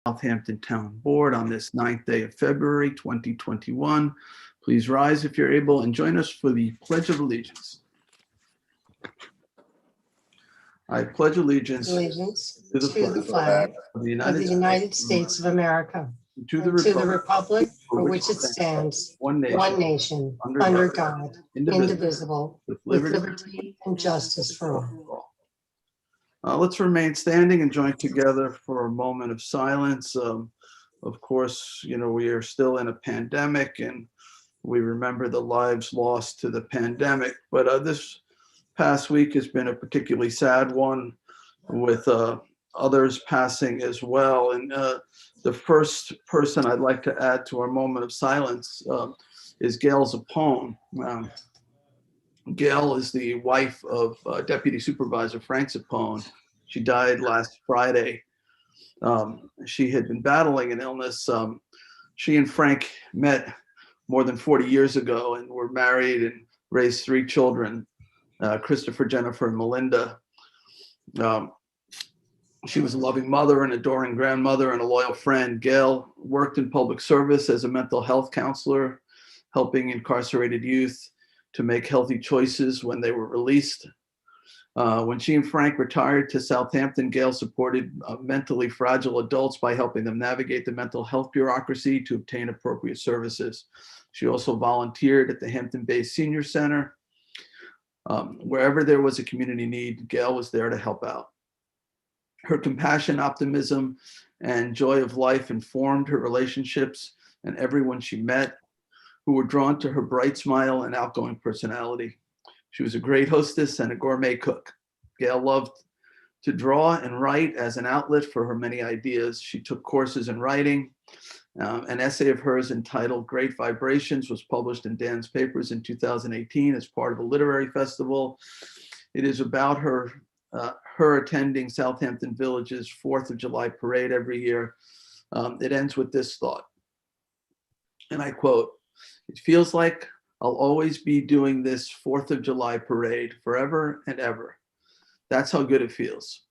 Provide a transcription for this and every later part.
Southampton Town Board on this 9th day of February 2021. Please rise if you're able and join us for the Pledge of Allegiance. I pledge allegiance to the flag of the of the United States of America, and to the republic for which it stands, one nation, under God, indivisible, with liberty and justice for all. Let's remain standing and join together for a moment of silence. Of course, we are still in a pandemic and we remember the lives lost to the pandemic, but this past week has been a particularly sad one with others passing as well. And the first person I'd like to add to our moment of silence is Gail Zapone. Gail is the wife of Deputy Supervisor Frank Zapone. She died last Friday. She had been battling an illness. She and Frank met more than 40 years ago and were married and raised 3 children, Christopher, Jennifer, and Melinda. She was a loving mother, an adoring grandmother, and a loyal friend. Gail worked in public service as a mental health counselor, helping incarcerated youth to make healthy choices when they were released. When she and Frank retired to Southampton, Gail supported mentally fragile adults by helping them navigate the mental health bureaucracy to obtain appropriate services. She also volunteered at the Hampton-based Senior Center. Wherever there was a community need, Gail was there to help out. Her compassion, optimism, and joy of life informed her relationships and everyone she met, who were drawn to her bright smile and outgoing personality. She was a great hostess and a gourmet cook. Gail loved to draw and write as an outlet for her many ideas. She took courses in writing. An essay of hers entitled Great Vibrations was published in Dan's Papers in 2018 as part of a literary festival. It is about her attending Southampton Village's 4th of July parade every year. It ends with this thought, and I quote, "It feels like I'll always be doing this 4th of July parade forever and ever. That's how good it feels.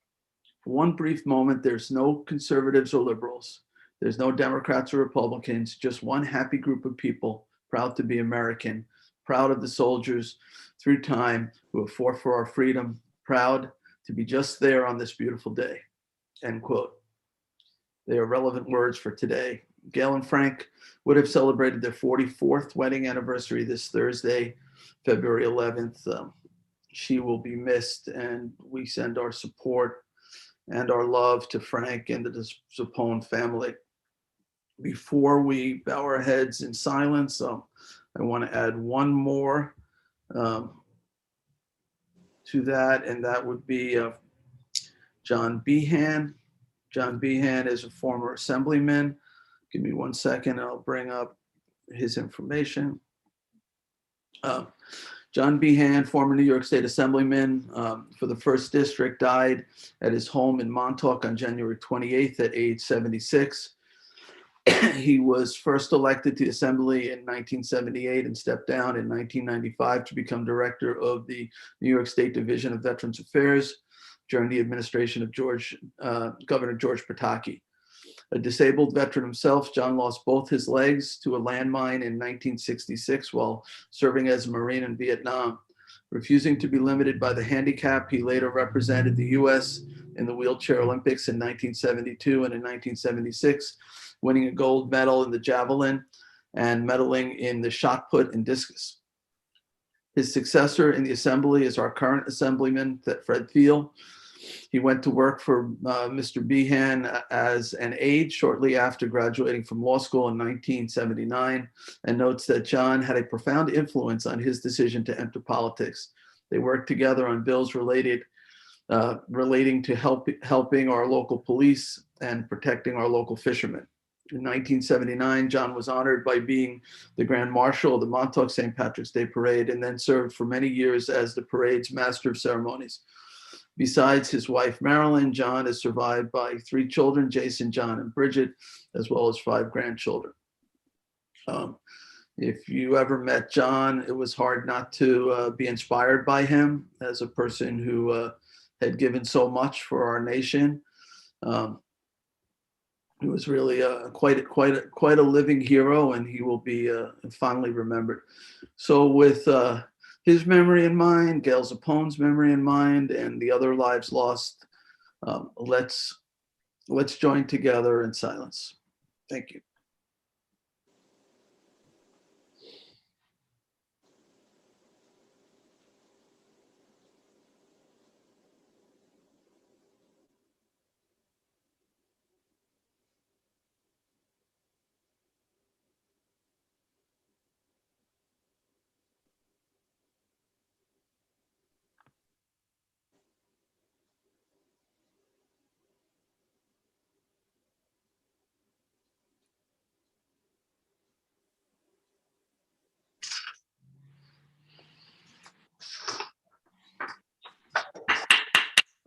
For one brief moment, there's no conservatives or liberals. There's no Democrats or Republicans, just one happy group of people proud to be American, proud of the soldiers through time who have fought for our freedom, proud to be just there on this beautiful day," end quote. They are relevant words for today. Gail and Frank would have celebrated their 44th wedding anniversary this Thursday, February 11th. She will be missed, and we send our support and our love to Frank and the Zapone family. Before we bow our heads in silence, I want to add one more to that, and that would be John Behan. John Behan is a former assemblyman. Give me 1 second, I'll bring up his information. John Behan, former New York State Assemblyman for the 1st District, died at his home in Montauk on January 28th at age 76. He was first elected to the Assembly in 1978 and stepped down in 1995 to become director of the New York State Division of Veterans Affairs during the administration of Governor George Pataki. A disabled veteran himself, John lost both his legs to a landmine in 1966 while serving as a Marine in Vietnam. Refusing to be limited by the handicap, he later represented the U.S. in the wheelchair Olympics in 1972 and in 1976, winning a gold medal in the javelin and medaling in the shot put and discus. His successor in the Assembly is our current Assemblyman, Fred Thiel. He went to work for Mr. Behan as an aide shortly after graduating from law school in 1979, and notes that John had a profound influence on his decision to enter politics. They worked together on bills relating to helping our local police and protecting our local fishermen. In 1979, John was honored by being the Grand Marshal of the Montauk St. Patrick's Day Parade, and then served for many years as the parade's Master of Ceremonies. Besides his wife, Marilyn, John is survived by 3 children, Jason, John, and Bridget, as well as 5 grandchildren. If you ever met John, it was hard not to be inspired by him as a person who had given so much for our nation. He was really quite a living hero, and he will be fondly remembered. So with his memory in mind, Gail Zapone's memory in mind, and the other lives lost, let's join together in silence. Thank you.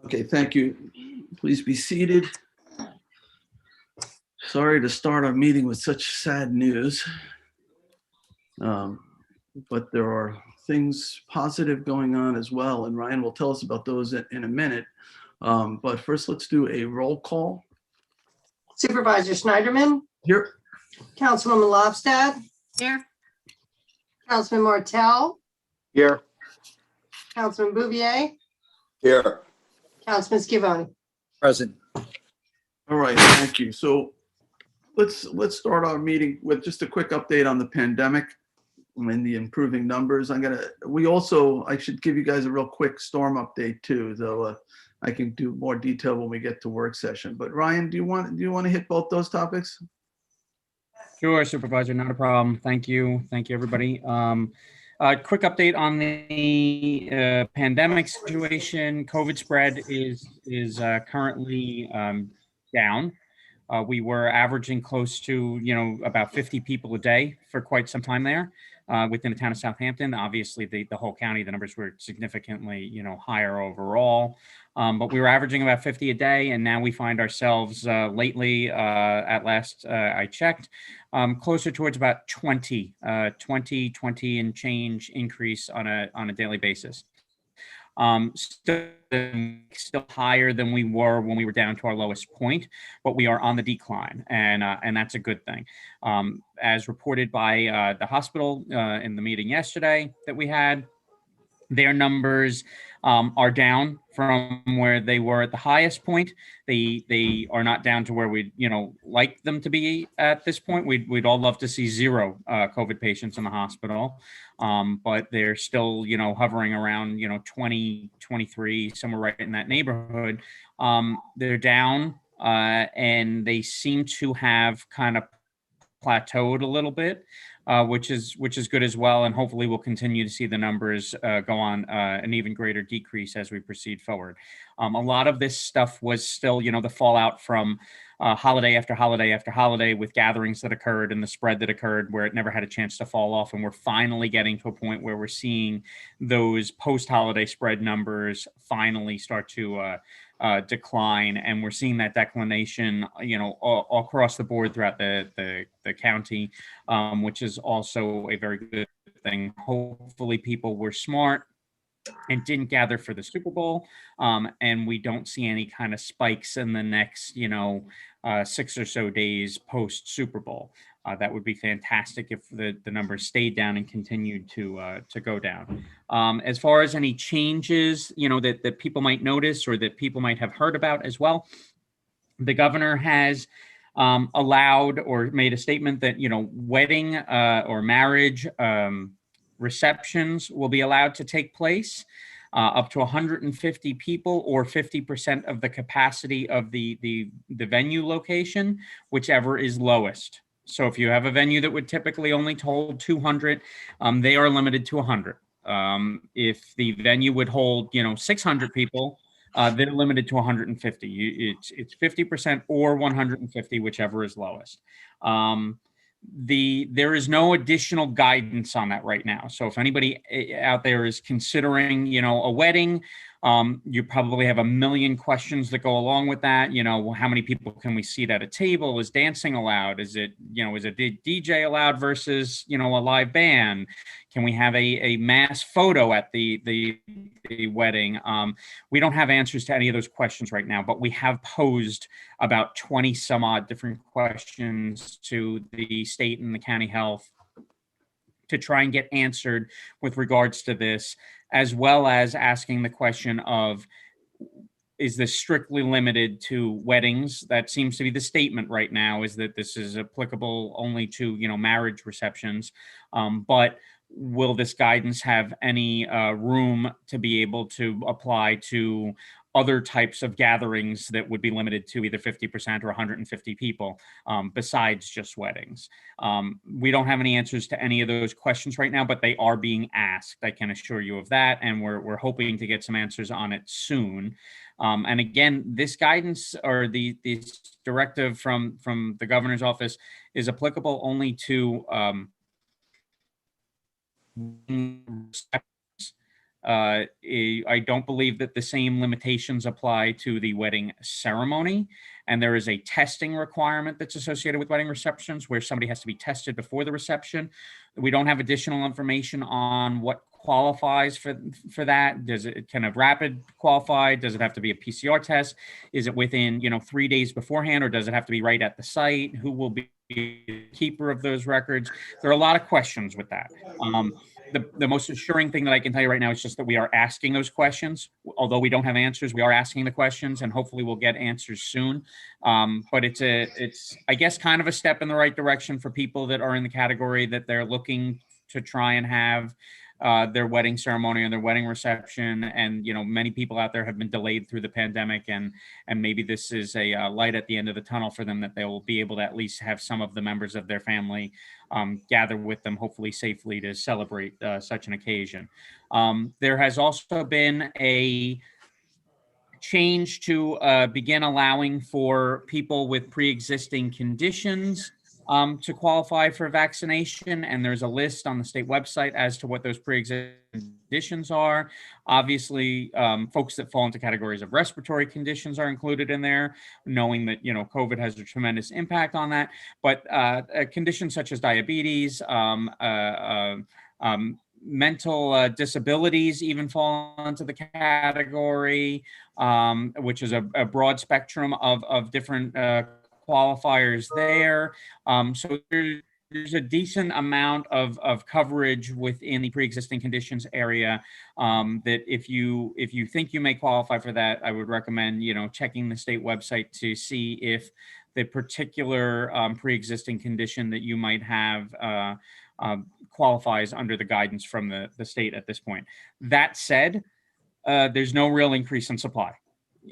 Okay, thank you. Please be seated. Sorry to start our meeting with such sad news, but there are things positive going on as well, and Ryan will tell us about those in a minute. But first, let's do a roll call. Supervisor Schneiderman. Here. Councilwoman Lofstad. Here. Councilman Martell. Here. Councilman Bouvier. Here. Councilman Scavone. Present. All right, thank you. So let's start our meeting with just a quick update on the pandemic and the improving numbers. I should give you guys a real quick storm update too, though I can do more detail when we get to work session. But Ryan, do you want to hit both those topics? Sure, Supervisor, not a problem. Thank you. Thank you, everybody. Quick update on the pandemic situation. COVID spread is currently down. We were averaging close to, about 50 people a day for quite some time there within the town of Southampton. Obviously, the whole county, the numbers were significantly, higher overall. But we were averaging about 50 a day, and now we find ourselves lately, at last I checked, closer towards about 20 and change increase on a daily basis. Still higher than we were when we were down to our lowest point, but we are on the decline, and that's a good thing. As reported by the hospital in the meeting yesterday that we had, their numbers are down from where they were at the highest point. They are not down to where we'd like them to be at this point. We'd all love to see zero COVID patients in the hospital, but they're still hovering around 20, 23, somewhere right in that neighborhood. They're down, and they seem to have kind of plateaued a little bit, which is good as well, and hopefully we'll continue to see the numbers go on an even greater decrease as we proceed forward. A lot of this stuff was still, the fallout from holiday after holiday after holiday with gatherings that occurred and the spread that occurred where it never had a chance to fall off, and we're finally getting to a point where we're seeing those post-holiday spread numbers finally start to decline, and we're seeing that declination, all across the board throughout the county, which is also a very good thing. Hopefully, people were smart and didn't gather for the Super Bowl, and we don't see any kind of spikes in the next, 6 or so days post Super Bowl. That would be fantastic if the numbers stayed down and continued to go down. As far as any changes, that people might notice or that people might have heard about as well, the governor has allowed or made a statement that, wedding or marriage receptions will be allowed to take place up to 150 people or 50% of the capacity of the venue location, whichever is lowest. So if you have a venue that would typically only hold 200, they are limited to 100. If the venue would hold, 600 people, they're limited to 150. It's 50% or 150, whichever is lowest. There is no additional guidance on that right now. So if anybody out there is considering, a wedding, You probably have a million questions that go along with that. You know, how many people can we seat at a table? Is dancing allowed? Is it, you know, is a DJ allowed versus, you know, a live band? Can we have a mass photo at the wedding? We don't have answers to any of those questions right now, but we have posed about 20 some odd different questions to the state and the county health to try and get answered with regards to this, as well as asking the question of, is this strictly limited to weddings? That seems to be the statement right now, is that this is applicable only to, you know, marriage receptions. But will this guidance have any room to be able to apply to other types of gatherings that would be limited to either 50% or 150 people, besides just weddings? We don't have any answers to any of those questions right now, but they are being asked. I can assure you of that, and we're hoping to get some answers on it soon. And again, this guidance or this directive from the governor's office is applicable only to I don't believe that the same limitations apply to the wedding ceremony. And there is a testing requirement that's associated with wedding receptions where somebody has to be tested before the reception. We don't have additional information on what qualifies for that. Can a rapid qualify? Does it have to be a PCR test? Is it within, you know, 3 days beforehand, or does it have to be right at the site? Who will be the keeper of those records? There are a lot of questions with that. The most assuring thing that I can tell you right now is just that we are asking those questions. Although we don't have answers, we are asking the questions, and hopefully we'll get answers soon. But it's I guess kind of a step in the right direction for people that are in the category that they're looking to try and have their wedding ceremony and their wedding reception. And, you know, many people out there have been delayed through the pandemic, and maybe this is a light at the end of the tunnel for them, that they will be able to at least have some of the members of their family gather with them, hopefully safely, to celebrate such an occasion. There has also been a change to begin allowing for people with pre-existing conditions to qualify for vaccination. And there's a list on the state website as to what those pre-existing conditions are. Obviously, folks that fall into categories of respiratory conditions are included in there, knowing that, you know, COVID has a tremendous impact on that. But conditions such as diabetes, mental disabilities even fall into the category, which is a broad spectrum of different qualifiers there. So there's a decent amount of coverage within the pre-existing conditions area, that if you think you may qualify for that, I would recommend, you know, checking the state website to see if the particular pre-existing condition that you might have qualifies under the guidance from the state at this point. That said, there's no real increase in supply.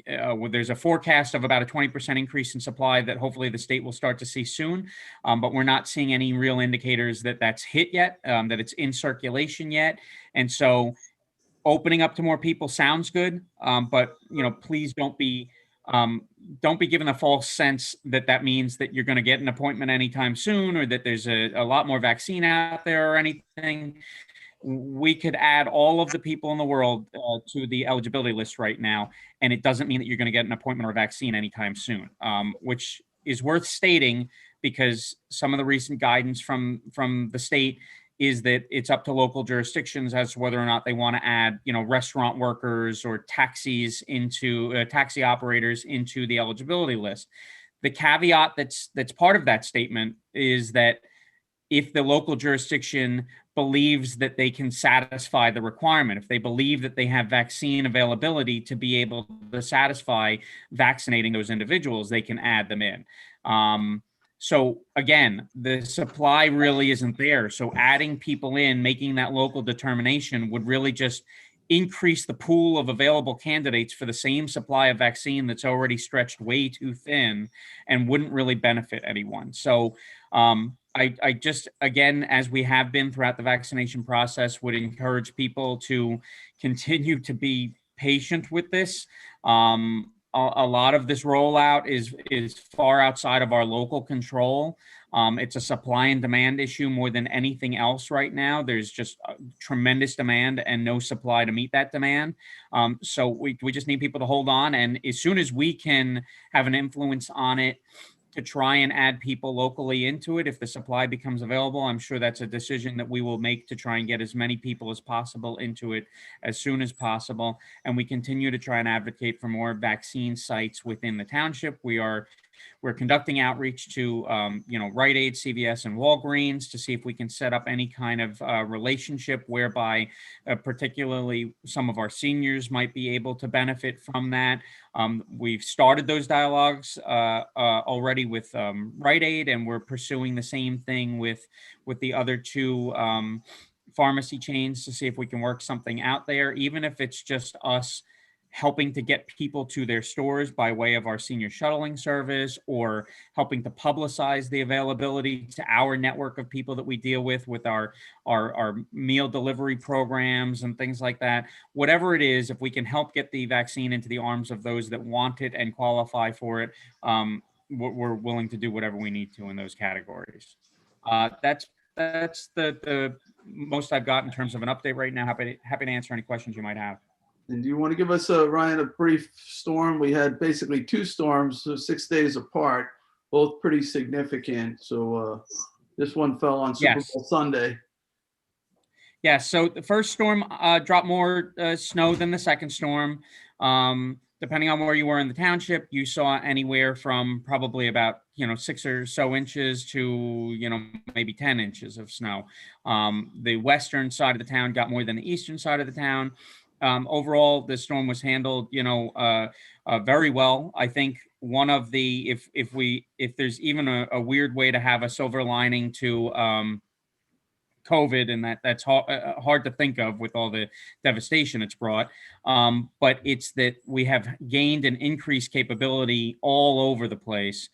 There's a forecast of about a 20% increase in supply that hopefully the state will start to see soon, but we're not seeing any real indicators that that's hit yet, that it's in circulation yet. And so opening up to more people sounds good, but, you know, please don't be given a false sense that that means that you're going to get an appointment anytime soon, or that there's a lot more vaccine out there or anything. We could add all of the people in the world to the eligibility list right now, and it doesn't mean that you're going to get an appointment or a vaccine anytime soon, which is worth stating, because some of the recent guidance from the state is that it's up to local jurisdictions as to whether or not they want to add, you know, restaurant workers or taxis into taxi operators into the eligibility list. The caveat that's part of that statement is that if the local jurisdiction believes that they can satisfy the requirement, if they believe that they have vaccine availability to be able to satisfy vaccinating those individuals, they can add them in. So again, the supply really isn't there. So adding people in, making that local determination would really just increase the pool of available candidates for the same supply of vaccine that's already stretched way too thin, and wouldn't really benefit anyone. So I just, again, as we have been throughout the vaccination process, would encourage people to continue to be patient with this. a lot of this rollout is far outside of our local control. It's a supply and demand issue more than anything else right now. There's just tremendous demand and no supply to meet that demand. So we just need people to hold on. And as soon as we can have an influence on it, to try and add people locally into it, if the supply becomes available, I'm sure that's a decision that we will make to try and get as many people as possible into it as soon as possible. And we continue to try and advocate for more vaccine sites within the township. We're conducting outreach to, Rite Aid, CVS, and Walgreens to see if we can set up any kind of relationship whereby particularly some of our seniors might be able to benefit from that. We've started those dialogues already with Rite Aid, and we're pursuing the same thing with the other two pharmacy chains to see if we can work something out there, even if it's just us helping to get people to their stores by way of our senior shuttling service, or helping to publicize the availability to our network of people that we deal with our meal delivery programs and things like that. Whatever it is, if we can help get the vaccine into the arms of those that want it and qualify for it, we're willing to do whatever we need to in those categories. That's the most I've got in terms of an update right now. Happy to answer any questions you might have. And do you want to give us, Ryan, a brief storm? We had basically 2 storms, 6 days apart, both pretty significant. So this one fell on Super Bowl Sunday. Yeah, so the first storm dropped more snow than the second storm. Depending on where you were in the township, you saw anywhere from probably about 6 or so inches to maybe 10 inches of snow. The western side of the town got more than the eastern side of the town. Overall, the storm was handled, very well. I think one of the if there's even a weird way to have a silver lining to COVID, and that's hard to think of with all the devastation it's brought, but it's that we have gained an increased capability all over the place.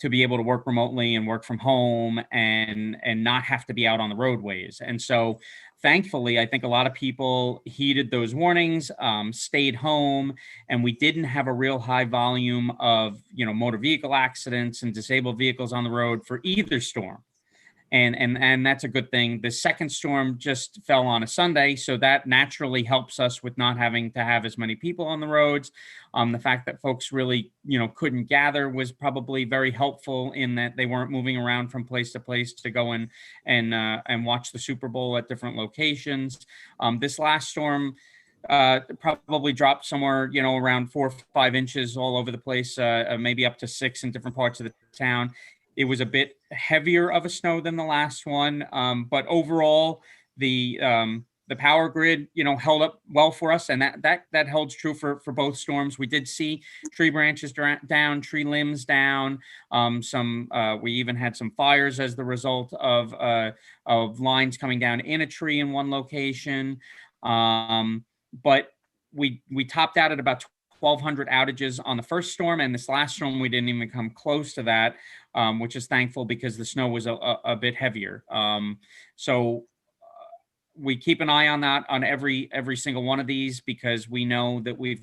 To be able to work remotely and work from home and not have to be out on the roadways. And so thankfully, I think a lot of people heeded those warnings, stayed home, and we didn't have a real high volume of, motor vehicle accidents and disabled vehicles on the road for either storm. And that's a good thing. The second storm just fell on a Sunday, so that naturally helps us with not having to have as many people on the roads. The fact that folks really, couldn't gather was probably very helpful in that they weren't moving around from place to place to go in and watch the Super Bowl at different locations. This last storm probably dropped somewhere, around 4 or 5 inches all over the place, maybe up to 6 in different parts of the town. It was a bit heavier of a snow than the last one, but overall, the power grid, held up well for us, and that holds true for both storms. We did see tree branches down, tree limbs down. We even had some fires as the result of lines coming down in a tree in one location. But we topped out at about 1,200 outages on the first storm, and this last storm we didn't even come close to that, which is thankful because the snow was a bit heavier. So we keep an eye on that on every single one of these, because we know that we've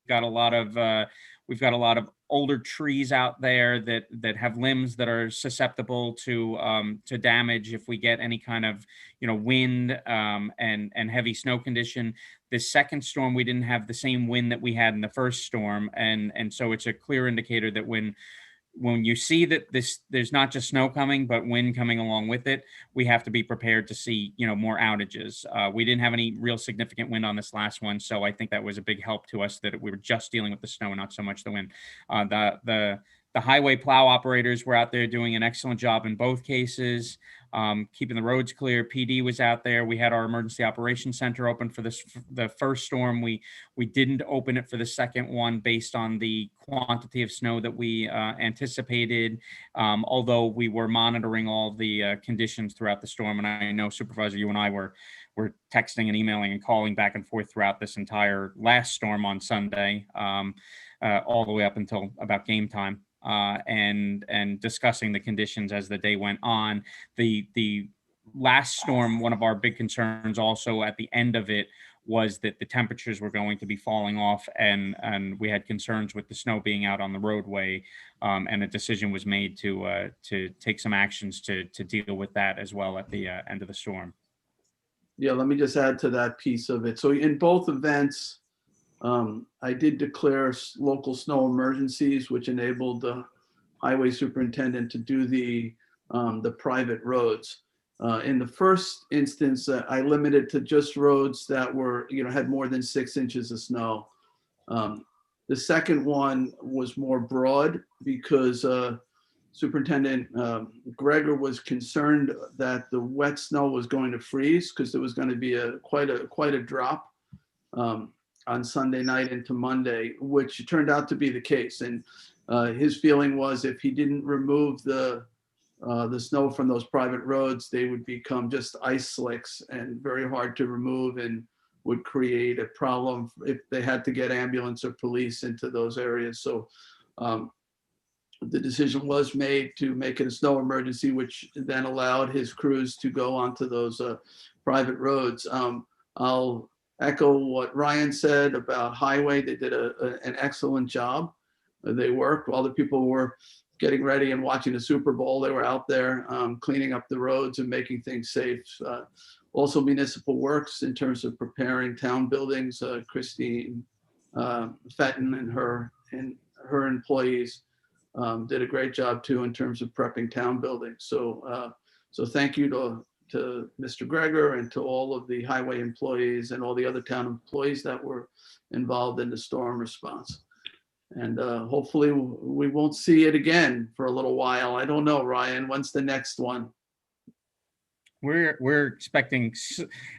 got a lot of older trees out there that have limbs that are susceptible to damage if we get any kind of wind and heavy snow condition. This second storm, we didn't have the same wind that we had in the first storm, and so it's a clear indicator that when you see that there's not just snow coming, but wind coming along with it, we have to be prepared to see, more outages. We didn't have any real significant wind on this last one, so I think that was a big help to us that we were just dealing with the snow and not so much the wind. The highway plow operators were out there doing an excellent job in both cases, keeping the roads clear. PD was out there. We had our emergency operations center open for the first storm. We didn't open it for the second one based on the quantity of snow that we anticipated, although we were monitoring all the conditions throughout the storm. And I know, Supervisor, you and I were texting and emailing and calling back and forth throughout this entire last storm on Sunday, all the way up until about game time. And discussing the conditions as the day went on. The last storm, one of our big concerns also at the end of it was that the temperatures were going to be falling off, and we had concerns with the snow being out on the roadway, and a decision was made to take some actions to deal with that as well at the end of the storm. Yeah, let me just add to that piece of it. So in both events, I did declare local snow emergencies, which enabled the highway superintendent to do the private roads. In the first instance, I limited to just roads that were, had more than 6 inches of snow. The second one was more broad because Superintendent Gregor was concerned that the wet snow was going to freeze because there was going to be quite a drop on Sunday night into Monday, which turned out to be the case. And his feeling was if he didn't remove the snow from those private roads, they would become just ice slicks and very hard to remove, and would create a problem if they had to get ambulance or police into those areas. So the decision was made to make it a snow emergency, which then allowed his crews to go onto those private roads. I'll echo what Ryan said about highway. They did an excellent job. They worked while the people were getting ready and watching the Super Bowl. They were out there cleaning up the roads and making things safe. Also municipal works in terms of preparing town buildings. Christine Fenton and her employees did a great job too in terms of prepping town buildings. So thank you to Mr. Gregor and to all of the highway employees and all the other town employees that were involved in the storm response. And hopefully we won't see it again for a little while. I don't know, Ryan, when's the next one? We're expecting,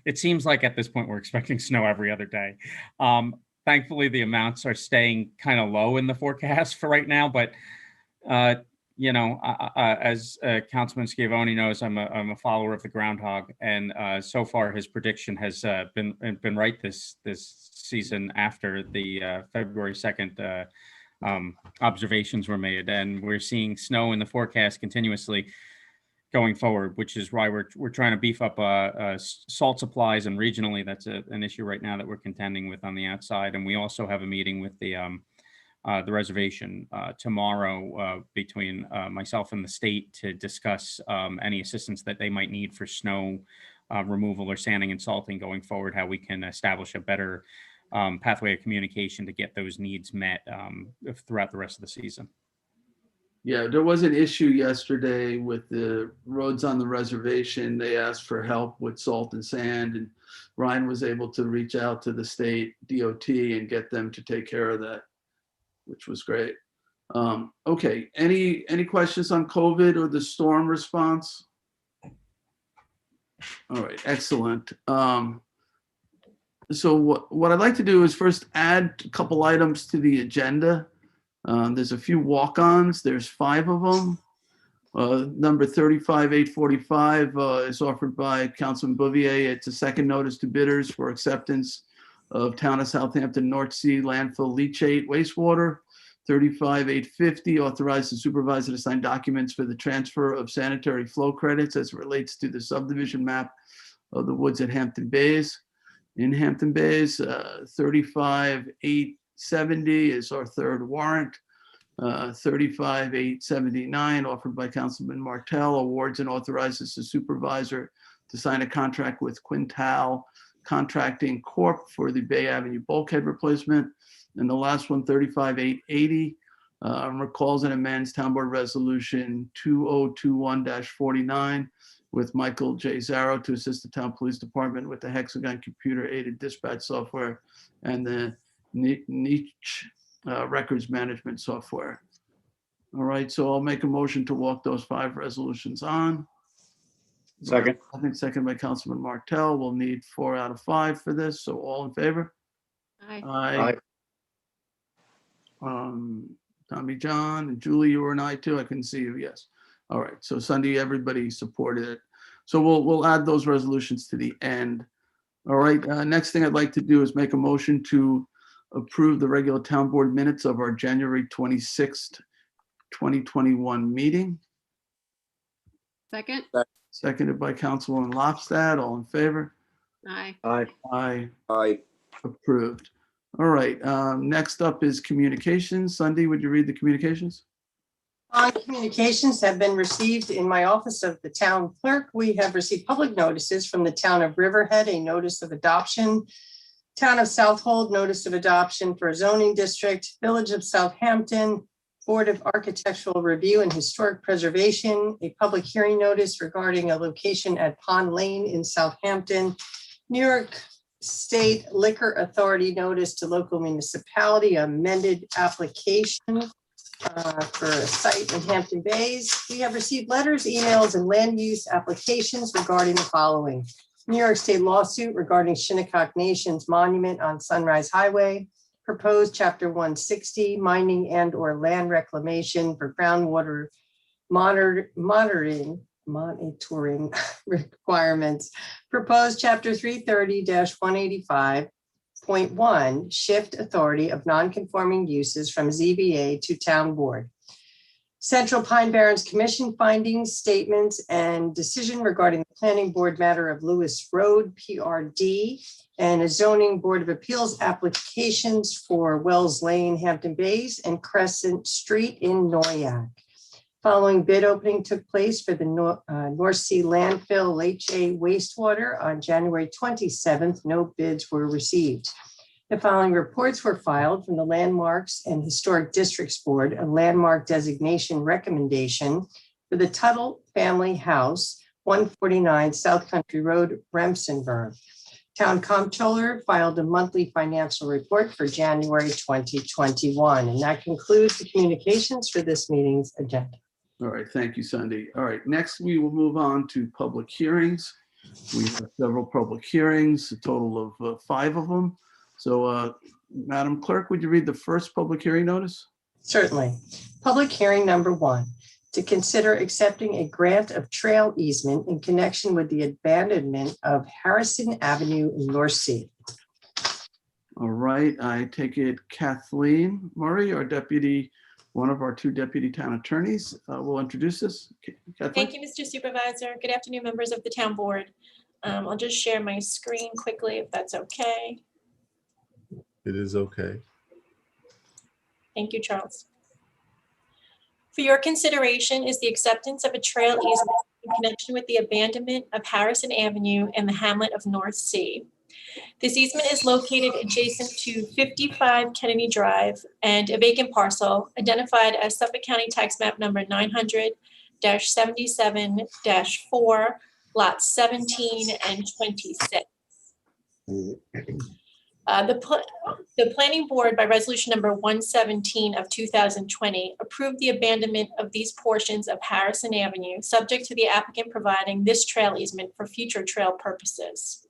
it seems like at this point we're expecting snow every other day. Thankfully, the amounts are staying kind of low in the forecast for right now, but as Councilman Schiavone knows, I'm a follower of the groundhog, and so far his prediction has been right this season after the February 2nd observations were made, and we're seeing snow in the forecast continuously going forward, which is why we're trying to beef up salt supplies, and regionally that's an issue right now that we're contending with on the outside. And we also have a meeting with the reservation tomorrow between myself and the state to discuss any assistance that they might need for snow removal or sanding and salting going forward, how we can establish a better pathway of communication to get those needs met throughout the rest of the season. Yeah, there was an issue yesterday with the roads on the reservation. They asked for help with salt and sand, and Ryan was able to reach out to the state DOT and get them to take care of that, which was great. Okay, any questions on COVID or the storm response? All right, excellent. So what I'd like to do is first add a couple items to the agenda. There's a few walk-ons. There's 5 of them. Number 35845 is offered by Councilman Bouvier. It's a second notice to bidders for acceptance of Town of Southampton North Sea landfill leachate wastewater. 35850 authorizes the supervisor to sign documents for the transfer of sanitary flow credits as it relates to the subdivision map of the woods at Hampton Bays. In Hampton Bays, 35870 is our third warrant. 35879 offered by Councilman Martell awards and authorizes the supervisor to sign a contract with Quintal Contracting Corp for the Bay Avenue bulkhead replacement. And the last one, 35880, recalls and amends Town Board Resolution 2021-49 with Michael J. Zarro to assist the Town Police Department with the Hexagon computer-aided dispatch software and the niche records management software. All right, so I'll make a motion to walk those 5 resolutions on. Second. I think second by Councilman Martell. We'll need 4 out of 5 for this. So all in favor? Aye. Aye. Tommy John and Julie, you were an aye too. I can see you. Yes. All right. So Sunday, everybody supported it. So we'll add those resolutions to the end. All right. Next thing I'd like to do is make a motion to approve the regular town board minutes of our January 26th, 2021 meeting. Second. Seconded by Councilwoman Lofstad. All in favor? Aye. Aye. Aye. Aye. Approved. All right. Next up is communications. Sunday, would you read the communications? Communications have been received in my office of the town clerk. We have received public notices from the town of Riverhead, a notice of adoption. Town of Southold, notice of adoption for a zoning district. Village of Southampton, Board of Architectural Review and Historic Preservation, a public hearing notice regarding a location at Pond Lane in Southampton. New York State Liquor Authority notice to local municipality, amended application for a site in Hampton Bays. We have received letters, emails, and land use applications regarding the following: New York State lawsuit regarding Shinnecock Nation's monument on Sunrise Highway, proposed Chapter 160 mining and/or land reclamation for groundwater monitoring requirements, proposed Chapter 330-185.1 shift authority of non-conforming uses from ZBA to Town Board. Central Pine Barrens Commission findings, statements, and decision regarding the Planning Board matter of Lewis Road, PRD, and a Zoning Board of Appeals applications for Wells Lane, Hampton Bays, and Crescent Street in Noyak. Following bid opening took place for the North Sea landfill leachate wastewater on January 27th. No bids were received. The following reports were filed from the Landmarks and Historic Districts Board, a landmark designation recommendation for the Tuttle Family House, 149 South Country Road, Remsenburg. Town Comptroller filed a monthly financial report for January 2021. And that concludes the communications for this meeting's agenda. All right. Thank you, Sunday. All right. Next, we will move on to public hearings. We have several public hearings, a total of 5 of them. So, Madam Clerk, would you read the first public hearing notice? Certainly. Public hearing number 1, to consider accepting a grant of trail easement in connection with the abandonment of Harrison Avenue in North Sea. All right. I take it Kathleen Murray, our deputy, one of our 2 deputy town attorneys, will introduce this. Kathleen? Thank you, Mr. Supervisor. Good afternoon, members of the town board. I'll just share my screen quickly if that's okay. It is okay. Thank you, Charles. For your consideration is the acceptance of a trail easement in connection with the abandonment of Harrison Avenue in the hamlet of North Sea. This easement is located adjacent to 55 Kennedy Drive and a vacant parcel identified as Suffolk County Tax Map number 900-77-4, lots 17 and 26. The Planning Board, by resolution number 117 of 2020, approved the abandonment of these portions of Harrison Avenue, subject to the applicant providing this trail easement for future trail purposes.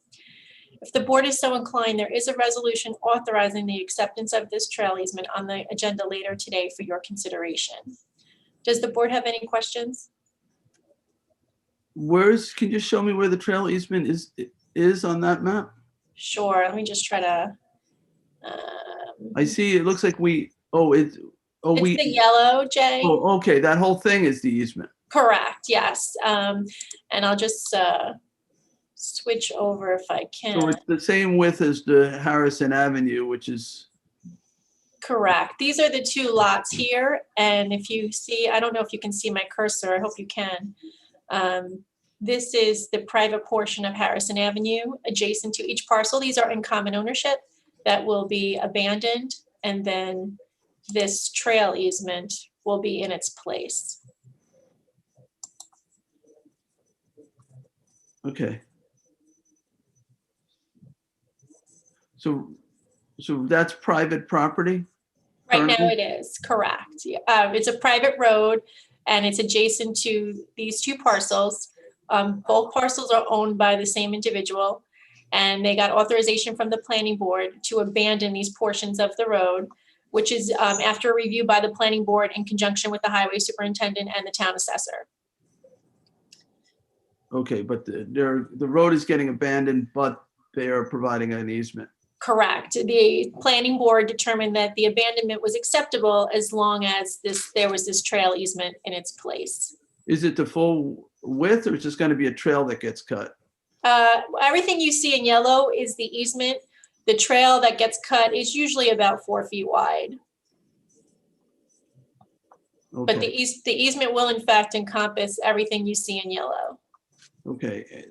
If the board is so inclined, there is a resolution authorizing the acceptance of this trail easement on the agenda later today for your consideration. Does the board have any questions? Can you show me where the trail easement is on that map? Sure, let me just try to. I see, it looks like it's the yellow, Jay. Oh, okay, that whole thing is the easement. Correct, yes. And I'll just switch over if I can. So it's the same width as the Harrison Avenue, which is. Correct. These are the 2 lots here. And if you see, I don't know if you can see my cursor, I hope you can. This is the private portion of Harrison Avenue adjacent to each parcel. These are in common ownership that will be abandoned. And then this trail easement will be in its place. Okay. So that's private property? Right now it is, correct. It's a private road and it's adjacent to these 2 parcels. Both parcels are owned by the same individual and they got authorization from the planning board to abandon these portions of the road, which is after a review by the planning board in conjunction with the highway superintendent and the town assessor. Okay, but the road is getting abandoned, but they are providing an easement. Correct. The planning board determined that the abandonment was acceptable as long as there was this trail easement in its place. Is it the full width or is this going to be a trail that gets cut? Everything you see in yellow is the easement. The trail that gets cut is usually about 4 feet wide. But the Okay, easement will in fact encompass everything you see in yellow. okay.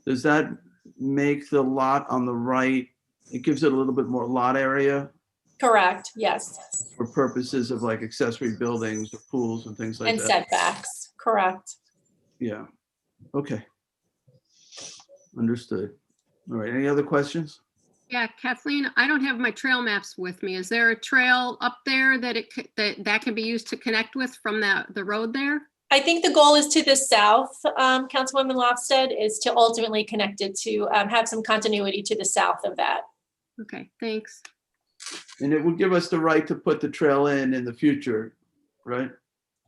Does that make the lot on the right, it gives it a little bit more lot area Correct, yes. for purposes of like accessory buildings or pools and things like And that? setbacks, correct. Yeah, okay. Understood. All right, any other questions? Yeah, Kathleen, I don't have my trail maps with me. Is there a trail up there that that can be used to connect with from the road there? I think the goal is to the south, Councilwoman Lofsted, is to ultimately connect it to have some continuity to the south of that. Okay, thanks. And it would give us the right to put the trail in the future, right?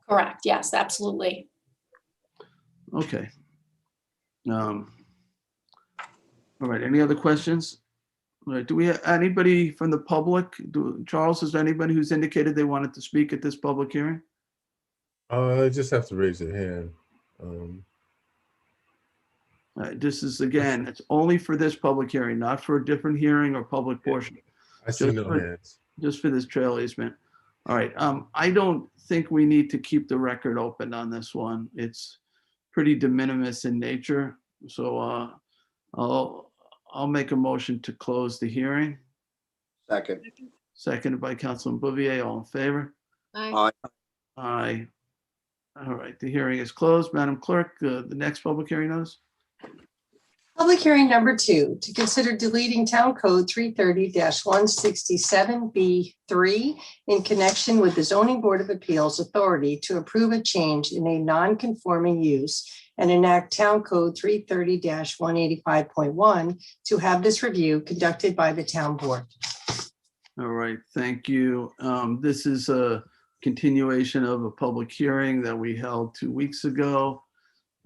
Correct, yes, absolutely. Okay. All right, any other questions? All right, do we have anybody from the public? Charles, is there anybody who's indicated they wanted to speak at this public hearing? Just have to raise your hand. This is, again, it's only for this public hearing, not for a different hearing or public portion. I see no hands. Just for this trail easement. All right, I don't think we need to keep the record open on this one. It's pretty de minimis in nature. So I'll make a motion to close the hearing. Second. Seconded by Councilman Bouvier. All in favor? Aye. Aye. All right, the hearing is closed. Madam Clerk, the next public hearing notice? Public hearing number 2, to consider deleting Town Code 330-167B3 in connection with the Zoning Board of Appeals authority to approve a change in a non-conforming use and enact Town Code 330-185.1 to have this review conducted by the Town Board. All right, thank you. This is a continuation of a public hearing that we held 2 weeks ago.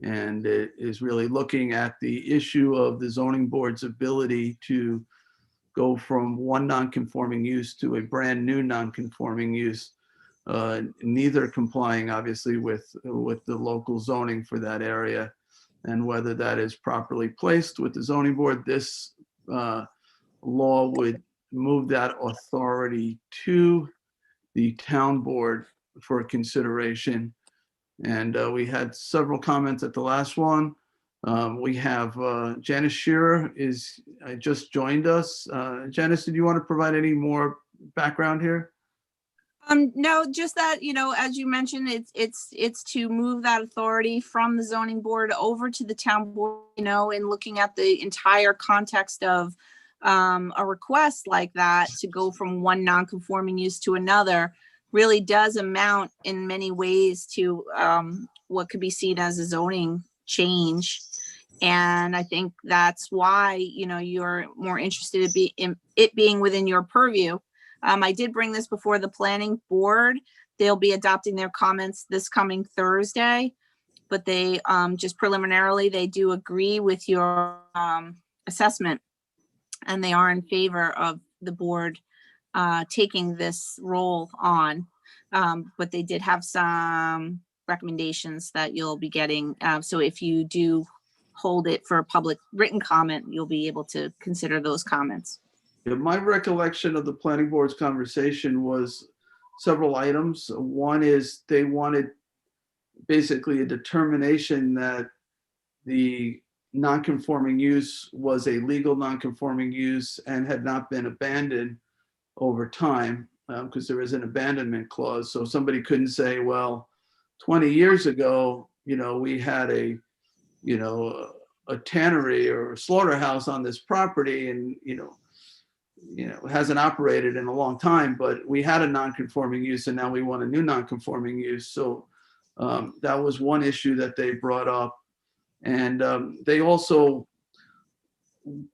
And it is really looking at the issue of the zoning board's ability to go from one non-conforming use to a brand new non-conforming use, neither complying obviously with the local zoning for that area, and whether that is properly placed with the zoning board. This law would move that authority to the town board for consideration. And we had several comments at the last one. We have Janice Shearer just joined us. Janice, did you want to provide any more background here? No, just that, as you mentioned, it's to move that authority from the zoning board over to the town board, and looking at the entire context of a request like that to go from one non-conforming use to another really does amount in many ways to what could be seen as a zoning change. And I think that's why, you're more interested in it being within your purview. I did bring this before the planning board. They'll be adopting their comments this coming Thursday, but they just preliminarily, they do agree with your assessment, and they are in favor of the board taking this role on, but they did have some recommendations that you'll be getting. So if you do hold it for a public written comment, you'll be able to consider those comments. Yeah, my recollection of the planning board's conversation was several items. One is they wanted basically a determination that the non-conforming use was a legal non-conforming use and had not been abandoned over time, because there is an abandonment clause. So somebody couldn't say, well, 20 years ago, we had a tannery or a slaughterhouse on this property, and it hasn't operated in a long time, but we had a non-conforming use and now we want a new non-conforming use. So that was one issue that they brought up. And they also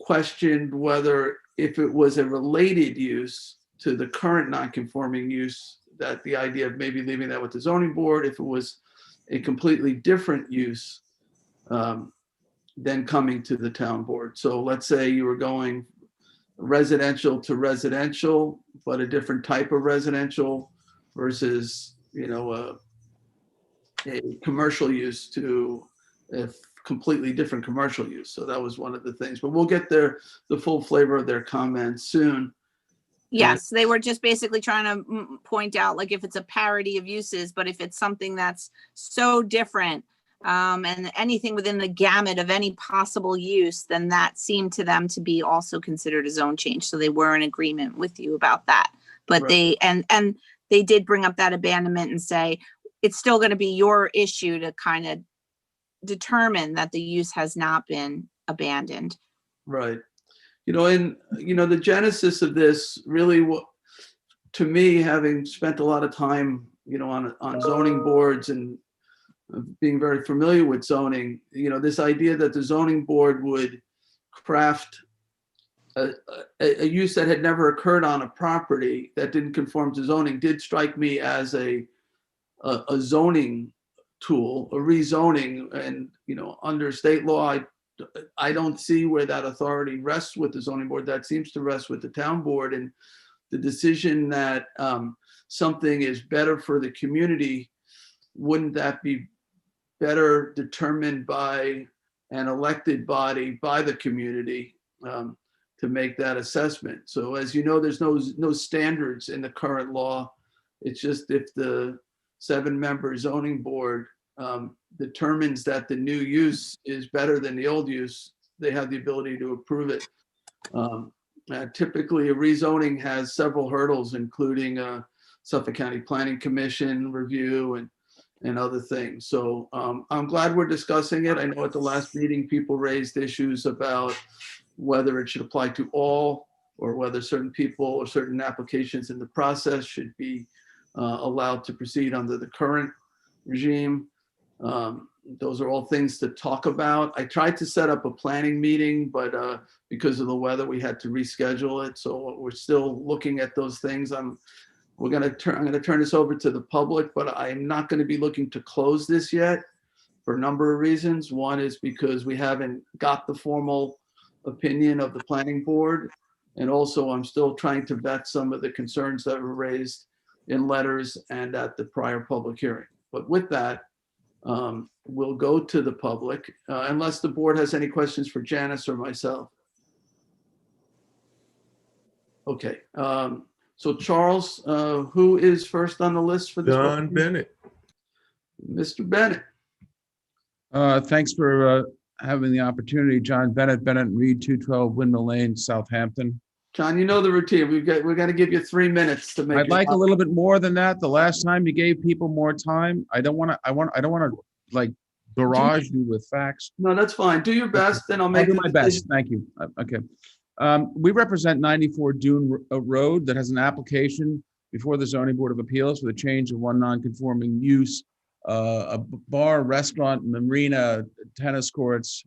questioned whether, if it was a related use to the current non-conforming use, that the idea of maybe leaving that with the zoning board, if it was a completely different use, then coming to the town board. So let's say you were going residential to residential, but a different type of residential versus, a commercial use to a completely different commercial use. So that was one of the things, but we'll get the full flavor of their comments soon. Yes, they were just basically trying to point out, like, if it's a parity of uses, but if it's something that's so different, and anything within the gamut of any possible use, then that seemed to them to be also considered a zone change. So they were in agreement with you about that. But Right. they did bring up that abandonment and say, it's still going to be your issue to kind of determine that the use has not been abandoned. Right. The genesis of this really, to me, having spent a lot of time, on zoning boards and being very familiar with zoning, this idea that the zoning board would craft a use that had never occurred on a property that didn't conform to zoning did strike me as a zoning tool, a rezoning. And, under state law, I don't see where that authority rests with the zoning board. That seems to rest with the town board. And the decision that something is better for the community, wouldn't that be better determined by an elected body, by the community, to make that assessment? So as you know, there's no standards in the current law. It's just if the 7-member zoning board determines that the new use is better than the old use, they have the ability to approve it. Typically, a rezoning has several hurdles, including a Suffolk County Planning Commission review and other things. So I'm glad we're discussing it. I know at the last meeting, people raised issues about whether it should apply to all, or whether certain people or certain applications in the process should be allowed to proceed under the current regime. Those are all things to talk about. I tried to set up a planning meeting, but because of the weather, we had to reschedule it. So we're still looking at those things. I'm going to turn this over to the public, but I'm not going to be looking to close this yet for a number of reasons. One is because we haven't got the formal opinion of the planning board. And also I'm still trying to vet some of the concerns that were raised in letters and at the prior public hearing. But with that, we'll go to the public, unless the board has any questions for Janice or myself. Okay, so Charles, who is first on the list for this? John Bennett. Mr. Bennett. Thanks for having the opportunity. John Bennett, Bennett and Reed, 212 Windmill Lane, Southampton. John, you know the routine. We're going to give you 3 minutes to make. I'd like a little bit more than that. The last time you gave people more time. I don't want to like barrage you with facts. No, that's fine. Do your best, then I'll make do my best. Thank you. Okay. We represent 94 Dune Road that has an application before the Zoning Board of Appeals for the change of one non-conforming use, a bar, restaurant, marina, tennis courts,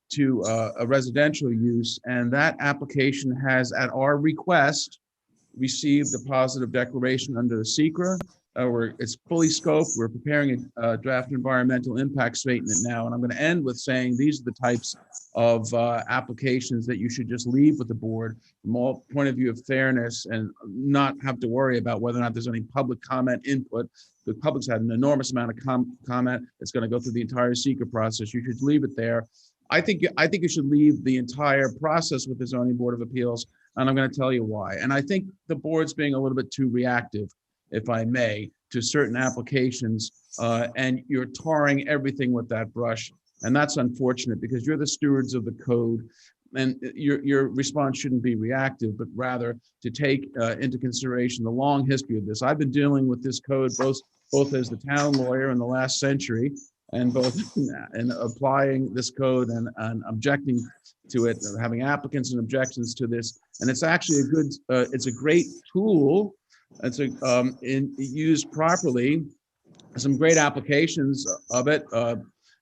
to a residential use. And that application has, at our request, received a positive declaration under the SECRA. It's fully scoped. We're preparing a draft environmental impact statement now. And I'm going to end with saying these are the types of applications that you should just leave with the board from all point of view of fairness, and not have to worry about whether or not there's any public comment input. The public's had an enormous amount of comment. It's going to go through the entire SECRA process. You should leave it there. I think you should leave the entire process with the Zoning Board of Appeals, and I'm going to tell you why. And I think the board's being a little bit too reactive, if I may, to certain applications, and you're tarring everything with that brush. And that's unfortunate, because you're the stewards of the code, and your response shouldn't be reactive, but rather to take into consideration the long history of this. I've been dealing with this code both as the town lawyer in the last century, and both in applying this code and objecting to it, having applicants and objections to this. And it's actually it's a great tool. It's used properly. Some great applications of it.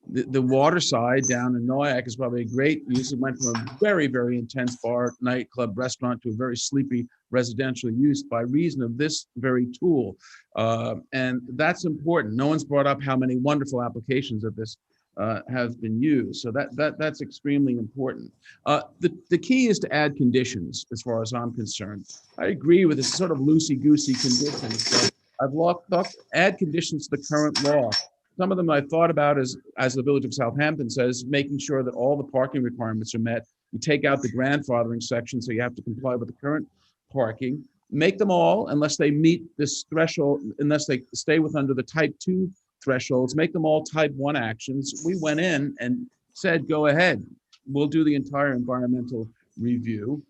The water side down in Noyak is probably a great use. It went from a very, very intense bar, nightclub, restaurant to a very sleepy residential use by reason of this very tool. And that's important. No one's brought up how many wonderful applications of this have been used. So that's extremely important. The key is to add conditions, as far as I'm concerned. I agree with this sort of loosey-goosey conditions. But I've add conditions to the current law. Some of them I thought about as the Village of Southampton says, making sure that all the parking requirements are met. You take out the grandfathering section, so you have to comply with the current parking. Make them all, unless they meet this threshold, unless they stay under the type 2 thresholds, make them all type 1 actions. We went in and said, go ahead. We'll do the entire environmental review.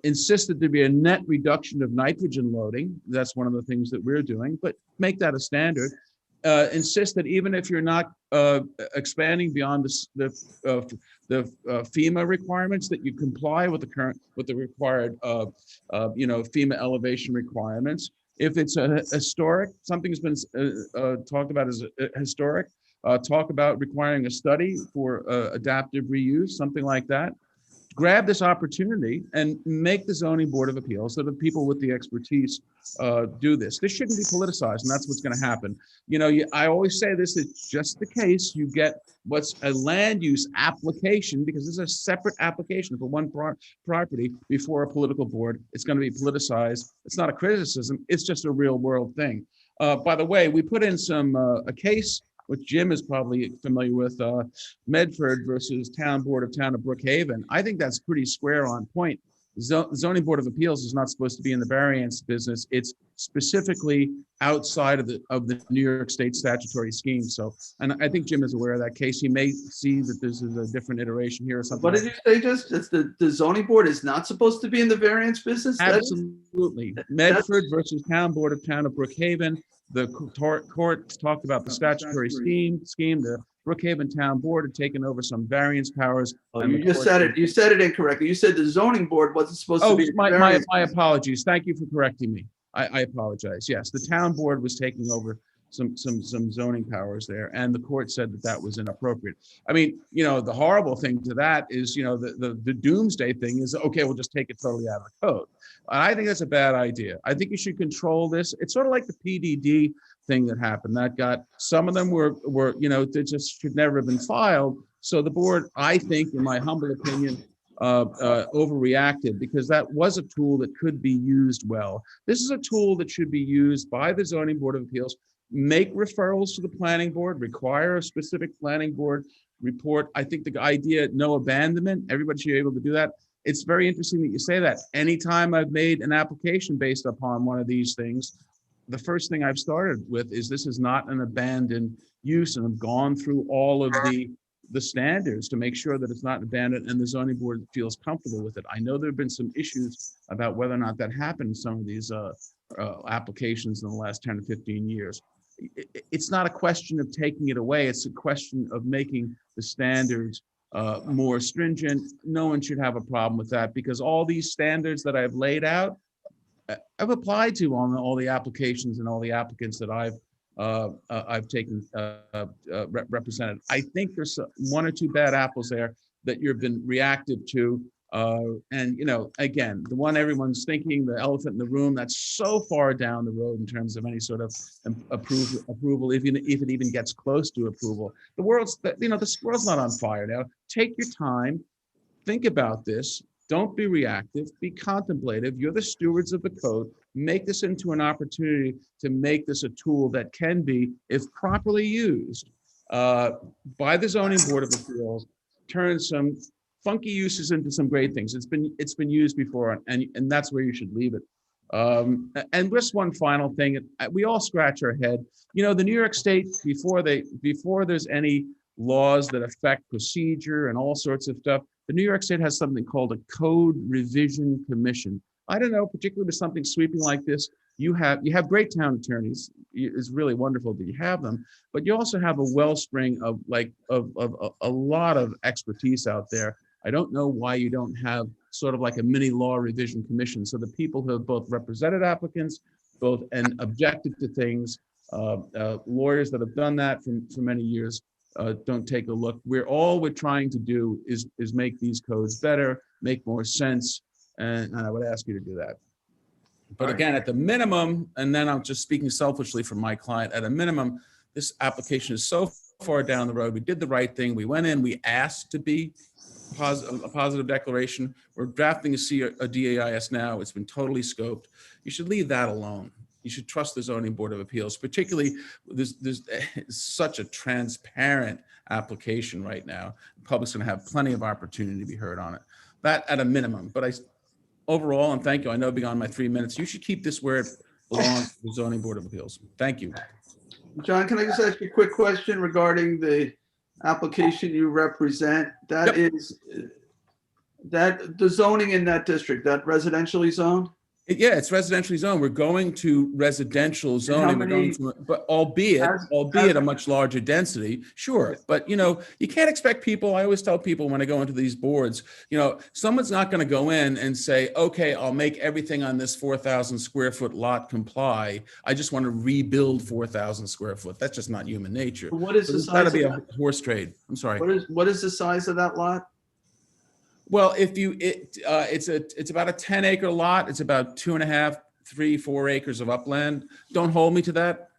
Insist that there be a net reduction of nitrogen loading. That's one of the things that we're doing, but make that a standard. Insist that even if you're not expanding beyond the FEMA requirements, that you comply with the required FEMA elevation requirements. If it's a historic, something's been talked about as historic, talk about requiring a study for adaptive reuse, something like that. Grab this opportunity and make the Zoning Board of Appeals, so that people with the expertise do this. This shouldn't be politicized, and that's what's going to happen. I always say this is just the case. You get what's a land use application, because this is a separate application for one property before a political board. It's going to be politicized. It's not a criticism. It's just a real world thing. By the way, we put in a case, which Jim is probably familiar with, Medford versus Town Board of Brookhaven. I think that's pretty square on point. Zoning Board of Appeals is not supposed to be in the variance business. It's specifically outside of the New York State statutory scheme. So, and I think Jim is aware of that case. He may see that this is a different iteration here or something. What did you say, just the zoning board is not supposed to be in the variance business? Absolutely. Medford versus Town Board of Brookhaven. The court talked about the statutory scheme. The Brookhaven Town Board had taken over some variance powers. You just said it. You said it incorrectly. You said the zoning board wasn't supposed to be. My apologies. Thank you for correcting me. I apologize. Yes, the town board was taking over some zoning powers there, and the court said that was inappropriate. I mean, the horrible thing to that is, the doomsday thing is, okay, we'll just take it totally out of the code. I think that's a bad idea. I think you should control this. It's sort of like the PDD thing that happened. That got, some of them were they just should never have been filed. So the board, I think, in my humble opinion, overreacted, because that was a tool that could be used well. This is a tool that should be used by the Zoning Board of Appeals. Make referrals to the planning board, require a specific planning board report. I think the idea, no abandonment, everybody should be able to do that. It's very interesting that you say that. Anytime I've made an application based upon one of these things, the first thing I've started with is this is not an abandoned use, and I've gone through all of the standards to make sure that it's not abandoned and the zoning board feels comfortable with it. I know there have been some issues about whether or not that happened in some of these applications in the last 10 to 15 years. It's not a question of taking it away. It's a question of making the standards more stringent. No one should have a problem with that, because all these standards that I've laid out, I've applied to on all the applications and all the applicants that I've taken represented. I think there's one or two bad apples there that you've been reactive to. And again, the one everyone's thinking, the elephant in the room, that's so far down the road in terms of any sort of approval, if it even gets close to approval. The world's not on fire now. Take your time, think about this. Don't be reactive, be contemplative. You're the stewards of the code. Make this into an opportunity to make this a tool that can be, if properly used by the Zoning Board of Appeals, turn some funky uses into some great things. It's been used before, and that's where you should leave it. And just one final thing, we all scratch our head. The New York State, before there's any laws that affect procedure and all sorts of stuff, the New York State has something called a Code Revision Commission. I don't know, particularly with something sweeping like this, you have great town attorneys. It's really wonderful that you have them, but you also have a wellspring of a lot of expertise out there. I don't know why you don't have sort of like a mini law revision commission, so the people who have both represented applicants, and objected to things, lawyers that have done that for many years, don't take a look. All we're trying to do is make these codes better, make more sense, and I would ask you to do that. But again, at the minimum, and then I'm just speaking selfishly for my client, at a minimum, this application is so far down the road. We did the right thing. We went in, we asked to be a positive declaration. We're drafting a DAIS now. It's been totally scoped. You should leave that alone. You should trust the zoning board of appeals, particularly there's such a transparent application right now. The public's going to have plenty of opportunity to be heard on it. That at a minimum. But overall, and thank you, I know beyond my 3 minutes, you should keep this where it belongs to the zoning board of appeals. Thank you. John, can I just ask you a quick question regarding the application you represent? That is, that the zoning in that district, that residentially zoned? Yeah, it's residentially zoned. We're going to residential zoning, but albeit a much larger density, sure. But, you can't expect people, I always tell people when I go into these boards, someone's not going to go in and say, okay, I'll make everything on this 4,000 square foot lot comply. I just want to rebuild 4,000 square foot. That's just not human nature. What is the size? It's got to be a horse trade. I'm sorry. What is the size of that lot? Well, it's about a 10-acre lot. It's about 2.5, 3, 4 acres of upland. Don't hold me to that.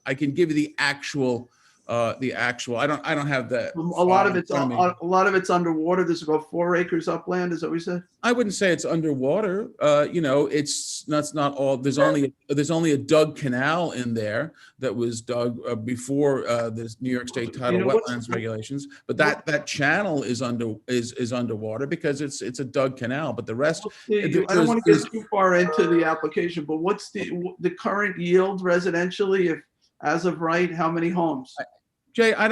I can give you the actual. I don't have the. A lot of it's underwater. There's about 4 acres upland. Is that what you said? I wouldn't say it's underwater. It's not all. There's only a dug canal in there that was dug before the New York State Tidal Wetlands regulations. But that channel is underwater because it's a dug canal. But the rest. I don't want to get too far into the application, but what's the current yield residentially? If as of right, how many homes? Jay, I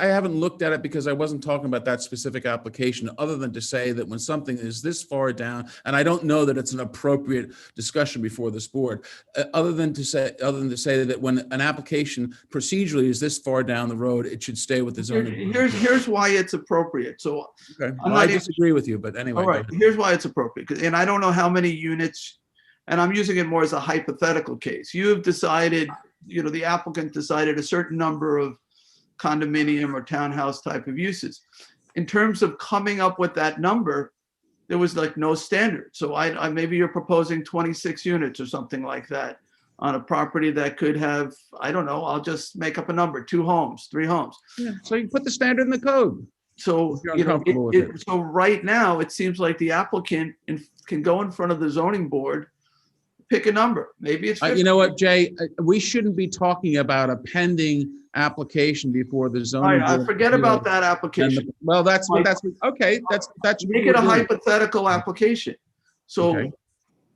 haven't looked at it because I wasn't talking about that specific application, other than to say that when something is this far down, and I don't know that it's an appropriate discussion before this board, other than to say that when an application procedurally is this far down the road, it should stay with the zoning. Here's why it's appropriate. So okay. I disagree with you, but anyway. All right. Here's why it's appropriate, and I don't know how many units, and I'm using it more as a hypothetical case. You have decided, the applicant decided a certain number of condominium or townhouse type of uses. In terms of coming up with that number, there was like no standard. So I maybe you're proposing 26 units or something like that on a property that could have, I don't know, I'll just make up a number, 2 homes, 3 homes. Yeah, so you put the standard in the code. So, so right now it seems like the applicant can go in front of the zoning board, pick a number. Maybe it's 50. You know what, Jay, we shouldn't be talking about a pending application before the zoning board. I forget about that application. That's okay. That's make it a hypothetical application. So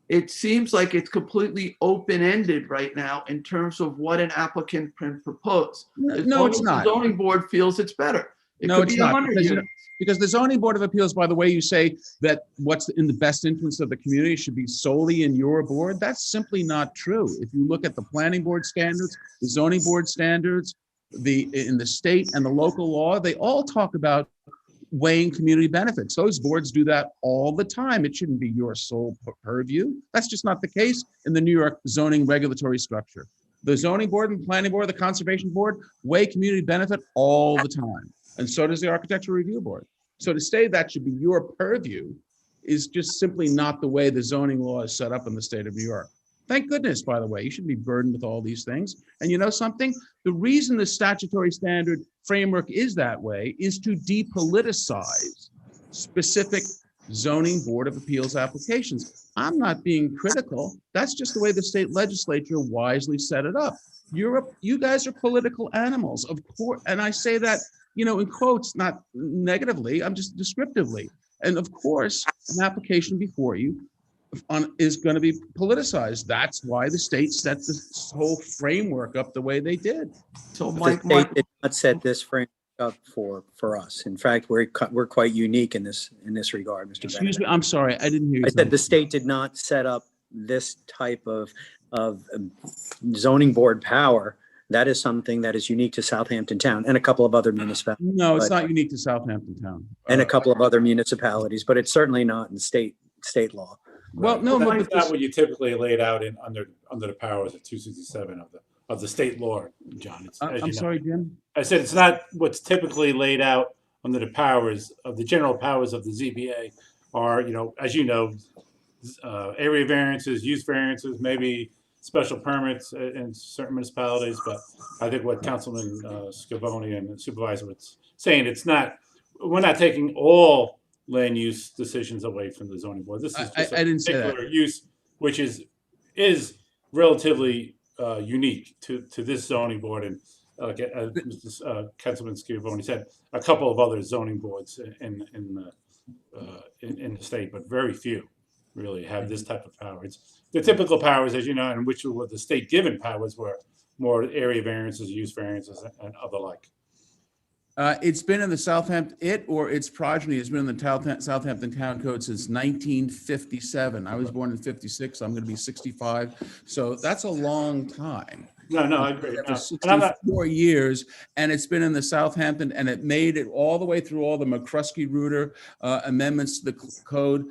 it seems like it's completely open-ended right now in terms of what an applicant can propose. No, it's not. The zoning board feels it's better. No, it's not. Because the zoning board of appeals, by the way, you say that what's in the best interest of the community should be solely in your board. That's simply not true. If you look at the planning board standards, the zoning board standards, in the state and the local law, they all talk about weighing community benefits. Those boards do that all the time. It shouldn't be your sole purview. That's just not the case in the New York zoning regulatory structure. The zoning board and planning board, the conservation board, weigh community benefit all the time. And so does the architectural review board. So to say that should be your purview is just simply not the way the zoning law is set up in the state of New York. Thank goodness, by the way, you shouldn't be burdened with all these things. And you know something? The reason the statutory standard framework is that way is to depoliticize specific zoning board of appeals applications. I'm not being critical. That's just the way the state legislature wisely set it up. You guys are political animals, of course. And I say that, in quotes, not negatively, I'm just descriptively. And of course, an application before you is going to be politicized. That's why the state set this whole framework up the way they did. So the state did not set this framework up for us. In fact, we're quite unique in this regard, Mr. Excuse me, I'm sorry, I didn't hear you. I said the state did not set up this type of zoning board power. That is something that is unique to Southampton Town and a couple of other municipalities. No, it's not unique to Southampton Town. And a couple of other municipalities, but it's certainly not in state law. Well, no, that's not what you typically laid out in under the powers of 267 of the state law, John. I'm sorry, Jim. I said it's not what's typically laid out under the powers of the general powers of the ZBA are, as you know, area variances, use variances, maybe special permits in certain municipalities. But I think what Councilman Scavone and the supervisor was saying, we're not taking all land use decisions away from the zoning board. This is just a particular use, which is relatively unique to this zoning board. And Mr. Councilman Schiavone said a couple of other zoning boards in the state, but very few really have this type of power. It's the typical powers, as you know, in which were the state given powers were more area variances, use variances, and other like. It's been in the Southampton, or its progeny has been in the Southampton Town Code since 1957. I was born in 56, so I'm going to be 65. So that's a long time. No, I agree. For 64 years, and it's been in the Southampton, and it made it all the way through all the McCruskey-Reuter amendments to the code.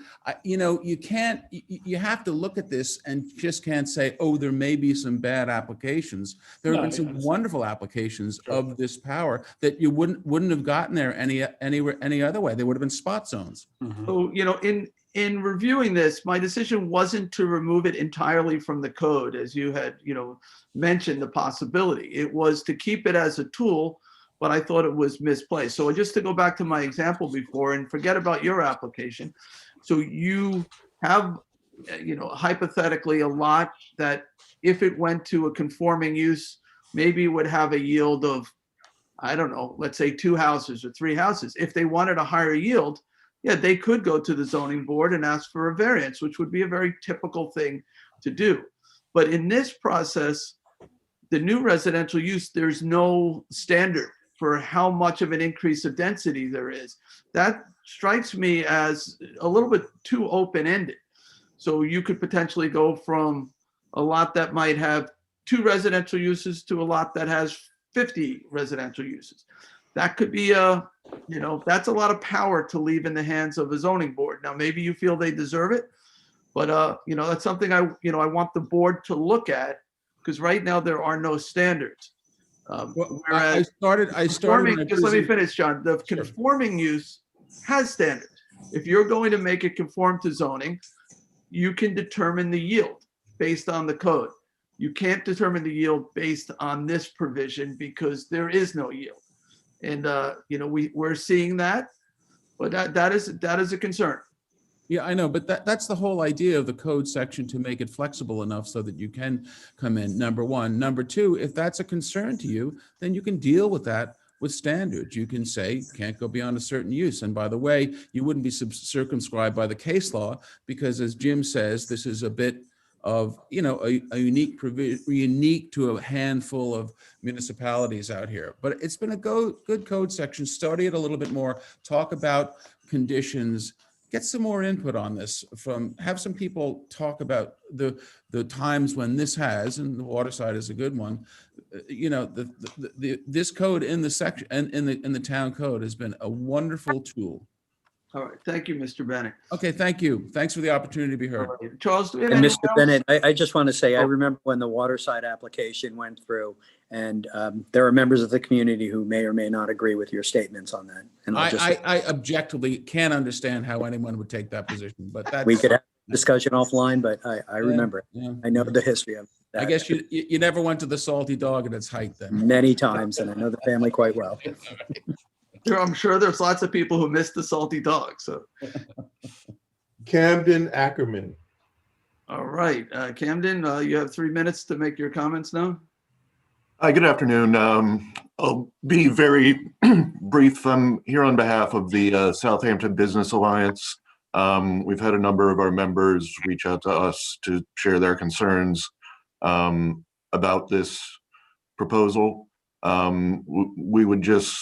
You have to look at this and just can't say, oh, there may be some bad applications. There have been some wonderful applications of this power that you wouldn't have gotten there any other way. They would have been spot zones. So, in reviewing this, my decision wasn't to remove it entirely from the code, as you had, mentioned the possibility. It was to keep it as a tool, but I thought it was misplaced. So just to go back to my example before and forget about your application. So you have, hypothetically a lot that if it went to a conforming use, maybe would have a yield of, I don't know, let's say 2 houses or 3 houses. If they wanted a higher yield, yeah, they could go to the zoning board and ask for a variance, which would be a very typical thing to do. But in this process, the new residential use, there's no standard for how much of an increase of density there is. That strikes me as a little bit too open-ended. So you could potentially go from a lot that might have 2 residential uses to a lot that has 50 residential uses. That could be that's a lot of power to leave in the hands of a zoning board. Now, maybe you feel they deserve it, but that's something I want the board to look at, because right now there are no standards. I started. Just let me finish, John. The conforming use has standards. If you're going to make it conform to zoning, you can determine the yield based on the code. You can't determine the yield based on this provision because there is no yield. And we're seeing that, but that is a concern. Yeah, I know, but that's the whole idea of the code section, to make it flexible enough so that you can come in, number one. Number two, if that's a concern to you, then you can deal with that with standards. You can say, can't go beyond a certain use. And by the way, you wouldn't be circumscribed by the case law, because as Jim says, this is a bit of, a unique provision, unique to a handful of municipalities out here. But it's been a good code section. Study it a little bit more, talk about conditions, get some more input on this have some people talk about the times when this has, and the water side is a good one. This code in the section and in the town code has been a wonderful tool. All right. Thank you, Mr. Bennett. Okay, thank you. Thanks for the opportunity to be heard. Right. Charles, do we have And anyone Mr. else? Bennett, I just want to say, I remember when the waterside application went through, and there are members of the community who may or may not agree with your statements on that. And I objectively can't understand how anyone would take that position, but that's. We could have a discussion offline, but I remember it. Yeah. I know the history of that. I guess you never went to the Salty Dog at its height then. Many times, and I know the family quite well. I'm sure there's lots of people who miss the Salty Dog. So, Camden Ackerman. all right, Camden, you have 3 minutes to make your comments now. Hi, good afternoon. I'll be very brief. I'm here on behalf of the Southampton Business Alliance. We've had a number of our members reach out to us to share their concerns about this proposal. We would just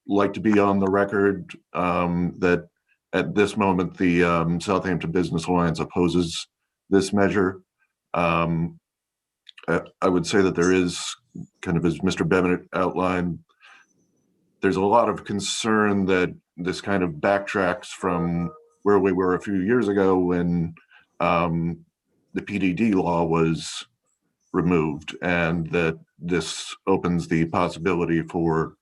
like to be on the record that at this moment, the Southampton Business Alliance opposes this measure. I would say that there is, kind of as Mr. Bennett outlined, there's a lot of concern that this kind of backtracks from where we were a few years ago when the PDD law was removed, and that this opens the possibility for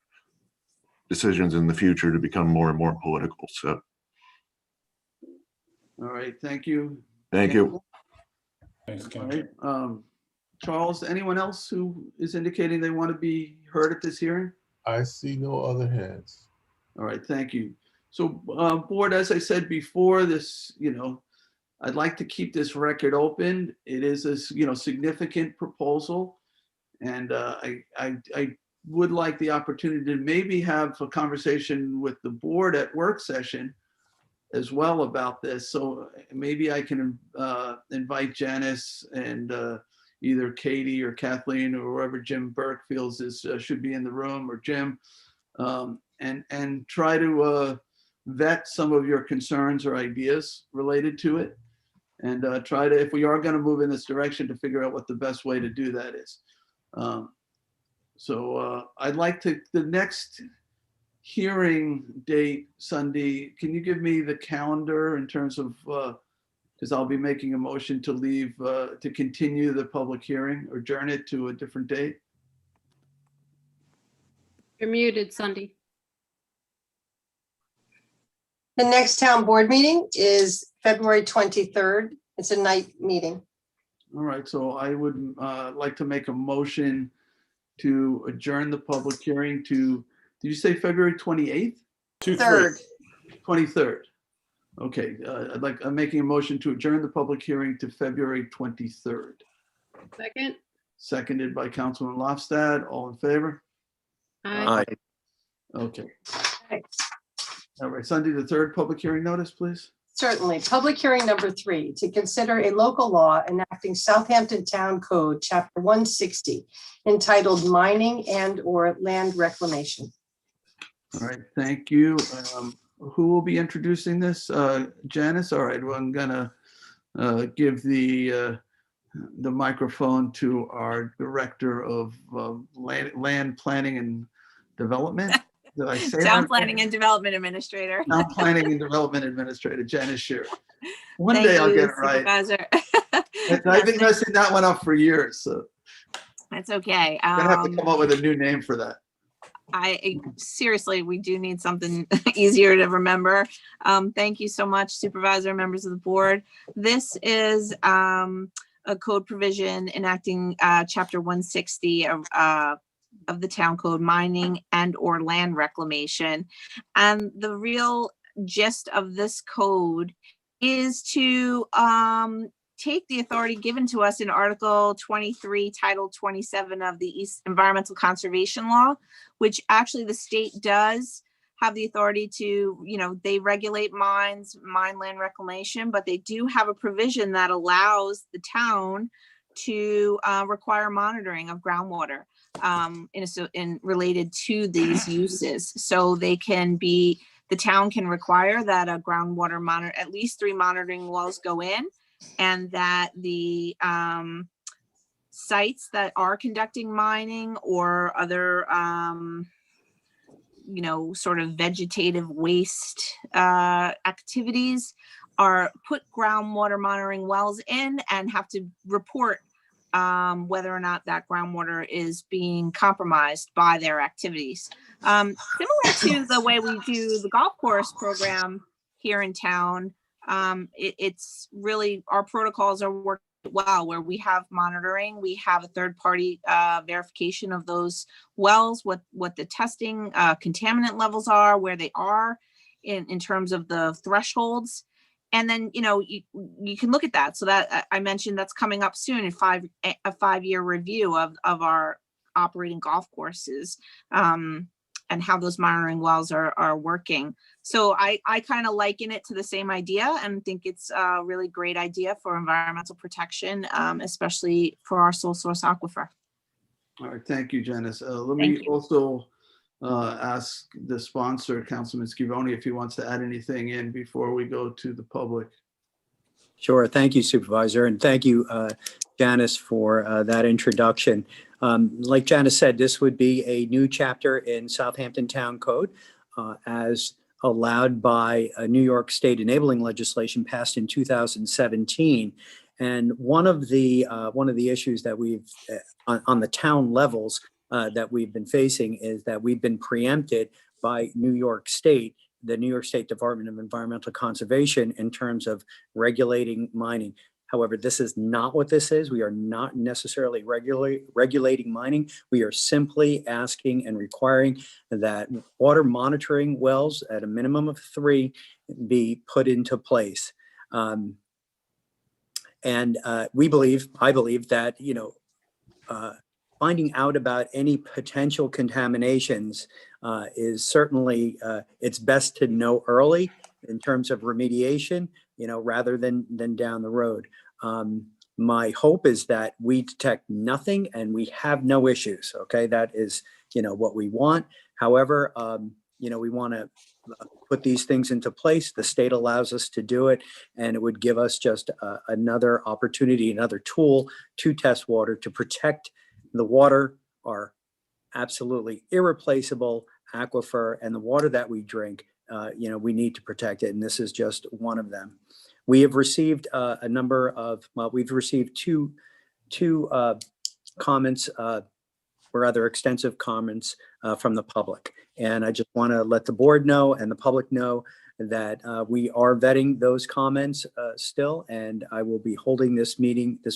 decisions in the future to become more and more political. So, All right, thank you. thank you. Thanks, All Ken. right, Charles, anyone else who is indicating they want to be heard at this hearing? I see no other hands. All right, thank you. So, board, as I said before, this, I'd like to keep this record open. It is a significant proposal, and I would like the opportunity to maybe have a conversation with the board at work session as well about this. So maybe I can invite Janice and either Katie or Kathleen or whoever Jim Burke feels should be in the room, or Jim, and try to vet some of your concerns or ideas related to it, and try to, if we are going to move in this direction, to figure out what the best way to do that is. So I'd like to, the next hearing date, Sunday, can you give me the calendar in terms of, because I'll be making a motion to leave, to continue the public hearing or adjourn it to a different date? You're muted, Sunday. The next town board meeting is February 23rd. It's a night meeting. All right, so I would like to make a motion to adjourn the public hearing to, did you say February 28th? 23rd. Okay, I'm making a motion to adjourn the public hearing to February 23rd. Second. Seconded by Councilman Lofstad. All in favor? Aye. Okay. All right, Sunday, the third public hearing notice, please. Certainly. Public hearing number 3, to consider a local law enacting Southampton Town Code, Chapter 160, entitled Mining and/or Land Reclamation. All right, thank you. Who will be introducing this? Janice? All right, well, I'm gonna give the microphone to our Director of Land Planning and Development. Did I say Town that? Planning and Development Administrator. Town Planning and Development Administrator, Janice Shearer. One Thank day I'll you, get it right. Supervisor. I've been messing that one up for years, so That's okay. I'm gonna have to come up with a new name for that. Seriously, we do need something easier to remember. Thank you so much, Supervisor, members of the board. This is a code provision enacting Chapter 160 of the town code, mining and/or land reclamation. And the real gist of this code is to take the authority given to us in Article 23, Title 27 of the East Environmental Conservation Law, which actually the state does have the authority to, they regulate mine land reclamation, but they do have a provision that allows the town to require monitoring of groundwater in related to these uses. So they can be, the town can require that a groundwater monitor, at least 3 monitoring wells go in, and that the sites that are conducting mining or other, sort of vegetative waste activities are put groundwater monitoring wells in and have to report whether or not that groundwater is being compromised by their activities. Similar to the way we do the golf course program here in town, it's really, our protocols are working well, where we have monitoring, we have a third-party verification of those wells, what the testing contaminant levels are, where they are in terms of the thresholds. And then, you can look at that. So that I mentioned that's coming up soon in a 5-year review of our operating golf courses and how those monitoring wells are working. So I kind of liken it to the same idea and think it's a really great idea for environmental protection, especially for our sole source aquifer. All right, thank you, Janice. Let me also ask the sponsor, Councilman Scavone, if he wants to add anything in before we go to the public. Sure. Thank you, Supervisor. And thank you, Janice, for that introduction. Like Janice said, this would be a new chapter in Southampton Town Code as allowed by a New York State enabling legislation passed in 2017. And one of the issues that we've on the town levels that we've been facing is that we've been preempted by New York State, the New York State Department of Environmental Conservation, in terms of regulating mining. However, this is not what this is. We are not necessarily regulating mining. We are simply asking and requiring that water monitoring wells at a minimum of 3 be put into place. And I believe that, finding out about any potential contaminations is certainly, it's best to know early in terms of remediation, rather than down the road. My hope is that we detect nothing and we have no issues. Okay, that is, what we want. However, we want to put these things into place. The state allows us to do it, and it would give us just another opportunity, another tool to test water, to protect the water, our absolutely irreplaceable aquifer, and the water that we drink. We need to protect it, and this is just one of them. We have received we've received two comments, or other extensive comments from the public. And I just want to let the board know and the public know that we are vetting those comments still, and I will be holding this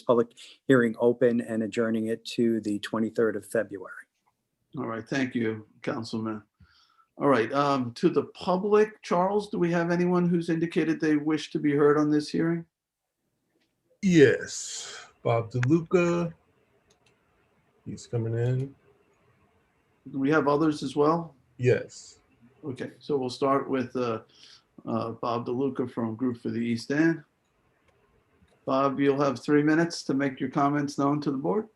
public hearing open and adjourning it to the 23rd of February. All right, thank you, Councilman. All right, to the public, Charles, do we have anyone who's indicated they wish to be heard on this hearing? Yes, Bob DeLuca. He's coming in. Do we have others as well? Yes. Okay, so we'll start with Bob DeLuca from Group for the East End. Bob, you'll have 3 minutes to make your comments known to the board.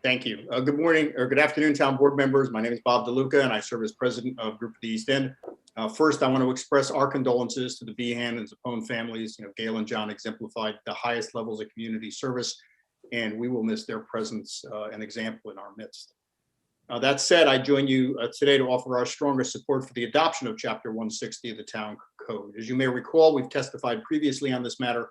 Thank you. Good morning or good afternoon, town board members. My name is Bob DeLuca, and I serve as president of Group for the East End. First, I want to express our condolences to the Behan and Zappone families. Gail and John exemplified the highest levels of community service, and we will miss their presence and example in our midst. That said, I join you today to offer our strongest support for the adoption of Chapter 160 of the Town Code. As you may recall, we've testified previously on this matter,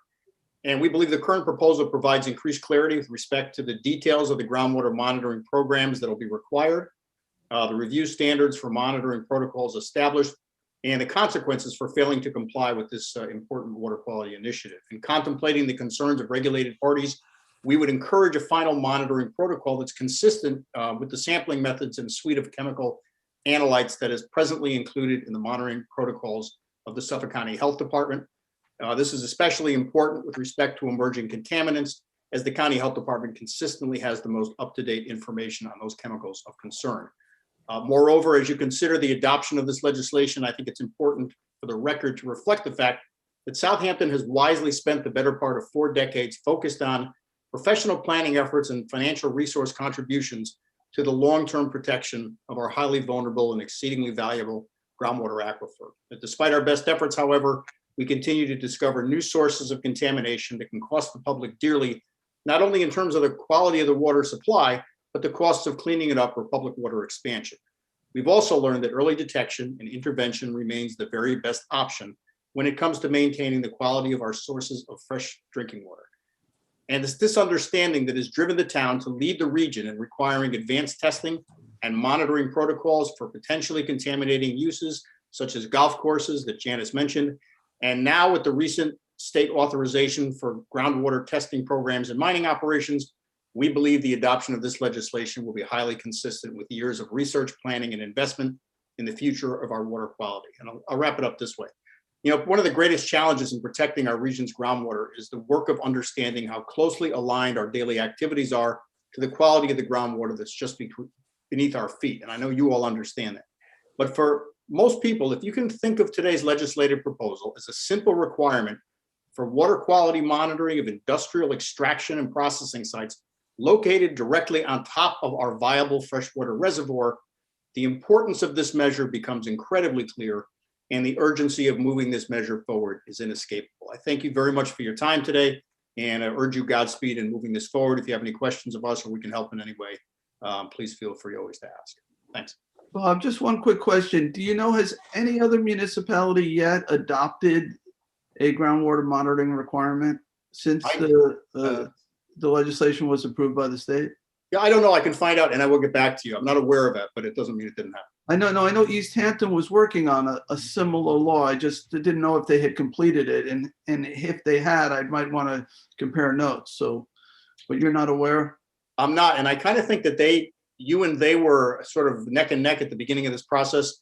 and we believe the current proposal provides increased clarity with respect to the details of the groundwater monitoring programs that will be required, the review standards for monitoring protocols established, and the consequences for failing to comply with this important water quality initiative. In contemplating the concerns of regulated parties, we would encourage a final monitoring protocol that's consistent with the sampling methods and suite of chemical analytes that is presently included in the monitoring protocols of the Suffolk County Health Department. This is especially important with respect to emerging contaminants, as the County Health Department consistently has the most up-to-date information on those chemicals of concern. Moreover, as you consider the adoption of this legislation, I think it's important for the record to reflect the fact that Southampton has wisely spent the better part of 4 decades focused on professional planning efforts and financial resource contributions to the long-term protection of our highly vulnerable and exceedingly valuable groundwater aquifer. But despite our best efforts, however, we continue to discover new sources of contamination that can cost the public dearly, not only in terms of the quality of the water supply, but the costs of cleaning it up or public water expansion. We've also learned that early detection and intervention remains the very best option when it comes to maintaining the quality of our sources of fresh drinking water. And it's this understanding that has driven the town to lead the region in requiring advanced testing and monitoring protocols for potentially contaminating uses, such as golf courses that Janice mentioned. And now with the recent state authorization for groundwater testing programs and mining operations, we believe the adoption of this legislation will be highly consistent with years of research, planning, and investment in the future of our water quality. And I'll wrap it up this way. One of the greatest challenges in protecting our region's groundwater is the work of understanding how closely aligned our daily activities are to the quality of the groundwater that's just beneath our feet. And I know you all understand that. But for most people, if you can think of today's legislative proposal as a simple requirement for water quality monitoring of industrial extraction and processing sites located directly on top of our viable freshwater reservoir, the importance of this measure becomes incredibly clear, and the urgency of moving this measure forward is inescapable. I thank you very much for your time today, and I urge you Godspeed in moving this forward. If you have any questions of us or we can help in any way, please feel free always to ask. Thanks. Bob, just one quick question. Do you know, has any other municipality yet adopted a groundwater monitoring requirement since the legislation was approved by the state? Yeah, I don't know. I can find out and I will get back to you. I'm not aware of it, but it doesn't mean it didn't happen. I know East Hampton was working on a similar law. I just didn't know if they had completed it. And if they had, I might want to compare notes. So, but you're not aware? I'm not. And I kind of think that you and they were sort of neck and neck at the beginning of this process.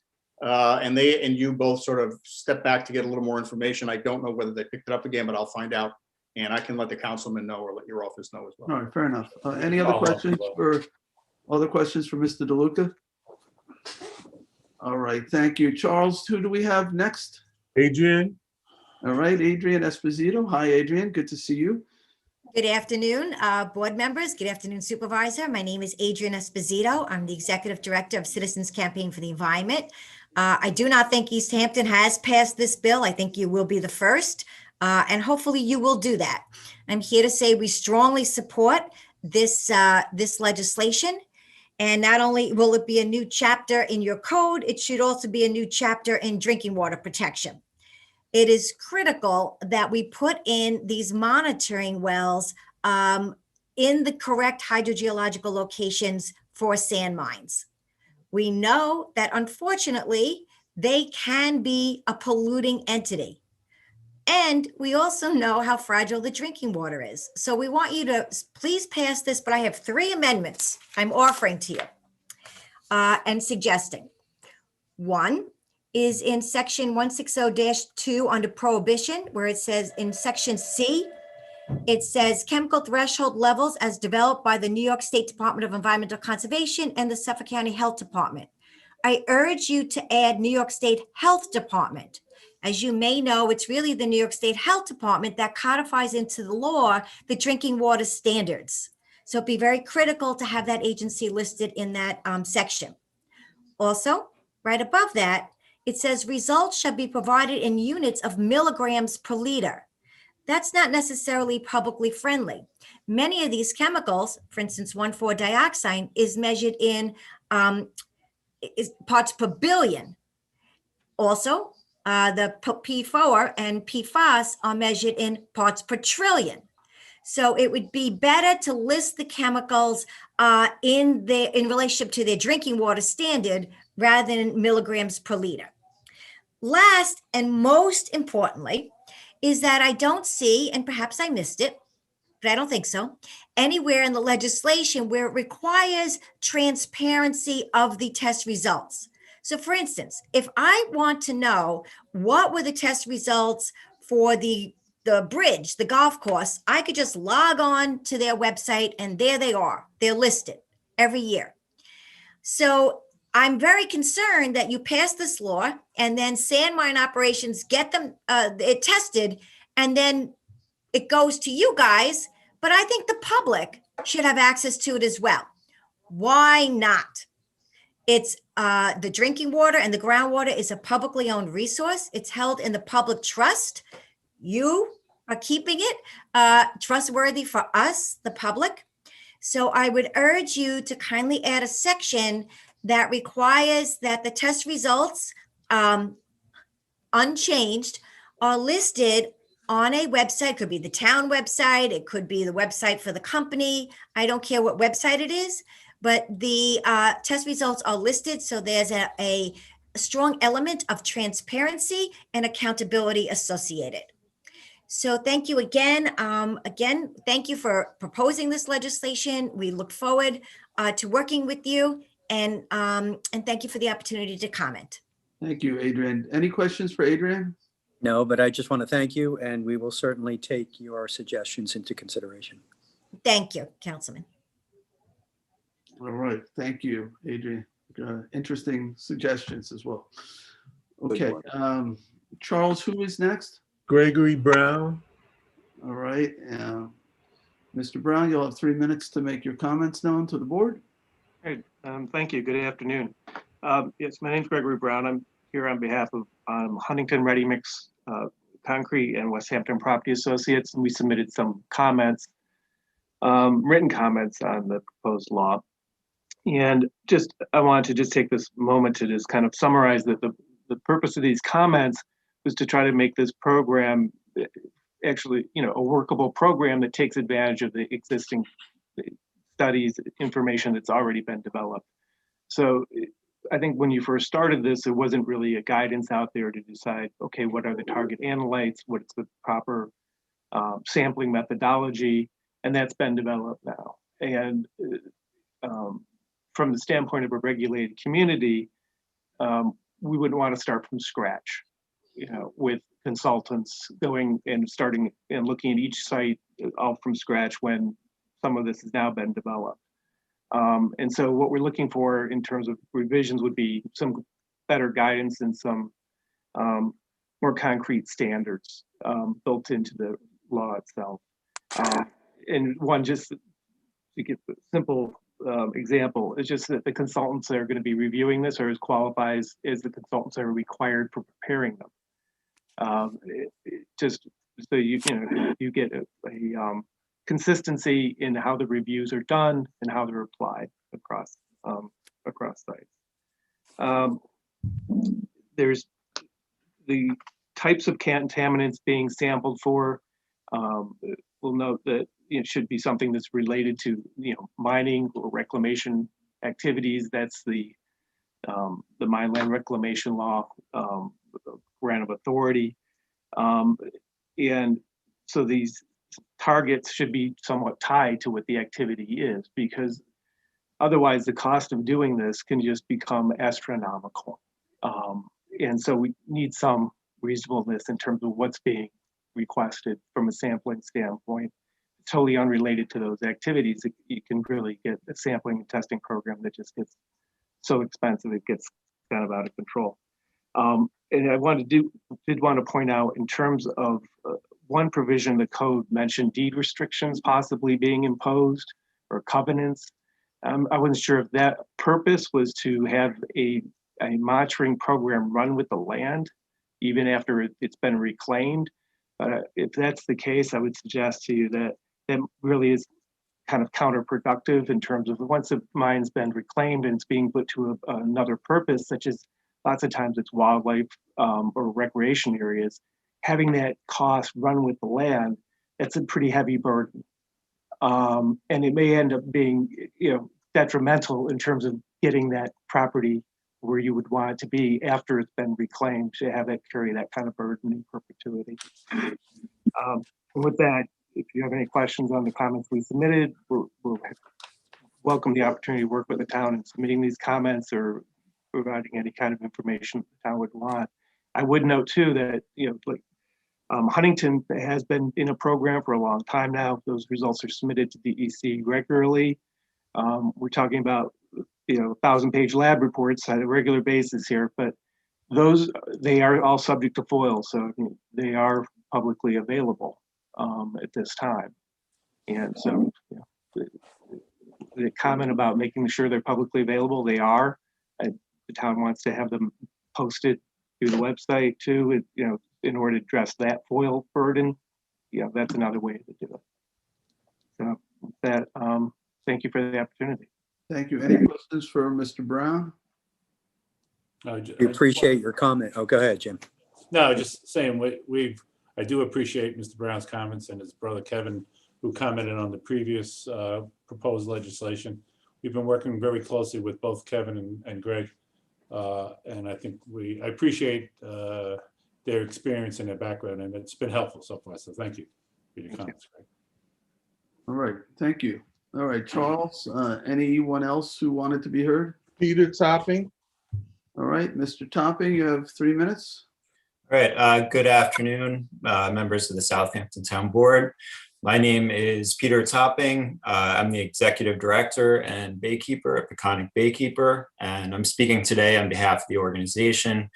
And they and you both sort of stepped back to get a little more information. I don't know whether they picked it up again, but I'll find out And I can let the councilman know or let your office know as well. All right, fair enough. Any other questions for Mr. DeLuca? All right, thank you. Charles, who do we have next? Adrian. All right, Adrian Esposito. Hi, Adrian. Good to see you. Good afternoon, board members. Good afternoon, supervisor. My name is Adrian Esposito. I'm the executive director of Citizens Campaign for the Environment. I do not think East Hampton has passed this bill. I think you will be the first, and hopefully you will do that. I'm here to say we strongly support this legislation. And not only will it be a new chapter in your code, it should also be a new chapter in drinking water protection. It is critical that we put in these monitoring wells in the correct hydrogeological locations for sand mines. We know that unfortunately, they can be a polluting entity. And we also know how fragile the drinking water is. So we want you to please pass this, but I have 3 amendments I'm offering to you and suggesting. One is in section 160-2 under prohibition, where it says in section C, it says chemical threshold levels as developed by the New York State Department of Environmental Conservation and the Suffolk County Health Department. I urge you to add New York State Health Department. As you may know, it's really the New York State Health Department that codifies into the law the drinking water standards. So it'd be very critical to have that agency listed in that section. Also, right above that, it says results shall be provided in units of milligrams per liter. That's not necessarily publicly friendly. Many of these chemicals, for instance, 1,4-dioxane is measured in parts per billion. Also, the P4 and PFAS are measured in parts per trillion. So it would be better to list the chemicals in relationship to their drinking water standard rather than milligrams per liter. Last and most importantly is that I don't see, and perhaps I missed it, but I don't think so, anywhere in the legislation where it requires transparency of the test results. So for instance, if I want to know what were the test results for the bridge, the golf course, I could just log on to their website and there they are. They're listed every year. So I'm very concerned that you pass this law and then sand mine operations get them it tested and then it goes to you guys, but I think the public should have access to it as well. Why not? It's the drinking water and the groundwater is a publicly owned resource. It's held in the public trust. You are keeping it trustworthy for us, the public. So I would urge you to kindly add a section that requires that the test results, unchanged, are listed on a website. It could be the town website. It could be the website for the company. I don't care what website it is, but the test results are listed. So there's a strong element of transparency and accountability associated. So thank you again. Thank you for proposing this legislation. We look forward to working with you, and thank you for the opportunity to comment. Thank you, Adrian. Any questions for Adrian? No, but I just want to thank you, and we will certainly take your suggestions into consideration. Thank you, Councilman. All right, thank you, Adrian. Interesting suggestions as well. Okay, Charles, who is next? Gregory Brown. All right, Mr. Brown, you'll have 3 minutes to make your comments known to the board. Great, thank you. Good afternoon. Yes, my name's Gregory Brown. I'm here on behalf of Huntington Ready Mix Concrete and West Hampton Property Associates, and we submitted some comments, written comments on the proposed law. And I wanted to just take this moment to just kind of summarize that the purpose of these comments was to try to make this program actually, a workable program that takes advantage of the existing studies, information that's already been developed. So I think when you first started this, there wasn't really a guidance out there to decide, okay, what are the target analytes? What's the proper sampling methodology? And that's been developed now. And from the standpoint of a regulated community, we wouldn't want to start from scratch. with consultants going and starting and looking at each site all from scratch when some of this has now been developed. And so what we're looking for in terms of revisions would be some better guidance and some more concrete standards built into the law itself. And one, just to give a simple example, is just that the consultants that are going to be reviewing this are as qualified as the consultants that are required for preparing them. Just so you get a consistency in how the reviews are done and how they're applied across sites. There's the types of contaminants being sampled for. We'll note that it should be something that's related to mining or reclamation activities. That's the Mine Land Reclamation Law grant of authority, and so these targets should be somewhat tied to what the activity is, because otherwise the cost of doing this can just become astronomical. And so we need some reasonableness in terms of what's being requested from a sampling standpoint. Totally unrelated to those activities, you can really get a sampling and testing program that just gets so expensive it gets kind of out of control. And I did want to point out in terms of one provision, the code mentioned deed restrictions possibly being imposed or covenants. I wasn't sure if that purpose was to have a monitoring program run with the land even after it's been reclaimed. But if that's the case, I would suggest to you that that really is kind of counterproductive in terms of once a mine's been reclaimed and it's being put to another purpose, such as lots of times it's wildlife or recreation areas, having that cost run with the land, that's a pretty heavy burden. And it may end up being detrimental in terms of getting that property where you would want it to be after it's been reclaimed, to have it carry that kind of burden in perpetuity. And with that, if you have any questions on the comments we submitted, we'll welcome the opportunity to work with the town in submitting these comments or providing any kind of information the town would want. I would note too that Huntington has been in a program for a long time now. Those results are submitted to DEC regularly. We're talking about 1,000-page lab reports on a regular basis here, but they are all subject to FOIL, so they are publicly available at this time. And so the comment about making sure they're publicly available, they are. The town wants to have them posted through the website too, in order to address that FOIL burden. That's another way to do it. So with that, thank you for the opportunity. Thank you. Any questions for Mr. Brown? We appreciate your comment. Oh, go ahead, Jim. No, just saying I do appreciate Mr. Brown's comments and his brother Kevin, who commented on the previous proposed legislation. We've been working very closely with both Kevin and Greg, and I think I appreciate their experience and their background, and it's been helpful so far. So thank you for your comments, Greg. All right, thank you. All right, Charles, anyone else who wanted to be heard? Peter Topping. All right, Mr. Topping, you have 3 minutes. All right, good afternoon, members of the Southampton Town Board. My name is Peter Topping. I'm the Executive Director and Baykeeper at Peconic Baykeeper, and I'm speaking today on behalf of the organization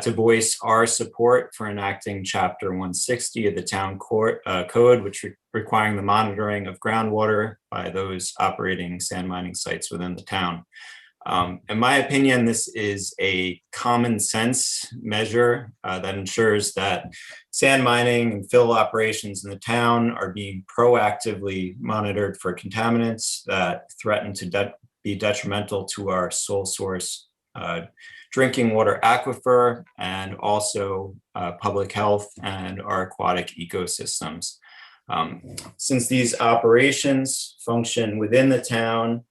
to voice our support for enacting Chapter 160 of the Town Code, which requiring the monitoring of groundwater by those operating sand mining sites within the town. In my opinion, this is a common sense measure that ensures that sand mining and fill operations in the town are being proactively monitored for contaminants that threaten to be detrimental to our sole source drinking water aquifer and also public health and our aquatic ecosystems. Since these operations function within the town,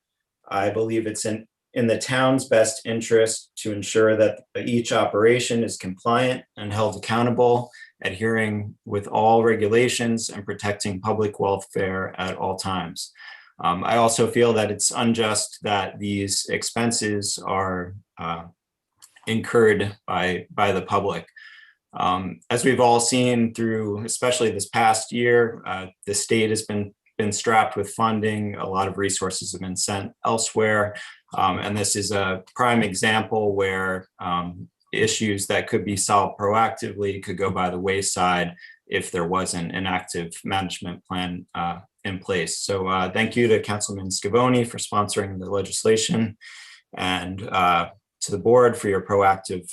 I believe it's in the town's best interest to ensure that each operation is compliant and held accountable, adhering with all regulations and protecting public welfare at all times. I also feel that it's unjust that these expenses are incurred by the public. As we've all seen through, especially this past year, the state has been strapped with funding. A lot of resources have been sent elsewhere. And this is a prime example where issues that could be solved proactively could go by the wayside if there wasn't an active management plan in place. So thank you to Councilman Scavone for sponsoring the legislation, and to the board for your proactive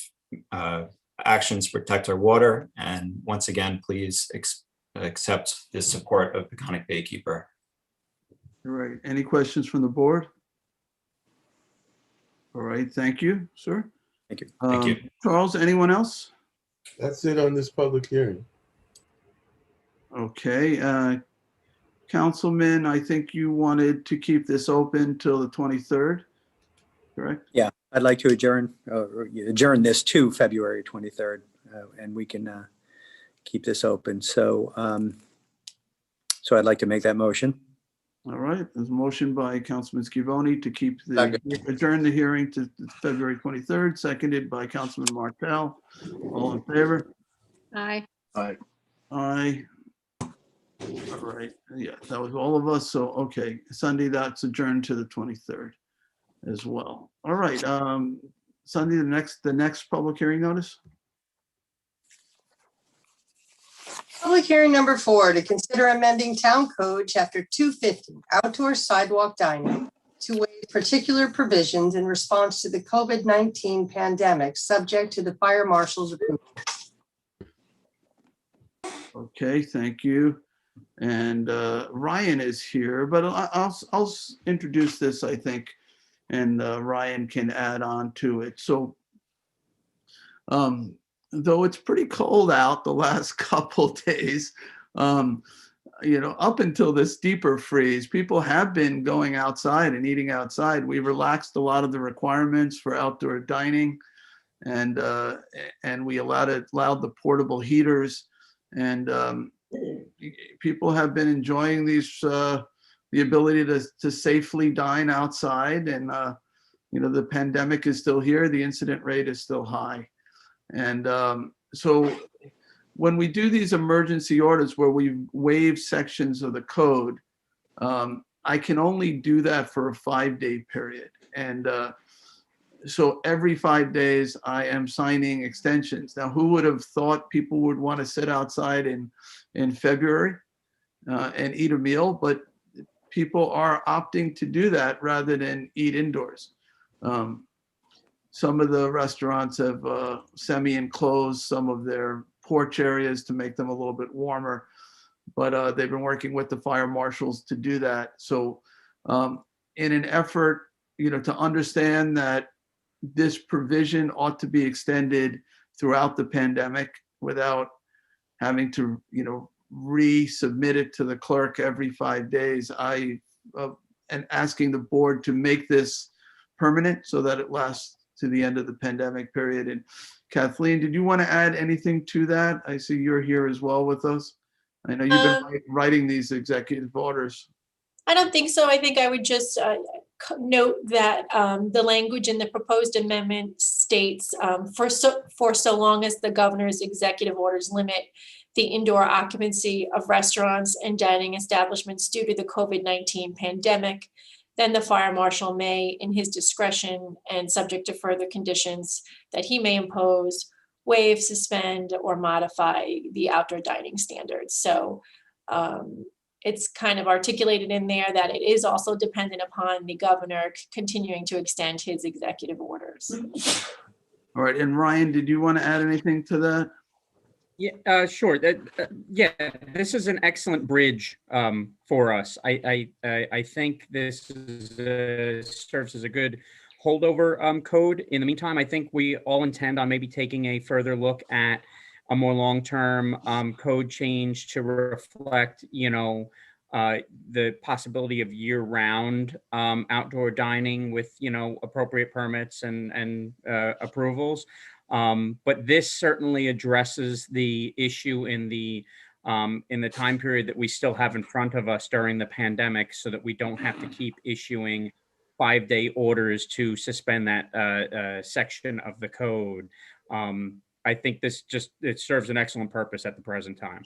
actions to protect our water. And once again, please accept the support of Peconic Baykeeper. All right. Any questions from the board? All right. Thank you, sir. Thank you. Thank you. Charles, anyone else? That's it on this public hearing. Okay. Councilman, I think you wanted to keep this open till the 23rd, correct? Yeah, I'd like to adjourn this to February 23rd, and we can keep this open. So, so I'd like to make that motion. All right. There's a motion by Councilman Scavone to keep adjourn the hearing to February 23rd, seconded by Councilman Martell. All in favor? Aye. Aye. Aye. All right. Yeah, that was all of us. So, okay. Sunday, that's adjourned to the 23rd as well. All right. Sunday, the next public hearing notice. Public hearing number 4, to consider amending Town Code, Chapter 250, Outdoor Sidewalk Dining, to waive particular provisions in response to the COVID-19 pandemic, subject to the fire marshal's approval. Okay, thank you. And Ryan is here, but I'll introduce this, I think, and Ryan can add on to it. So, though it's pretty cold out the last couple days, you know, up until this deeper freeze, people have been going outside and eating outside. We relaxed a lot of the requirements for outdoor dining, and we allowed the portable heaters, and people have been enjoying these the ability to safely dine outside. And you know, the pandemic is still here. The incident rate is still high. And so when we do these emergency orders where we waive sections of the code, I can only do that for a 5-day period. And so every 5 days I am signing extensions. Now, who would have thought people would want to sit outside in February and eat a meal? But people are opting to do that rather than eat indoors. Some of the restaurants have semi-enclosed some of their porch areas to make them a little bit warmer, but they've been working with the fire marshals to do that. So in an effort, you know, to understand that this provision ought to be extended throughout the pandemic without having to, you know, resubmit it to the clerk every 5 days, I am asking the board to make this permanent so that it lasts to the end of the pandemic period. And Kathleen, did you want to add anything to that? I see you're here as well with us. I know you've been writing these executive orders. I don't think so. I think I would just note that the language in the proposed amendment states for so long as the governor's executive orders limit the indoor occupancy of restaurants and dining establishments due to the COVID-19 pandemic, then the fire marshal may, in his discretion and subject to further conditions that he may impose, waive, suspend, or modify the outdoor dining standards. So it's kind of articulated in there that it is also dependent upon the governor continuing to extend his executive orders. All right, and Ryan, did you want to add anything to that? Yeah, sure. Yeah, this is an excellent bridge for us. I think this serves as a good holdover code. In the meantime, I think we all intend on maybe taking a further look at a more long-term code change to reflect, you know, the possibility of year-round outdoor dining with, you know, appropriate permits and approvals. But this certainly addresses the issue in the time period that we still have in front of us during the pandemic, so that we don't have to keep issuing 5-day orders to suspend that section of the code. I think it serves an excellent purpose at the present time.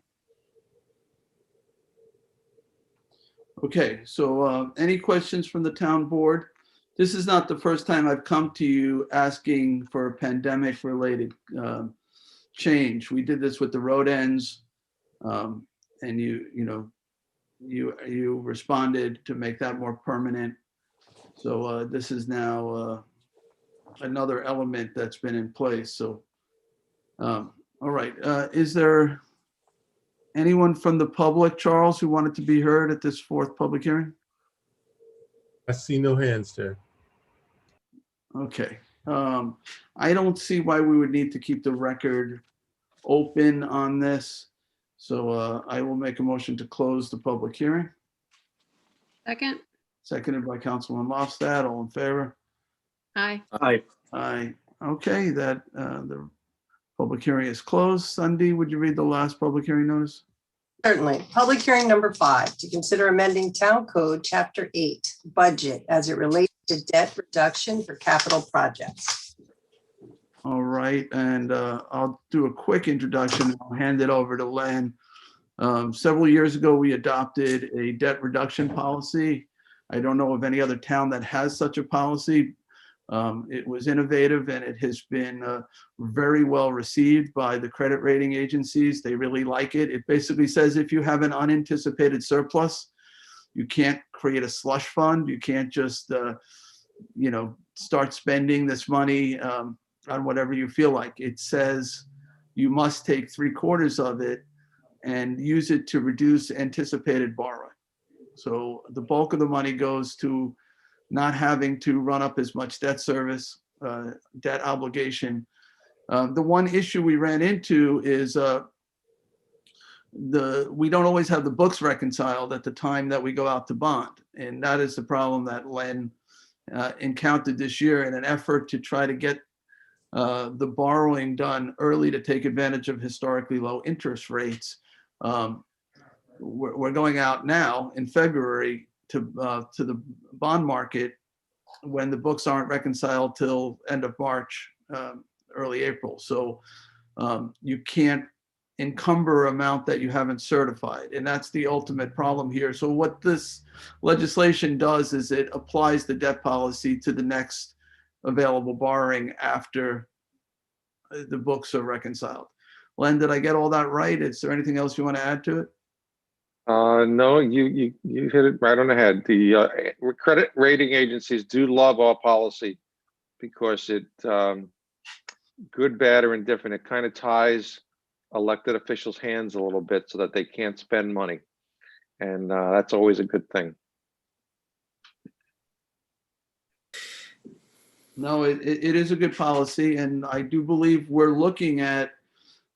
Okay, so any questions from the town board? This is not the first time I've come to you asking for a pandemic-related change. We did this with the road ends, and you responded to make that more permanent. So this is now another element that's been in place. So, all right, is there anyone from the public, Charles, who wanted to be heard at this fourth public hearing? I see no hands, Chair. Okay. I don't see why we would need to keep the record open on this. So I will make a motion to close the public hearing. Second. Seconded by Councilman Lofstad. All in favor? Aye. Aye. Aye. Okay, that the public hearing is closed. Sunday, would you read the last public hearing notice? Certainly. Public hearing number 5, to consider amending Town Code Chapter 8, Budget, as it relates to debt reduction for capital projects. All right, and I'll do a quick introduction. I'll hand it over to Len. Several years ago, we adopted a debt reduction policy. I don't know of any other town that has such a policy. It was innovative and it has been very well received by the credit rating agencies. They really like it. It basically says if you have an unanticipated surplus, you can't create a slush fund. You can't just, start spending this money on whatever you feel like. It says you must take 3/4 of it and use it to reduce anticipated borrowing. So the bulk of the money goes to not having to run up as much debt service, debt obligation. The one issue we ran into is we don't always have the books reconciled at the time that we go out to bond. And that is the problem that Len encountered this year in an effort to try to get the borrowing done early to take advantage of historically low interest rates. We're going out now in February to the bond market when the books aren't reconciled till end of March, early April. So you can't encumber amount that you haven't certified, and that's the ultimate problem here. So what this legislation does is it applies the debt policy to the next available borrowing after the books are reconciled. Len, did I get all that right? Is there anything else you want to add to it? No, you hit it right on the head. The credit rating agencies do love our policy because it, good, bad, or indifferent, it kind of ties elected officials' hands a little bit so that they can't spend money. And that's always a good thing. No, it is a good policy. And I do believe we're looking at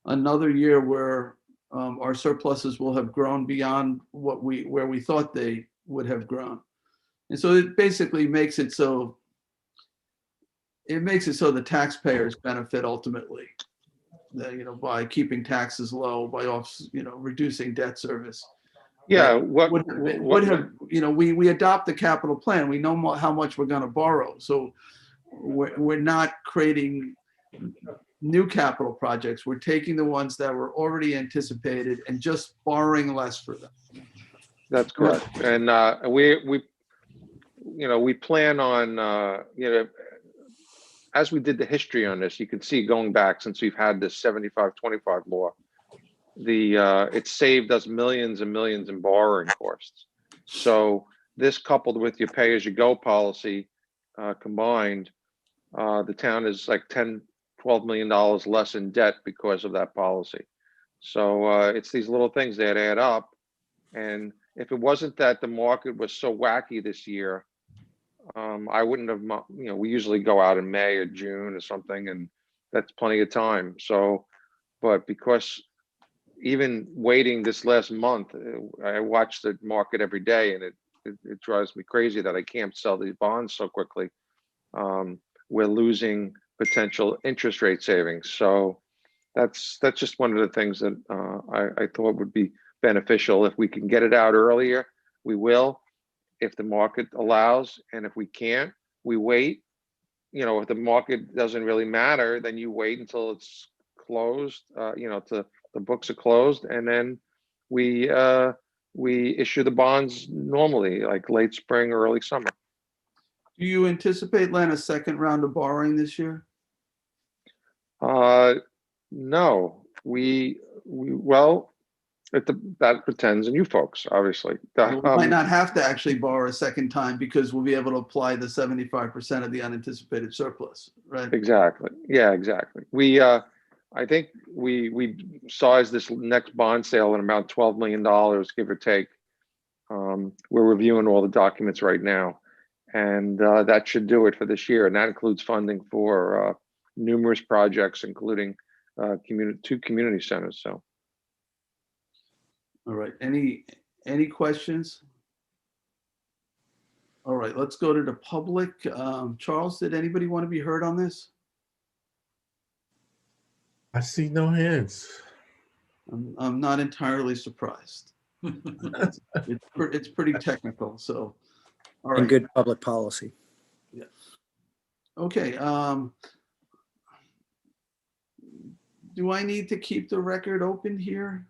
another year where our surpluses will have grown beyond where we thought they would have grown. And so it basically makes it so the taxpayers benefit ultimately, by keeping taxes low, by reducing debt service. Yeah, we adopt the capital plan. We know how much we're going to borrow. So we're not creating new capital projects. We're taking the ones that were already anticipated and just borrowing less for them. That's correct. And we plan on, as we did the history on this, you can see going back since we've had this 75-25 law, it saved us millions and millions in borrowing costs. So this coupled with your pay-as-you-go policy combined, the town is like $10-12 million less in debt because of that policy. So it's these little things that add up. And if it wasn't that the market was so wacky this year, I wouldn't have, we usually go out in May or June or something, and that's plenty of time. So, but because even waiting this last month, I watch the market every day, and it drives me crazy that I can't sell these bonds so quickly. We're losing potential interest rate savings. So that's just one of the things that I thought would be beneficial. If we can get it out earlier, we will. If the market allows, and if we can't, we wait. If the market doesn't really matter, then you wait until it's closed, the books are closed, and then we issue the bonds normally, like late spring or early summer. Do you anticipate, Len, a second round of borrowing this year? No, that depends on you folks, obviously. We might not have to actually borrow a second time because we'll be able to apply the 75% of the unanticipated surplus, right? Exactly. Yeah, exactly. I think we sized this next bond sale at about $12 million, give or take. We're reviewing all the documents right now, and that should do it for this year. And that includes funding for numerous projects, including 2 community centers. So. All right. Any questions? All right, let's go to the public. Charles, did anybody want to be heard on this? I see no hands. I'm not entirely surprised. It's pretty technical, so. All right. And good public policy. Yeah. Okay. Do I need to keep the record open here?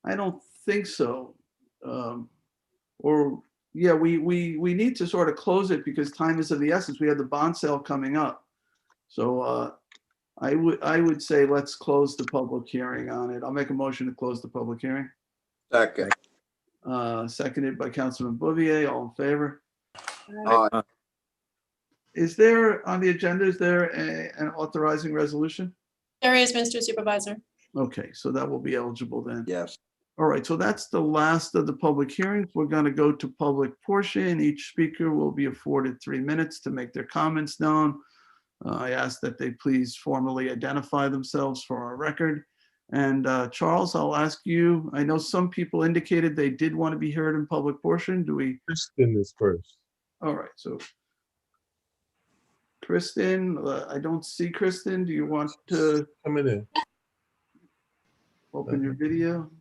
I don't think so. Yeah, we need to sort of close it because time is of the essence. We have the bond sale coming up. So I would say let's close the public hearing on it. I'll make a motion to close the public hearing. Second. Seconded by Councilman Bouvier. All in favor? Aye. Is there on the agenda, is there an authorizing resolution? There is, Mr. Supervisor. Okay, so that will be eligible then. Yes. All right, so that's the last of the public hearings. We're going to go to public portion. Each speaker will be afforded 3 minutes to make their comments known. I ask that they please formally identify themselves for our record. And Charles, I'll ask you, I know some people indicated they did want to be heard in public portion. Do we? Kristen is first. All right, so Kristen, I don't see Kristen. Do you want to Coming in. open your video?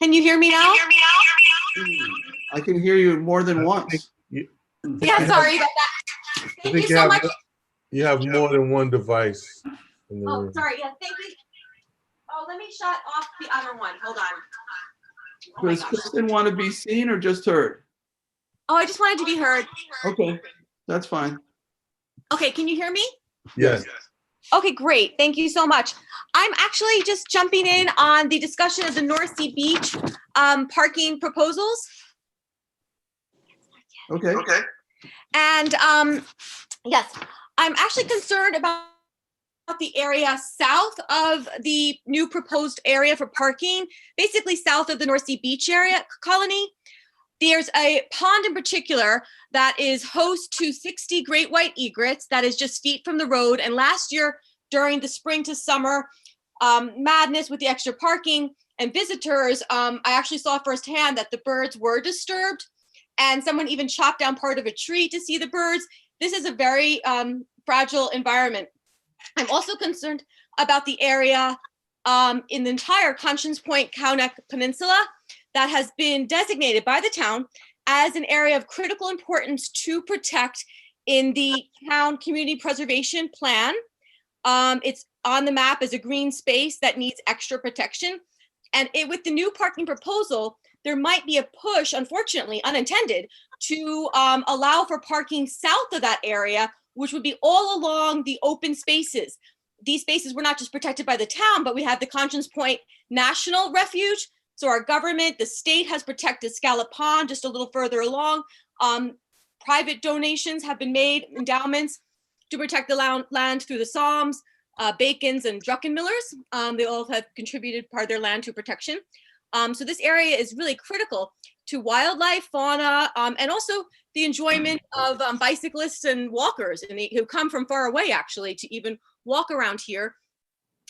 Can you hear me now? I can hear you more than once. Yeah, sorry about that. Thank you so much. You have more than one device in the Oh, room. sorry. Yeah, thank you. Oh, let me shut off the other one. Hold on. Oh my Does gosh. Kristen want to be seen or just heard? Oh, I just wanted to be heard. Okay, that's fine. Okay, can you hear me? Yes. Okay, great. Thank you so much. I'm actually just jumping in on the discussion of the North Sea Beach parking proposals. Okay. And yes, I'm actually concerned about the area south of the new proposed area for parking, basically south of the North Sea Beach area colony. There's a pond in particular that is host to 60 great white egrets that is just feet from the road. And last year, during the spring to summer madness with the extra parking and visitors, I actually saw firsthand that the birds were disturbed, and someone even chopped down part of a tree to see the birds. This is a very fragile environment. I'm also concerned about the area in the entire Conscience Point Cowneck Peninsula that has been designated by the town as an area of critical importance to protect in the town community preservation plan. It's on the map as a green space that needs extra protection. And with the new parking proposal, there might be a push, unfortunately, unintended, to allow for parking south of that area, which would be all along the open spaces. These spaces were not just protected by the town, but we have the Conscience Point National Refuge. So our government, the state, has protected Scallop Pond just a little further along. Private donations have been made, endowments, to protect the land through the Psalms, Bacons and Druckenmillers. They all have contributed part of their land to protection. So this area is really critical to wildlife, fauna, and also the enjoyment of bicyclists and walkers who come from far away, actually, to even walk around here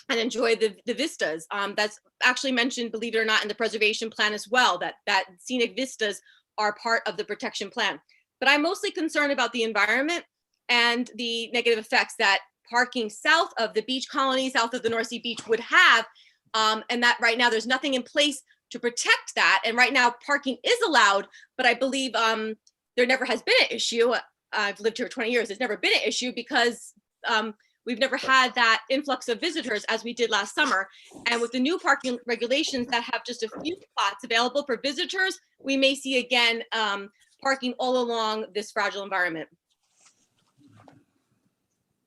and enjoy the vistas. That's actually mentioned, believe it or not, in the preservation plan as well, that scenic vistas are part of the protection plan. But I'm mostly concerned about the environment and the negative effects that parking south of the beach colony, south of the North Sea Beach would have, and that right now there's nothing in place to protect that. And right now parking is allowed, but I believe there never has been an issue. I've lived here 20 years. There's never been an issue because we've never had that influx of visitors as we did last summer. And with the new parking regulations that have just a few spots available for visitors, we may see again parking all along this fragile environment.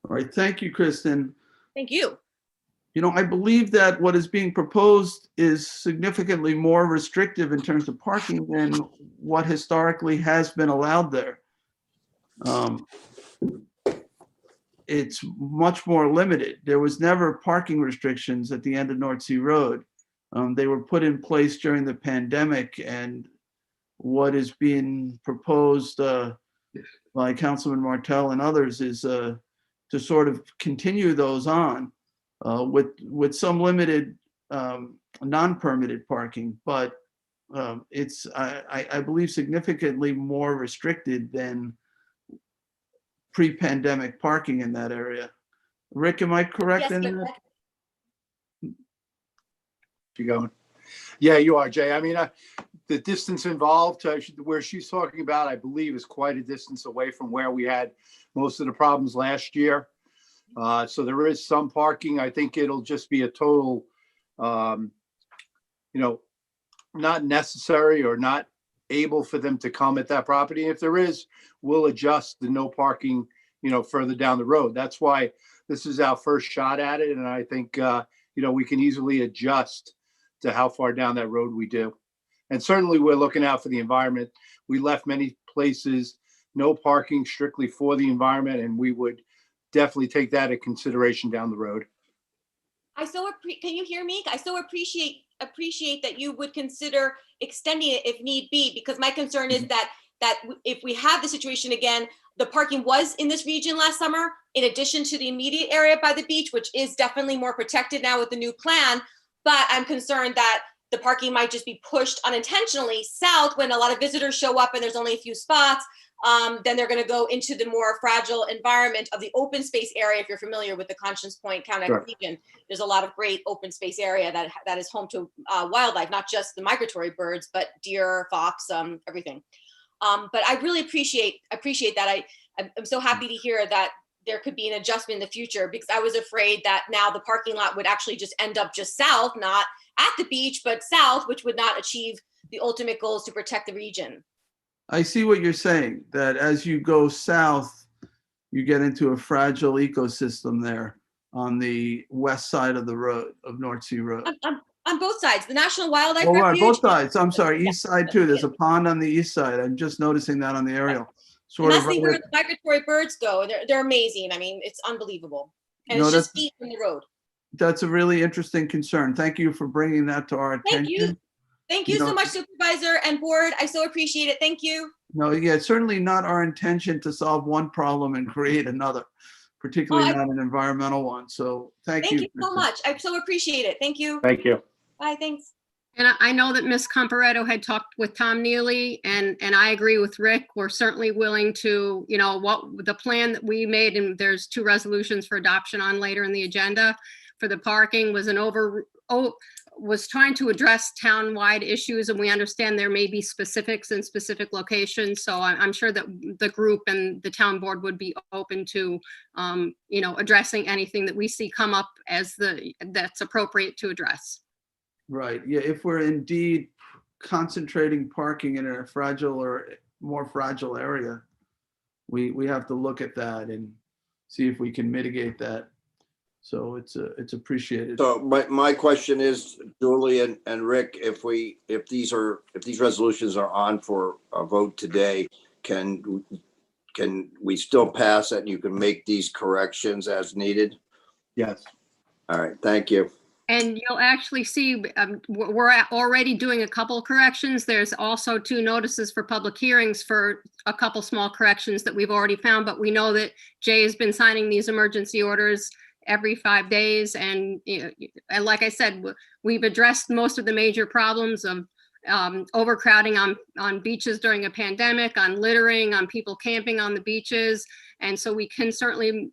All right, thank you, Kristen. Thank you. You know, I believe that what is being proposed is significantly more restrictive in terms of parking than what historically has been allowed there. It's much more limited. There was never parking restrictions at the end of North Sea Road. They were put in place during the pandemic, and what is being proposed by Councilman Martell and others is to sort of continue those on with some limited non-permitted parking, but it's I believe significantly more restricted than pre-pandemic parking in that area. Rick, am I correct in that? You going? Yeah, you are, Jay. I mean, the distance involved where she's talking about, I believe, is quite a distance away from where we had most of the problems last year. So there is some parking. I think it'll just be a total, not necessary or not able for them to come at that property. If there is, we'll adjust the no parking, further down the road. That's why this is our first shot at it. And I think, we can easily adjust to how far down that road we do. And certainly we're looking out for the environment. We left many places, no parking strictly for the environment, and we would definitely take that into consideration down the road. Can you hear me? I so appreciate that you would consider extending it if need be, because my concern is that if we have the situation again, the parking was in this region last summer, in addition to the immediate area by the beach, which is definitely more protected now with the new plan. But I'm concerned that the parking might just be pushed unintentionally south when a lot of visitors show up and there's only a few spots. Then they're going to go into the more fragile environment of the open space area. If you're familiar with the Conscience Point County region, there's a lot of great open space area that is home to wildlife, not just the migratory birds, but deer, fox, everything. But I really appreciate that. I'm so happy to hear that there could be an adjustment in the future, because I was afraid that now the parking lot would actually just end up just south, not at the beach, but south, which would not achieve the ultimate goals to protect the region. I see what you're saying, that as you go south, you get into a fragile ecosystem there on the west side of the road, of North Sea Road. On both sides, the National Wildlife Oh, right, Refuge. both sides. I'm sorry, east side too. There's a pond on the east side. I'm just noticing that on the aerial. And that's where the migratory birds go. They're amazing. I mean, it's unbelievable. And it's just feet from the road. That's a really interesting concern. Thank you for bringing that to our attention. Thank you so much, Supervisor and Board. I so appreciate it. Thank you. No, yeah, it's certainly not our intention to solve one problem and create another, particularly not an environmental one. So thank you. Thank you so much. I so appreciate it. Thank you. Thank you. Bye, thanks. And I know that Ms. Comparetto had talked with Tom Neely, and I agree with Rick. We're certainly willing to, what the plan that we made, and there's 2 resolutions for adoption on later in the agenda for the parking, was was trying to address town-wide issues, and we understand there may be specifics in specific locations. So I'm sure that the group and the town board would be open to, addressing anything that we see come up as that's appropriate to address. Right. Yeah. If we're indeed concentrating parking in a fragile or more fragile area, we have to look at that and see if we can mitigate that. So it's appreciated. So my question is, Julie and Rick, if these resolutions are on for a vote today, can we still pass it and you can make these corrections as needed? Yes. All right. Thank you. And you'll actually see, we're already doing a couple corrections. There's also 2 notices for public hearings for a couple small corrections that we've already found, but we know that Jay has been signing these emergency orders every 5 days. And, and like I said, we've addressed most of the major problems of overcrowding on beaches during a pandemic, on littering, on people camping on the beaches. And so we can certainly,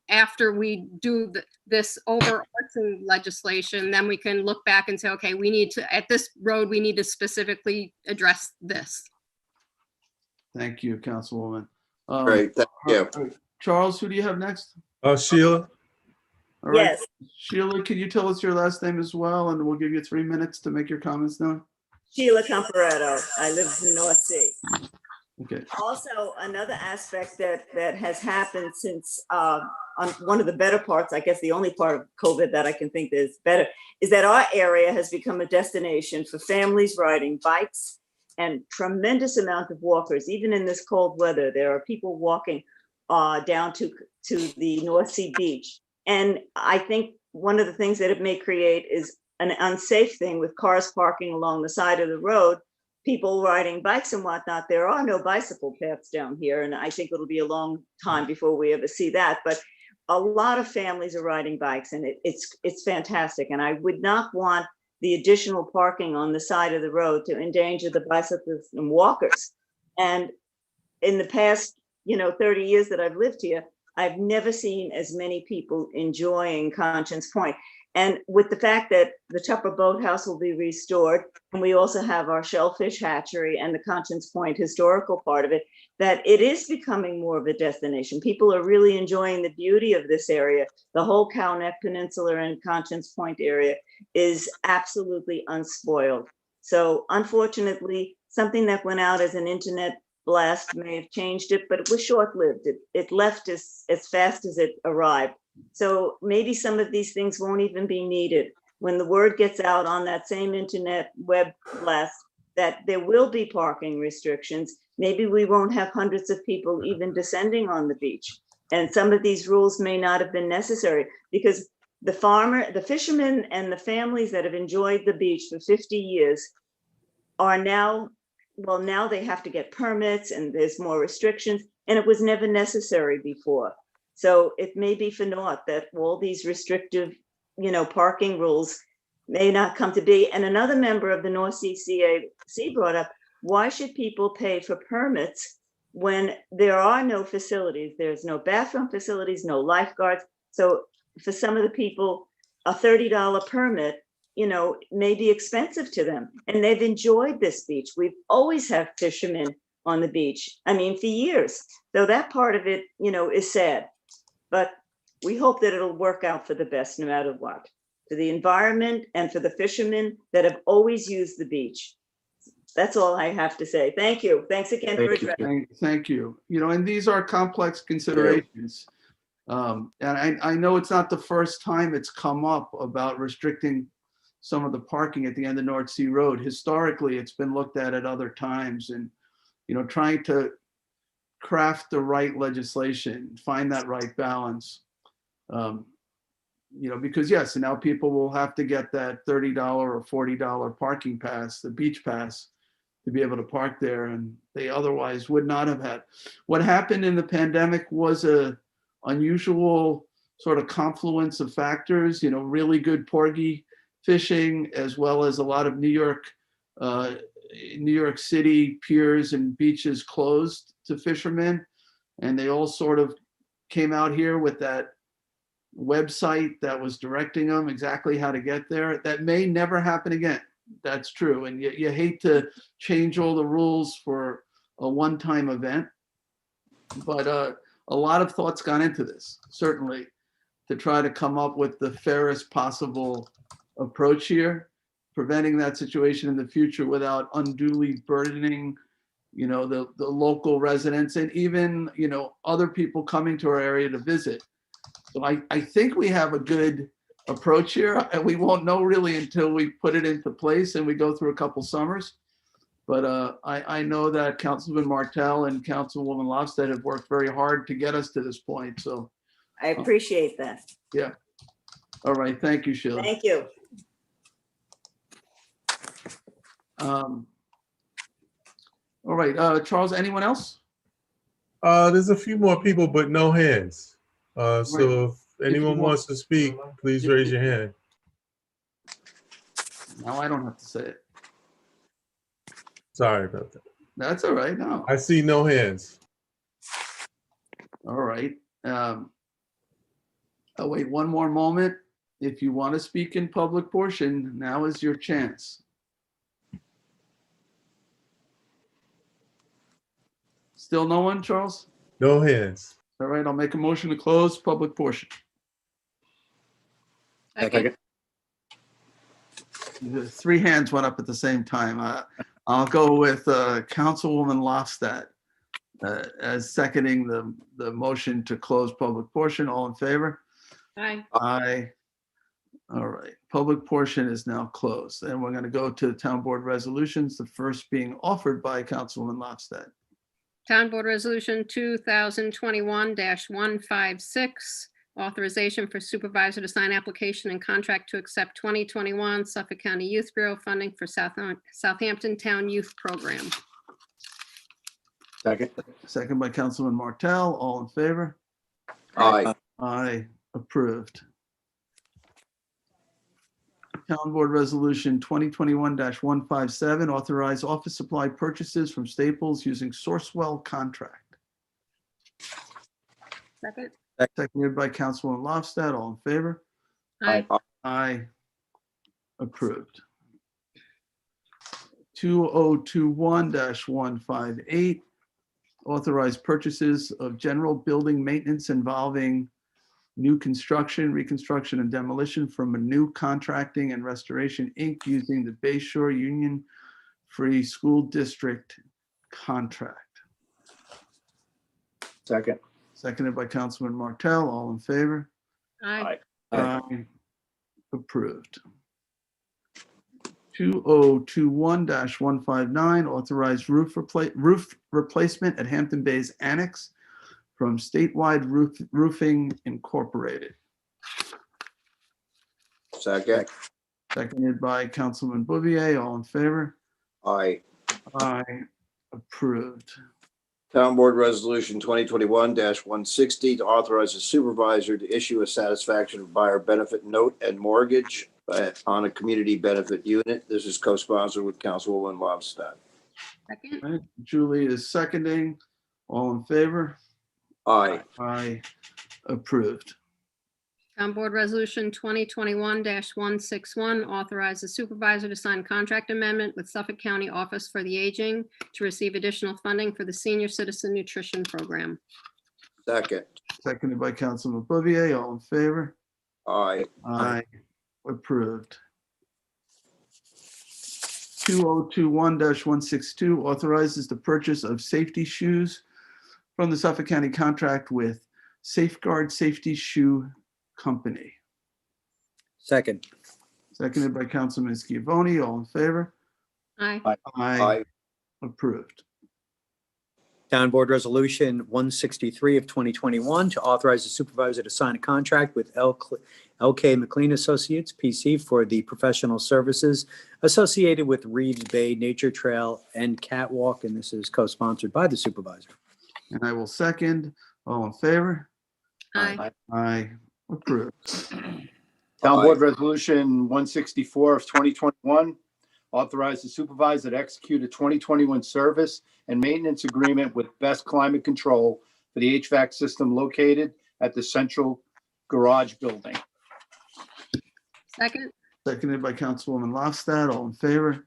after we do this overarching legislation, then we can look back and say, okay, we need to, at this road, we need to specifically address this. Thank you, Councilwoman. Great, thank you. Charles, who do you have next? Sheila. All right. Yes, Sheila, can you tell us your last name as well? And we'll give you 3 minutes to make your comments now. Sheila Comparetto. I live in North Sea. Okay. Also, another aspect that has happened since on one of the better parts, I guess the only part of COVID that I can think is better, is that our area has become a destination for families riding bikes and tremendous amount of walkers. Even in this cold weather, there are people walking down to the North Sea beach. And I think one of the things that it may create is an unsafe thing with cars parking along the side of the road, people riding bikes and whatnot. There are no bicycle paths down here, and I think it'll be a long time before we ever see that. But a lot of families are riding bikes, and it's fantastic. And I would not want the additional parking on the side of the road to endanger the bicyclists and walkers. And in the past, 30 years that I've lived here, I've never seen as many people enjoying Conscience Point. And with the fact that the Tupper Boathouse will be restored, and we also have our shellfish hatchery and the Conscience Point historical part of it, that it is becoming more of a destination. People are really enjoying the beauty of this area. The whole Cow Neck Peninsula and Conscience Point area is absolutely unspoiled. So unfortunately, something that went out as an internet blast may have changed it, but it was short-lived. It left as fast as it arrived. So maybe some of these things won't even be needed. When the word gets out on that same internet web blast that there will be parking restrictions, maybe we won't have hundreds of people even descending on the beach. And some of these rules may not have been necessary because the fishermen and the families that have enjoyed the beach for 50 years are now they have to get permits and there's more restrictions, and it was never necessary before. So it may be for naught that all these restrictive, parking rules may not come to be. And another member of the North Sea CAC brought up, why should people pay for permits when there are no facilities? There's no bathroom facilities, no lifeguards. So for some of the people, a $30 permit, may be expensive to them. And they've enjoyed this beach. We've always had fishermen on the beach, for years. So that part of it, is sad. But we hope that it'll work out for the best no matter what, for the environment and for the fishermen that have always used the beach. That's all I have to say. Thank you. Thanks again for addressing. Thank you. And these are complex considerations. And I know it's not the first time it's come up about restricting some of the parking at the end of North Sea Road. Historically, it's been looked at other times, and trying to craft the right legislation, find that right balance. Because yes, now people will have to get that $30 or $40 parking pass, the beach pass, to be able to park there, and they otherwise would not have had. What happened in the pandemic was a unusual sort of confluence of factors, really good porgy fishing, as well as a lot of New York City piers and beaches closed to fishermen. And they all sort of came out here with that website that was directing them exactly how to get there. That may never happen again. That's true. And you hate to change all the rules for a one-time event. But a lot of thoughts gone into this, certainly, to try to come up with the fairest possible approach here, preventing that situation in the future without unduly burdening, the local residents and even, other people coming to our area to visit. So I think we have a good approach here, and we won't know really until we put it into place and we go through a couple summers. But I know that Councilman Martell and Councilwoman Lofstad have worked very hard to get us to this point. So I appreciate that. yeah. All right. Thank you, Sheila. Thank you. All right, Charles, anyone else? There's a few more people, but no hands. So if anyone wants to speak, please raise your hand. No, I don't have to say it. Sorry about that. That's all right. No. I see no hands. All right. I'll wait one more moment. If you want to speak in public portion, now is your chance. Still no one, Charles? No hands. All right, I'll make a motion to close public portion. Second. The three hands went up at the same time. I'll go with Councilwoman Lofstad as seconding the motion to close public portion. All in favor? Aye. Aye. All right, public portion is now closed. And we're going to go to the town board resolutions, the first being offered by Councilwoman Lofstad. Town Board Resolution 2021-156, authorization for supervisor to sign application and contract to accept 2021 Suffolk County Youth Bureau funding for Southampton Town Youth Program. Second. Second by Councilman Martell. All in favor? Aye. Aye. Approved. Town Board Resolution 2021-157, authorize office supply purchases from Staples using Sourcewell contract. Second. Seconded by Councilwoman Lofstad. All in favor? Aye. Aye. Approved. 2021-158, authorize purchases of general building maintenance involving new construction, reconstruction, and demolition from a new contracting and restoration, Inc., using the Bayshore Union Free School District contract. Second. Seconded by Councilman Martell. All in favor? Aye. Aye. Approved. 2021-159, authorized roof replacement at Hampton Bays Annex from Statewide Roofing Incorporated. Second. Seconded by Councilman Bouvier. All in favor? Aye. Aye. Approved. Town Board Resolution 2021-160 to authorize the supervisor to issue a satisfaction buyer benefit note and mortgage on a community benefit unit. This is co-sponsored with Councilwoman Lofstad. Second. Right. Julie is seconding. All in favor? Aye. Aye. Approved. Town Board Resolution 2021-161, authorize the supervisor to sign contract amendment with Suffolk County Office for the Aging to receive additional funding for the Senior Citizen Nutrition Program. Second. Seconded by Councilman Bouvier. All in favor? Aye. Aye. Approved. 2021-162, authorizes the purchase of safety shoes from the Suffolk County contract with Safeguard Safety Shoe Company. Second. Seconded by Councilman Schiavone. All in favor? Aye. Aye. Approved. Town Board Resolution 163 of 2021 to authorize the supervisor to sign a contract with LK McLean Associates, PC, for the professional services associated with Reeves Bay Nature Trail and Catwalk, and this is co-sponsored by the supervisor. And I will second. All in favor? Aye. Aye. Approved. Town Board Resolution 164 of 2021, authorize the supervisor to execute a 2021 service and maintenance agreement with Best Climate Control for the HVAC system located at the Central Garage Building. Second. Seconded by Councilwoman Lofstad. All in favor?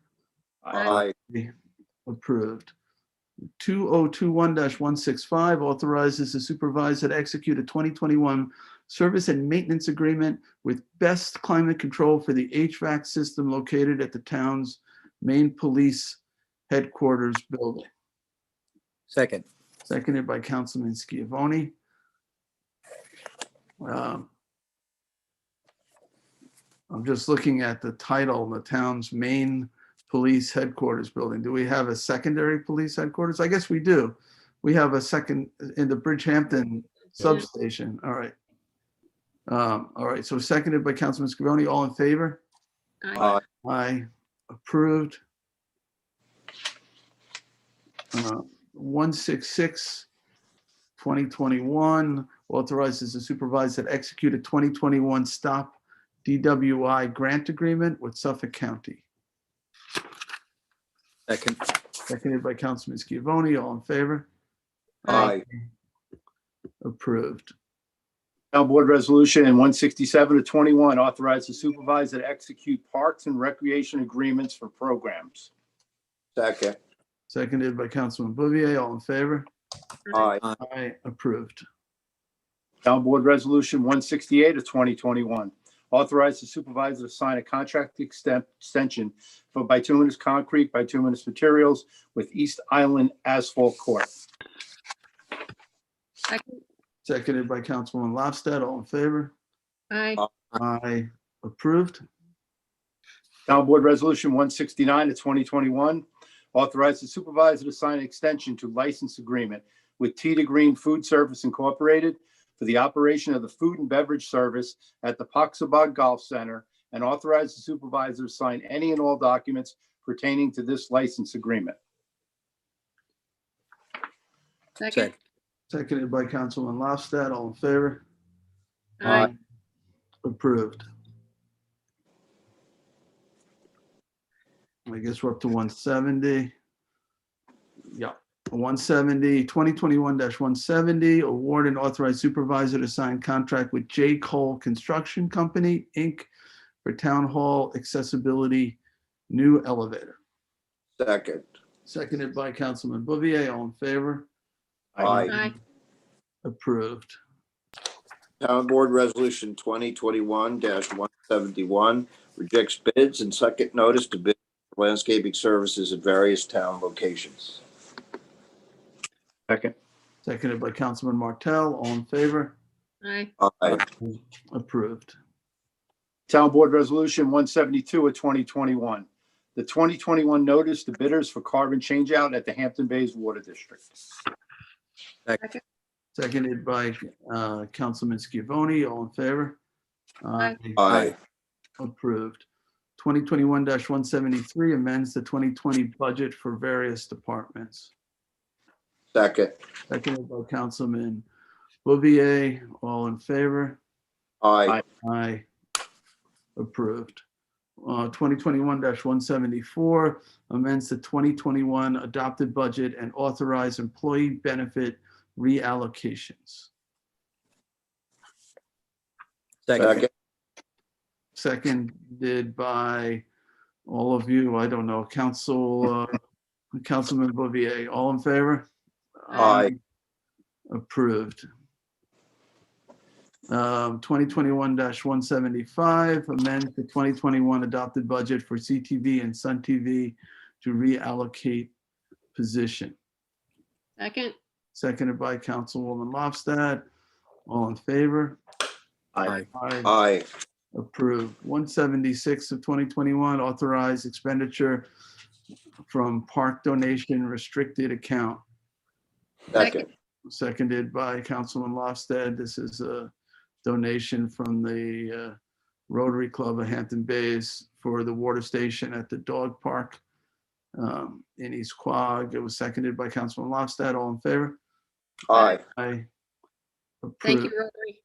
Aye. Approved. 2021-165, authorizes the supervisor to execute a 2021 service and maintenance agreement with Best Climate Control for the HVAC system located at the town's main police headquarters building. Second. Seconded by Councilman Schiavone. I'm just looking at the title, the town's main police headquarters building. Do we have a secondary police headquarters? I guess we do. We have a second in the Bridgehampton substation. All right. All right. So seconded by Councilman Schiavone. All in favor? Aye. Aye. Approved. 166, 2021, authorizes the supervisor to execute a 2021 Stop DWI grant agreement with Suffolk County. Second. Seconded by Councilman Schiavone. All in favor? Aye. Approved. Town Board Resolution 167 of 21, authorize the supervisor to execute parks and recreation agreements for programs. Second. Seconded by Councilman Bouvier. All in favor? Aye. Aye. Approved. Town Board Resolution 168 of 2021, authorize the supervisor to sign a contract extension for bituminous concrete, bituminous materials with East Island Asphalt Corp. Second. Seconded by Councilwoman Lofstad. All in favor? Aye. Aye. Approved. Town Board Resolution 169 of 2021, authorize the supervisor to sign an extension to license agreement with Tea to Green Food Service Incorporated for the operation of the food and beverage service at the Poxabog Golf Center, and authorize the supervisor to sign any and all documents pertaining to this license agreement. Second. Seconded by Councilwoman Lofstad. All in favor? Aye. Approved. I guess we're up to 170. Yeah, 170, 2021-170, award and authorize supervisor to sign contract with J. Cole Construction Company, Inc. for Town Hall accessibility new elevator. Second. Seconded by Councilman Bouvier. All in favor? Aye. Aye. Approved. Town Board Resolution 2021-171 rejects bids and second notice to bid for landscaping services at various town locations. Second. Seconded by Councilman Martell. All in favor? Aye. Aye. Approved. Town Board Resolution 172 of 2021, the 2021 notice to bidders for carbon changeout at the Hampton Bays Water District. Second. Seconded by Councilman Scavone. All in favor? Aye. Aye. Approved. 2021-173 amends the 2020 budget for various departments. Second. Seconded by Councilman Bouvier. All in favor? Aye. Aye. Approved. 2021-174 amends the 2021 adopted budget and authorize employee benefit reallocations. Second. Seconded by all of you. I don't know, Councilman Bouvier. All in favor? Aye. Approved. 2021-175 amends the 2021 adopted budget for CTV and Sun TV to reallocate position. Second. Seconded by Councilwoman Lofstad. All in favor? Aye. Aye. Approved. 176 of 2021 authorized expenditure from park donation restricted account. Second. Seconded by Councilman Lofstad. This is a donation from the Rotary Club of Hampton Bays for the water station at the dog park in East Quogue. It was seconded by Councilman Lofstad. All in favor? Aye. Aye. Thank Approved. you, Rotary.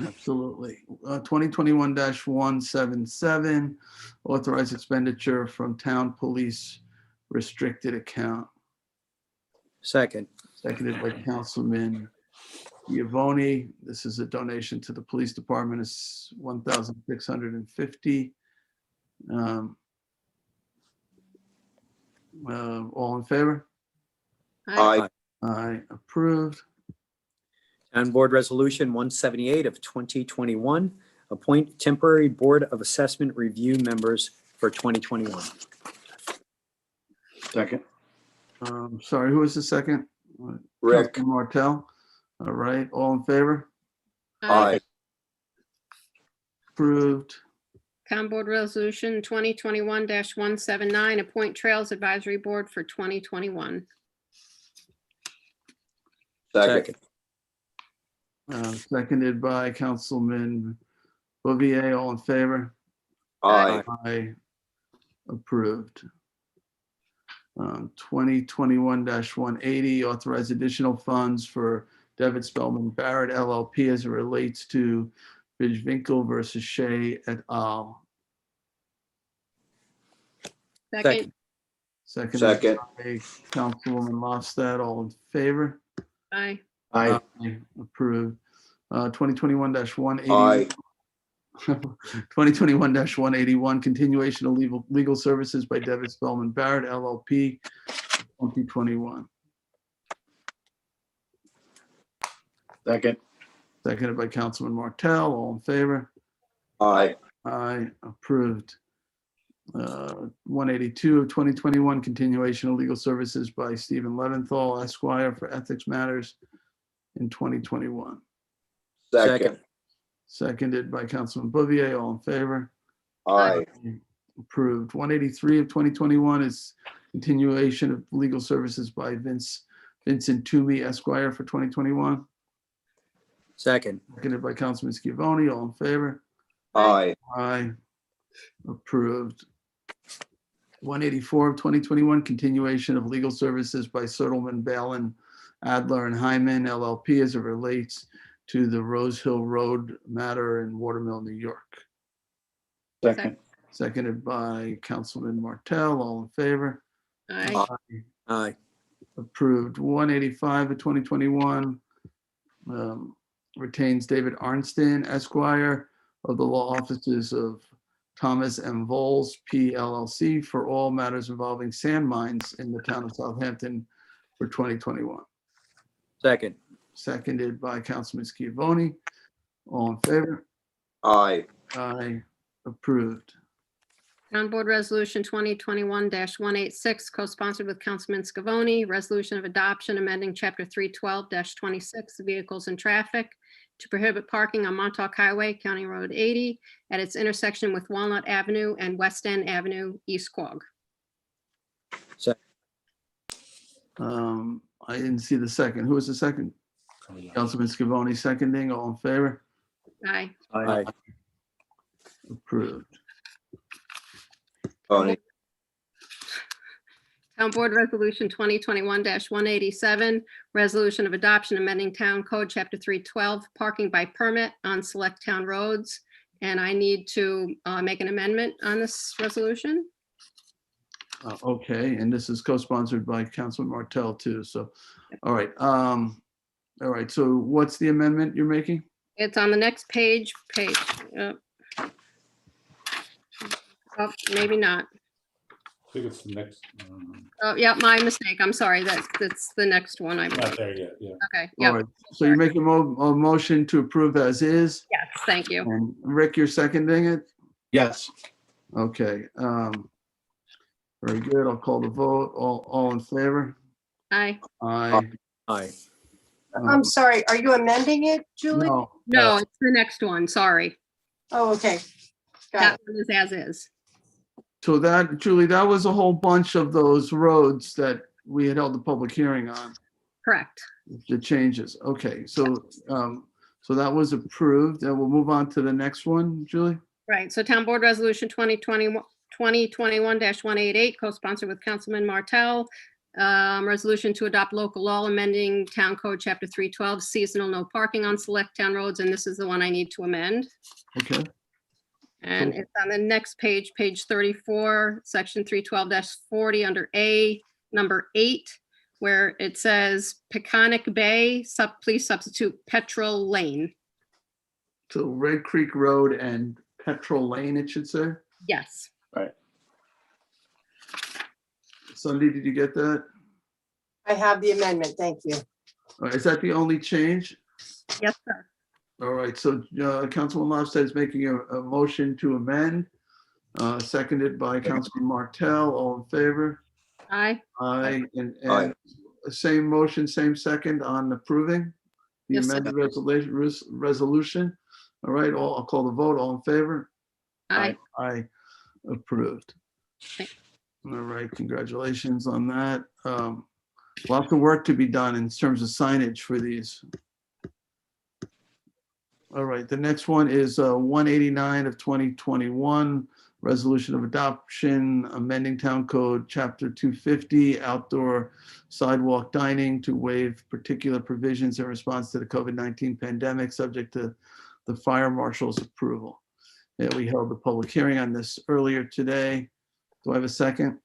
Absolutely. 2021-177, authorized expenditure from town police restricted account. Second. Seconded by Councilman Giavoni. This is a donation to the police department. It's $1,650. All in favor? Aye. Aye. Approved. Town Board Resolution 178 of 2021, appoint temporary Board of Assessment Review members for 2021. Second. Sorry, who was the second? Rick. Councilman Martell. All right, all in favor? Aye. Approved. Town Board Resolution 2021-179, appoint Trails Advisory Board for 2021. Second. Seconded by Councilman Bouvier. All in favor? Aye. Aye. Approved. 2021-180, authorize additional funds for David Spellman Barrett LLP as it relates to Bijvinkel versus Shea et al. Second. Seconded by Councilwoman Lofstad. All in favor? Aye. Aye. Approved. 2021-180. Aye. 2021-181, continuation of legal services by David Spellman Barrett LLP, 2021. Second. Seconded by Councilman Martell. All in favor? Aye. Aye, approved. 182 of 2021, continuation of legal services by Stephen Leventhal, Esquire, for ethics matters in 2021. Second. Seconded by Councilman Bouvier. All in favor? Aye. Approved. 183 of 2021 is continuation of legal services by Vincent Toomey, Esquire, for 2021. Second. Seconded by Councilman Scavone. All in favor? Aye. Aye. Approved. 184 of 2021, continuation of legal services by Soderman, Balin, Adler, and Hyman, LLP, as it relates to the Rose Hill Road matter in Watermill, New York. Second. Seconded by Councilman Martell. All in favor? Aye. Aye. Approved. 185 of 2021 retains David Arnston, Esquire, of the law offices of Thomas M. Voles, PLLC, for all matters involving sand mines in the town of Southampton for 2021. Second. Seconded by Councilman Scavone. All in favor? Aye. Aye. Approved. Town Board Resolution 2021-186, co-sponsored with Councilman Scavone, resolution of adoption amending Chapter 312-26, vehicles and traffic, to prohibit parking on Montauk Highway, County Road 80, at its intersection with Walnut Avenue and West End Avenue, East Quogue. Second. I didn't see the second. Who was the second? Councilman Scavone seconding. All in favor? Aye. Aye. Approved. Tony. Town Board Resolution 2021-187, resolution of adoption amending Town Code Chapter 312, parking by permit on select town roads. And I need to make an amendment on this resolution. Okay, and this is co-sponsored by Councilman Martell too. So, all right. All right. So what's the amendment you're making? It's on the next page. Oh, maybe not. I think it's the next. Oh, yeah, my mistake. I'm sorry. That's the next one. I'm Not there yet, yeah. okay. All Yeah. right. So you're making a motion to approve as is? Yes, thank you. And Rick, you're seconding it? Yes. Okay. Very good. I'll call the vote. All in favor? Aye. Aye. Aye. I'm sorry, are you amending it, Julie? No. No, it's the next one. Sorry. Oh, okay. Got That it. one is as is. So that, Julie, that was a whole bunch of those roads that we had held the public hearing on, Correct. the changes. Okay, so so that was approved, and we'll move on to the next one, Julie. Right. So Town Board Resolution 2021-188, co-sponsored with Councilman Martell. Resolution to adopt local law amending Town Code Chapter 312, seasonal no parking on select town roads, and this is the one I need to amend. Okay. And it's on the next page, page 34, section 312-40, under A, number 8, where it says Peconic Bay, please substitute Petrol Lane. So Red Creek Road and Petrol Lane, it should say. Yes. Right. Sunday, did you get that? I have the amendment, thank you. All right, is that the only change? Yes, sir. All right, so Councilman Lofstad is making a motion to amend, seconded by Councilman Martell. All in favor? Aye. Aye. And Aye. same motion, same second on approving the Yes, sir. amended resolution. All right, I'll call the vote. All in favor? Aye. Aye. Approved. All right, congratulations on that. Lots of work to be done in terms of signage for these. All right, the next one is 189 of 2021, resolution of adoption, amending Town Code Chapter 250, outdoor sidewalk dining to waive particular provisions in response to the COVID-19 pandemic, subject to the fire marshal's approval. Yeah, we held the public hearing on this earlier today. Do I have a second?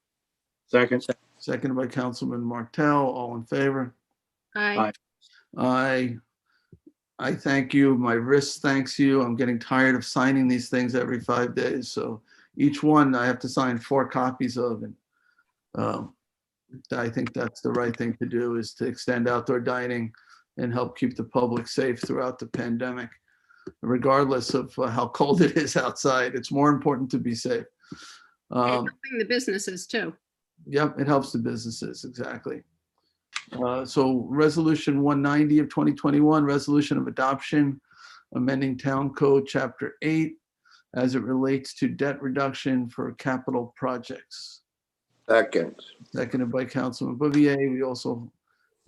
Second. Seconded by Councilman Martell. All in favor? Aye. I thank you. My wrist thanks you. I'm getting tired of signing these things every 5 days. So each one I have to sign 4 copies of. And I think that's the right thing to do, is to extend outdoor dining and help keep the public safe throughout the pandemic. Regardless of how cold it is outside, it's more important to be safe. And helping the businesses too. Yep, it helps the businesses, exactly. So Resolution 190 of 2021, resolution of adoption, amending Town Code Chapter 8 as it relates to debt reduction for capital projects. Second. Seconded by Councilman Bouvier. We also,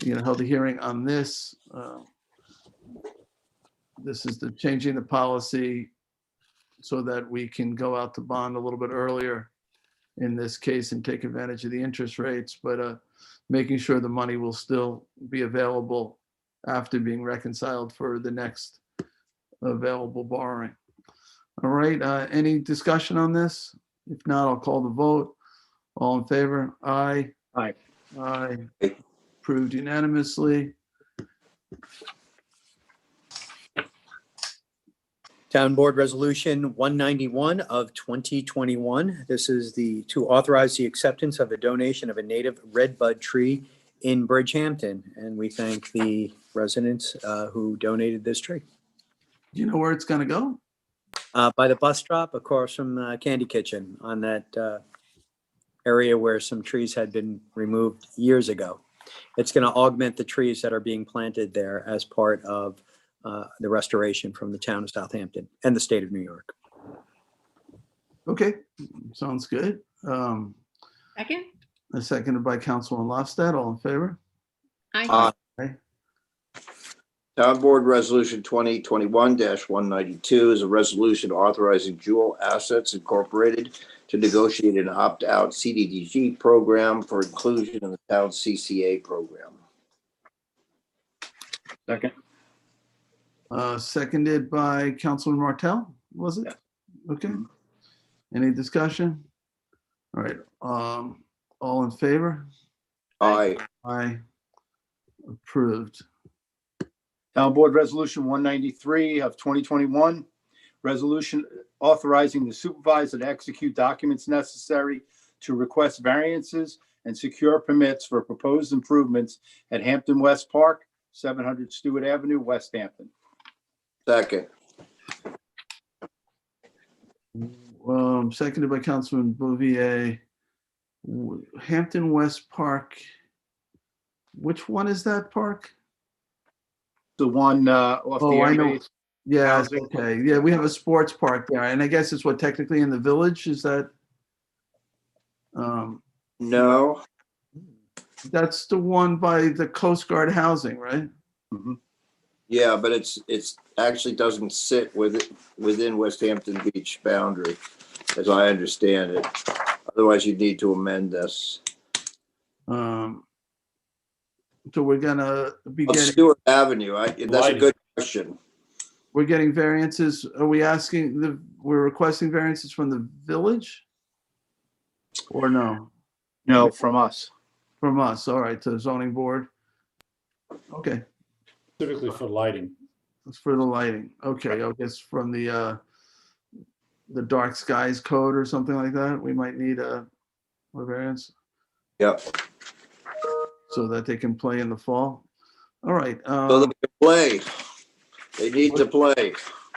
held a hearing on this. This is the changing the policy so that we can go out to bond a little bit earlier in this case and take advantage of the interest rates, but making sure the money will still be available after being reconciled for the next available borrowing. All right, any discussion on this? If not, I'll call the vote. All in favor? Aye. Aye. Aye. Approved unanimously. Town Board Resolution 191 of 2021. This is to authorize the acceptance of a donation of a native redbud tree in Bridgehampton. And we thank the residents who donated this tree. Do you know where it's going to go? By the bus stop across from Candy Kitchen on that area where some trees had been removed years ago. It's going to augment the trees that are being planted there as part of the restoration from the town of Southampton and the state of New York. Okay, sounds good. Second? Seconded by Councilman Lofstad. All in favor? Aye. Aye. Town Board Resolution 2021-192 is a resolution authorizing Jewel Assets Incorporated to negotiate an opt-out CDBG program for inclusion in the town's CCA program. Second. Seconded by Councilman Martell, was it? Yeah. Okay. Any discussion? All right. All in favor? Aye. Aye. Approved. Town Board Resolution 193 of 2021, resolution authorizing the supervisor to execute documents necessary to request variances and secure permits for proposed improvements at Hampton West Park, 700 Stewart Avenue, West Hampton. Second. Seconded by Councilman Bouvier. Hampton West Park. Which one is that park? The one off the I know. airbase. Yeah, housing. okay. Yeah, we have a sports park there, and I guess it's what technically in the village, is that? No. That's the one by the Coast Guard housing, right? Mhm. Yeah, but it's actually doesn't sit within West Hampton Beach boundary, as I understand it. Otherwise, you'd need to amend this. So we're gonna be Of getting, Stewart Avenue, that's a good question. we're getting variances. Are we we're requesting variances from the village? Or no? No, from us. From us, all right, to the zoning board. Okay, Specifically for lighting. it's for the lighting. Okay, I guess from the dark skies code or something like that, we might need a variance Yep. so that they can play in the fall. All right. So they can play. They need to play.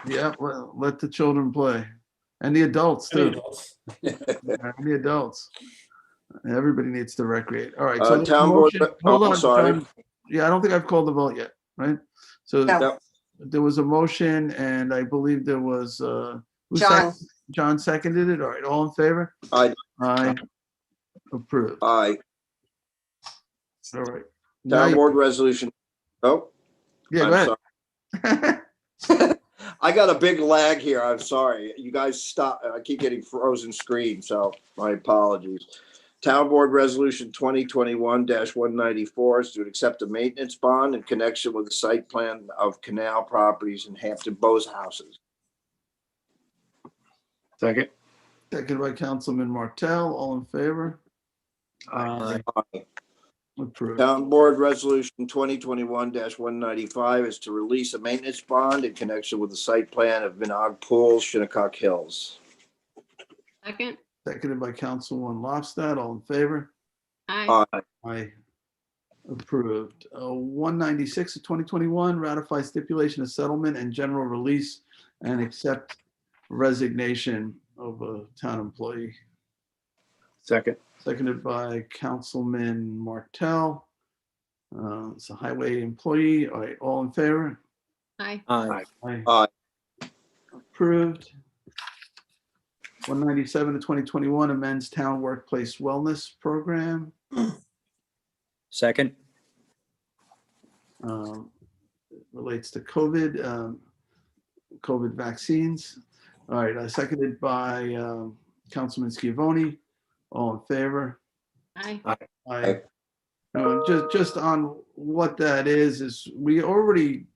Yeah, well, let the children play. And the adults too. And the adults. Everybody needs to recreate. All right. So there's a Town board, motion. Hold on. sorry. John. Yeah, I don't think I've called the vote yet, right? So No. there was a motion and I believe there was, John seconded it. All right, all in favor? Aye. Aye. Approved. Aye. All right. Town board resolution. Oh. Yeah, go ahead. Sorry. I got a big lag here. I'm sorry. You guys stop. I keep getting frozen screen, so my apologies. Town Board Resolution 2021-194 is to accept a maintenance bond in connection with the site plan of canal properties in Hampton Bowes houses. Second. Seconded by Councilman Martell. All in favor? Aye. Approved. Town Board Resolution 2021-195 is to release a maintenance bond in connection with the site plan of Minogue Pools, Shinnecock Hills. Second? Seconded by Councilman Lofstad. All in favor? Aye. Aye. Aye. Approved. 196 of 2021, ratify stipulation of settlement and general release and accept resignation of a town employee. Second. Seconded by Councilman Martell. It's a highway employee. All right, all in favor? Aye. Aye. Aye. Approved. 197 of 2021, amends town workplace wellness program. Second. Relates to COVID, COVID vaccines. All right, seconded by Councilman Schiavone. All in favor? Aye. Aye. Just on what that is we already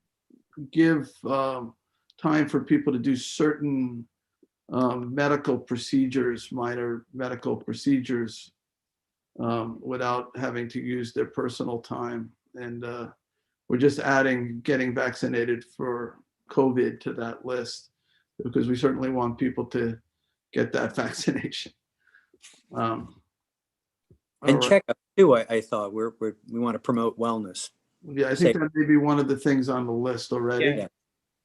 give time for people to do certain medical procedures, minor medical procedures, without having to use their personal time. And we're just adding getting vaccinated for COVID to that list because we certainly want people to get that vaccination. And check up too, I thought we want to promote wellness. Yeah, I think that may be one of the things on the list already.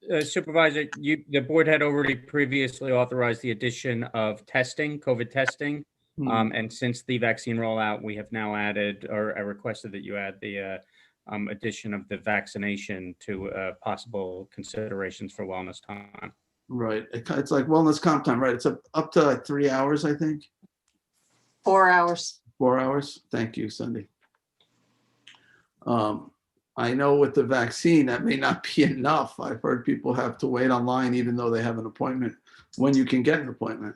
Yeah. Supervisor, the board had already previously authorized the addition of testing, COVID testing. And since the vaccine rollout, we have now added, or I requested that you add the addition of the vaccination to possible considerations for wellness time. Right. It's like wellness comp time, right? It's up to like 3 hours, I think. 4 hours. 4 hours. Thank you, Cindy. I know with the vaccine, that may not be enough. I've heard people have to wait online even though they have an appointment when you can get an appointment.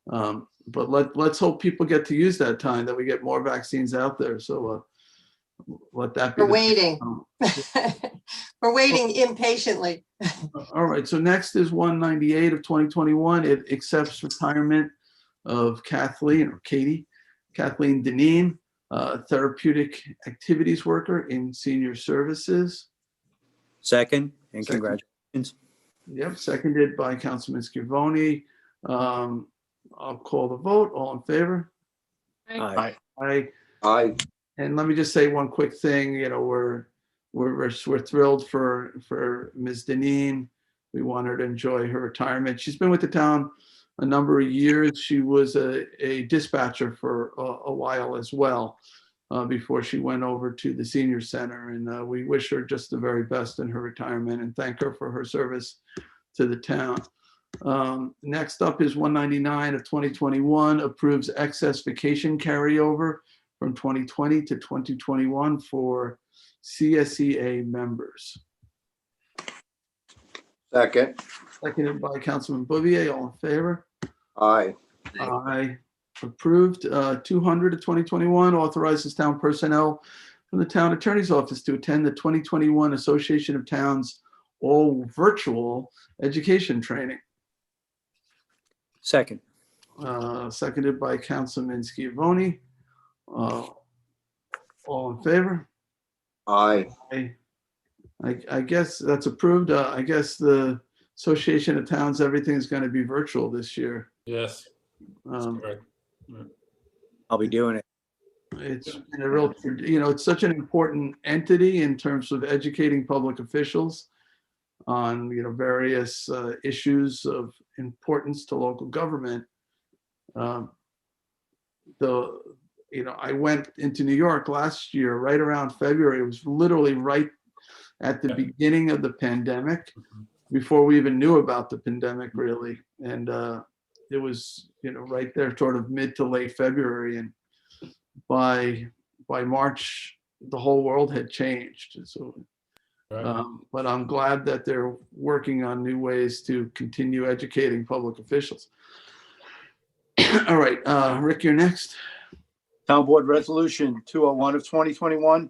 But let's hope people get to use that time, that we get more vaccines out there. So let that be. We're waiting. We're waiting impatiently. All right. So next is 198 of 2021. It accepts retirement of Kathleen Deneen, therapeutic activities worker in senior services. Second, and congratulations. Yep, seconded by Councilman Schiavone. I'll call the vote. All in favor? Aye. Aye. Aye. And let me just say one quick thing. You know, we're thrilled for Ms. Deneen. We want her to enjoy her retirement. She's been with the town a number of years. She was a dispatcher for a while as well, before she went over to the senior center. And we wish her just the very best in her retirement and thank her for her service to the town. Next up is 199 of 2021, approves excess vacation carryover from 2020 to 2021 for CSEA members. Second. Seconded by Councilman Bouvier. All in favor? Aye. Aye. Approved. 200 of 2021 authorizes town personnel from the town attorney's office to attend the 2021 Association of Towns all virtual education training. Second. Seconded by Councilman Schiavone. All in favor? Aye. I guess that's approved. I guess the Association of Towns, everything is going to be virtual this year. Yes. Correct. I'll be doing it. It's been a real, it's such an important entity in terms of educating public officials on, various issues of importance to local government. I went into New York last year, right around February. It was literally right at the beginning of the pandemic, before we even knew about the pandemic, really. And it was, right there, sort of mid to late February. And by March, the whole world had changed. So, but I'm glad that they're working on new ways to continue educating public officials. All right, Rick, you're next. Town Board Resolution 201 of 2021.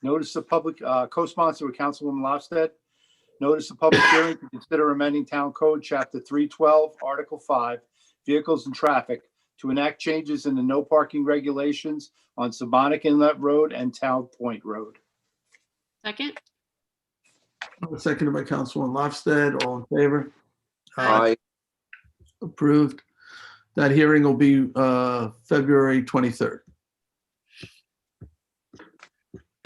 Notice of public, co-sponsor with Councilwoman Lofstead. Notice of public hearing to consider amending Town Code Chapter 312, Article 5, Vehicles and Traffic, to enact changes in the no parking regulations on Sabonic Inlet Road and Town Point Road. Second. Seconded by Councilwoman Lofstead. All in favor? Aye. Approved. That hearing will be February 23rd.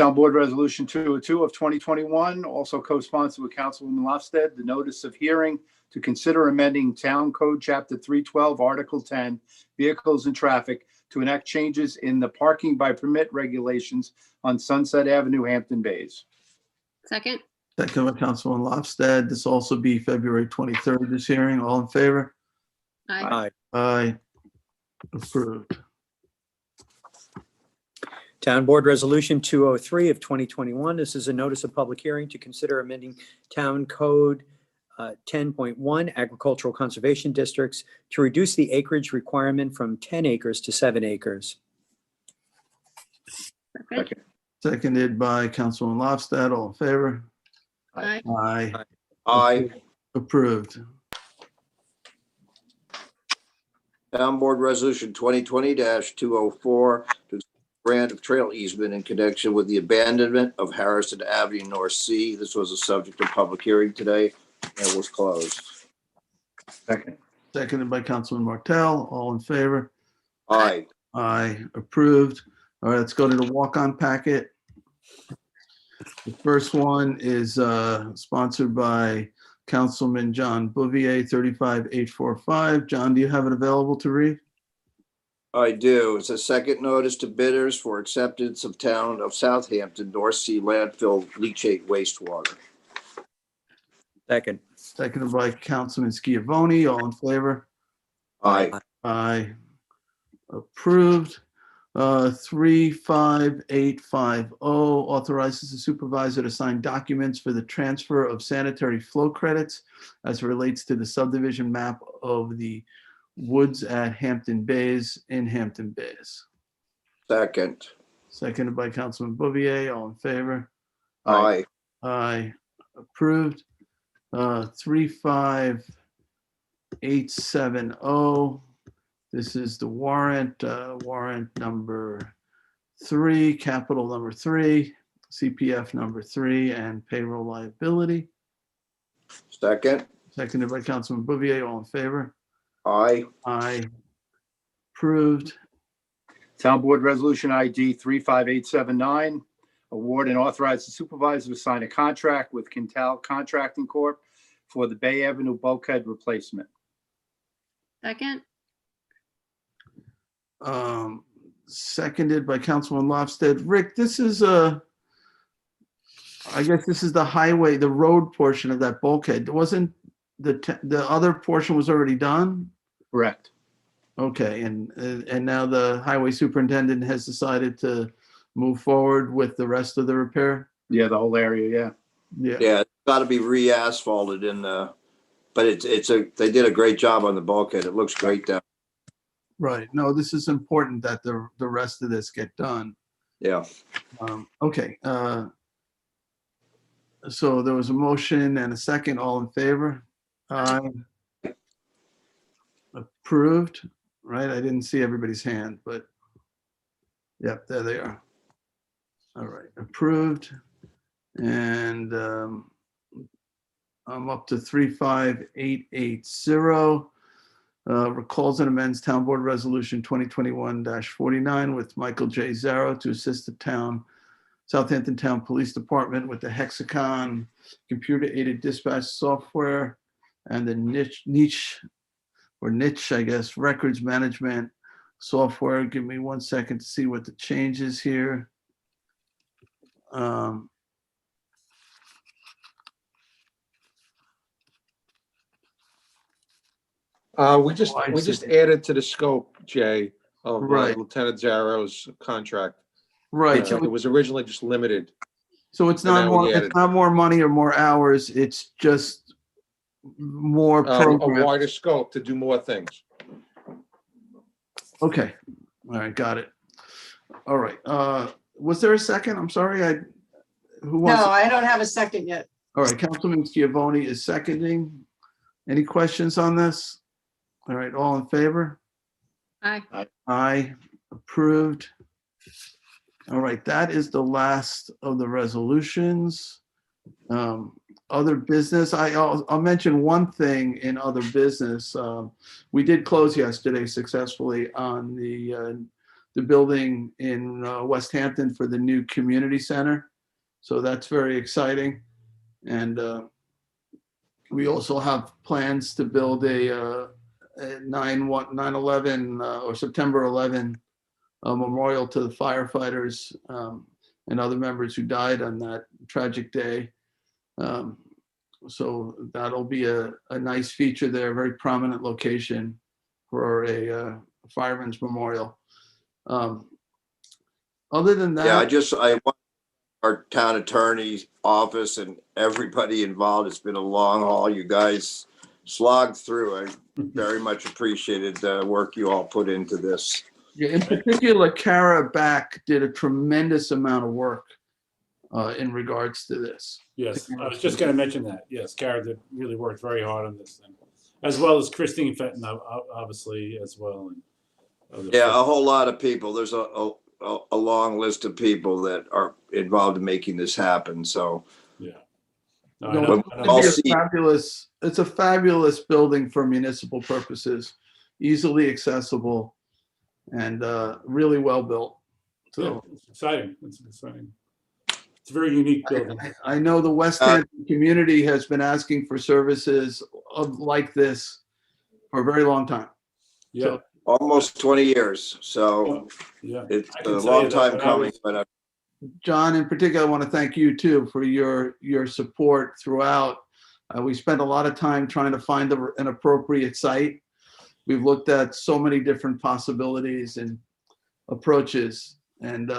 Town Board Resolution 202 of 2021, also co-sponsored with Councilwoman Lofsted, the notice of hearing to consider amending Town Code Chapter 312, Article 10, Vehicles and Traffic, to enact changes in the parking by permit regulations on Sunset Avenue, Hampton Bays. Second. Second by Councilman Lofsted. This will also be February 23rd, this hearing. All in favor? Aye. Aye. Approved. Town Board Resolution 203 of 2021. This is a notice of public hearing to consider amending Town Code 10.1 Agricultural Conservation Districts to reduce the acreage requirement from 10 acres to 7 acres. Second. Seconded by Councilman Lofsted. All in favor? Aye. Aye. Aye. Approved. Town Board Resolution 2020-204 to grant of trail easement in connection with the abandonment of Harrison Avenue North C. This was a subject of public hearing today and was closed. Second. Seconded by Councilman Martell. All in favor? Aye. Aye. Approved. All right, let's go to the walk-on packet. The first one is sponsored by Councilman John Bouvier, 35845. John, do you have it available to read? I do. It's a second notice to bidders for acceptance of Town of Southampton North Sea landfill leachate wastewater. Second. Seconded by Councilman Schiavone. All in favor? Aye. Aye. Approved. 35850 authorizes the supervisor to sign documents for the transfer of sanitary flow credits as it relates to the subdivision map of the woods at Hampton Bays in Hampton Bays. Second. Seconded by Councilman Bouvier. All in favor? Aye. Aye. Approved. 35870. This is the warrant, warrant number 3, capital number 3, CPF number 3, and payroll liability. Second. Seconded by Councilman Bouvier. All in favor? Aye. Aye. Approved. Town Board Resolution ID 35879, award and authorize the supervisor to sign a contract with Quintal Contracting Corp. For the Bay Avenue bulkhead replacement. Second. Seconded by Councilman Lofsted. Rick, this is I guess this is the highway, the road portion of that bulkhead. Wasn't the other portion was already done? Correct. Okay, and now the highway superintendent has decided to move forward with the rest of the repair? Yeah, the whole area, Yeah. Yeah, it's got to be re-asphalted in the, but they did a great job on the bulkhead. It looks great down. Right. No, this is important that the rest of this get done. Yeah. Okay. So there was a motion and a second. All in favor? Aye. Approved. Right. I didn't see everybody's hand, but yep, there they are. All right. Approved. And I'm up to 35880. Recalls and amends Town Board Resolution 2021-49 with Michael J. Zarro to assist the Southampton Town Police Department with the Hexacon computer-aided dispatch software and the niche, I guess, records management software. Give me 1 second to see what the change is here. We just added to the scope, Jay, of Right. Lieutenant Zarro's contract. Right. It was originally just limited. So it's And not now we more, added- it's not more money or more hours. It's just more A program. wider scope to do more things. Okay. All right. Got it. All right. Was there a second? I'm sorry. Who wants? No, I don't have a second yet. All right. Councilman Schiavone is seconding. Any questions on this? All right. All in favor? Aye. Aye. Approved. All right. That is the last of the resolutions. Other business, I'll mention one thing in other business. We did close yesterday successfully on the the building in West Hampton for the new community center. So that's very exciting. And we also have plans to build a 9/11 or September 11 memorial to the firefighters and other members who died on that tragic day. So that'll be a nice feature there, a very prominent location for a fireman's memorial. Other than that, Yeah, I want our town attorney's office and everybody involved. It's been a long haul. You guys slogged through. I very much appreciated the work you all put into this. yeah, in particular, Kara Back did a tremendous amount of work in regards to this. Yes, I was just going to mention that. Yes, Kara did really worked very hard on this thing, as well as Christine Fenton, obviously, as well. And yeah, a whole lot of people. There's a long list of people that are involved in making this happen. So yeah, it's a fabulous building for municipal purposes, easily accessible, and really well built. So yeah, it's exciting. It's exciting. It's a very unique building. I know the West Hampton community has been asking for services like this for a very long time. Yeah. So, almost 20 years. So yeah, it's a long time coming. But John, in particular, I want to thank you too for your support throughout. We spent a lot of time trying to find an appropriate site. We've looked at so many different possibilities and approaches, and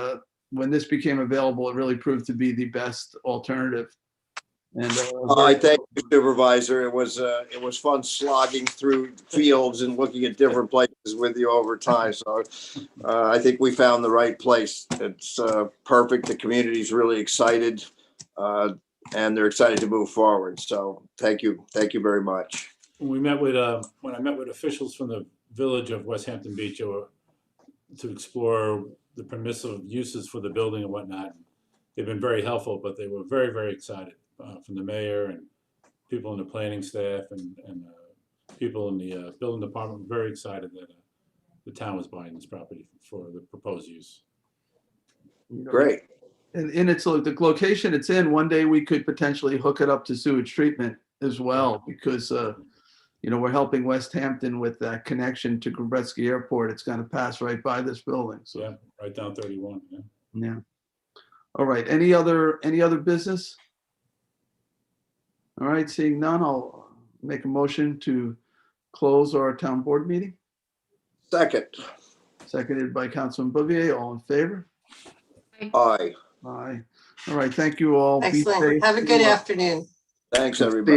when this became available, it really proved to be the best alternative. And I thank you, Supervisor. It was fun slogging through fields and looking at different places with you over time. So I think we found the right place. It's perfect. The community's really excited, and they're excited to move forward. So thank you very much. When I met with officials from the village of West Hampton Beach to explore the permissive uses for the building and whatnot, they've been very helpful, but they were very, very excited. From the mayor and people in the planning staff and people in the building department were very excited that the town was buying this property for the proposed use. Great. And it's the location it's in. One day we could potentially hook it up to sewage treatment as well, because we're helping West Hampton with that connection to Gretzky Airport. It's going to pass right by this building. So yeah, right down 31. Yeah. Yeah. All right. Any other business? All right, seeing none, I'll make a motion to close our town board meeting. Second. Seconded by Councilman Bouvier. All in favor? Aye. Aye. All right, thank you all. Be Excellent. safe. Have a good afternoon. Thanks, everybody.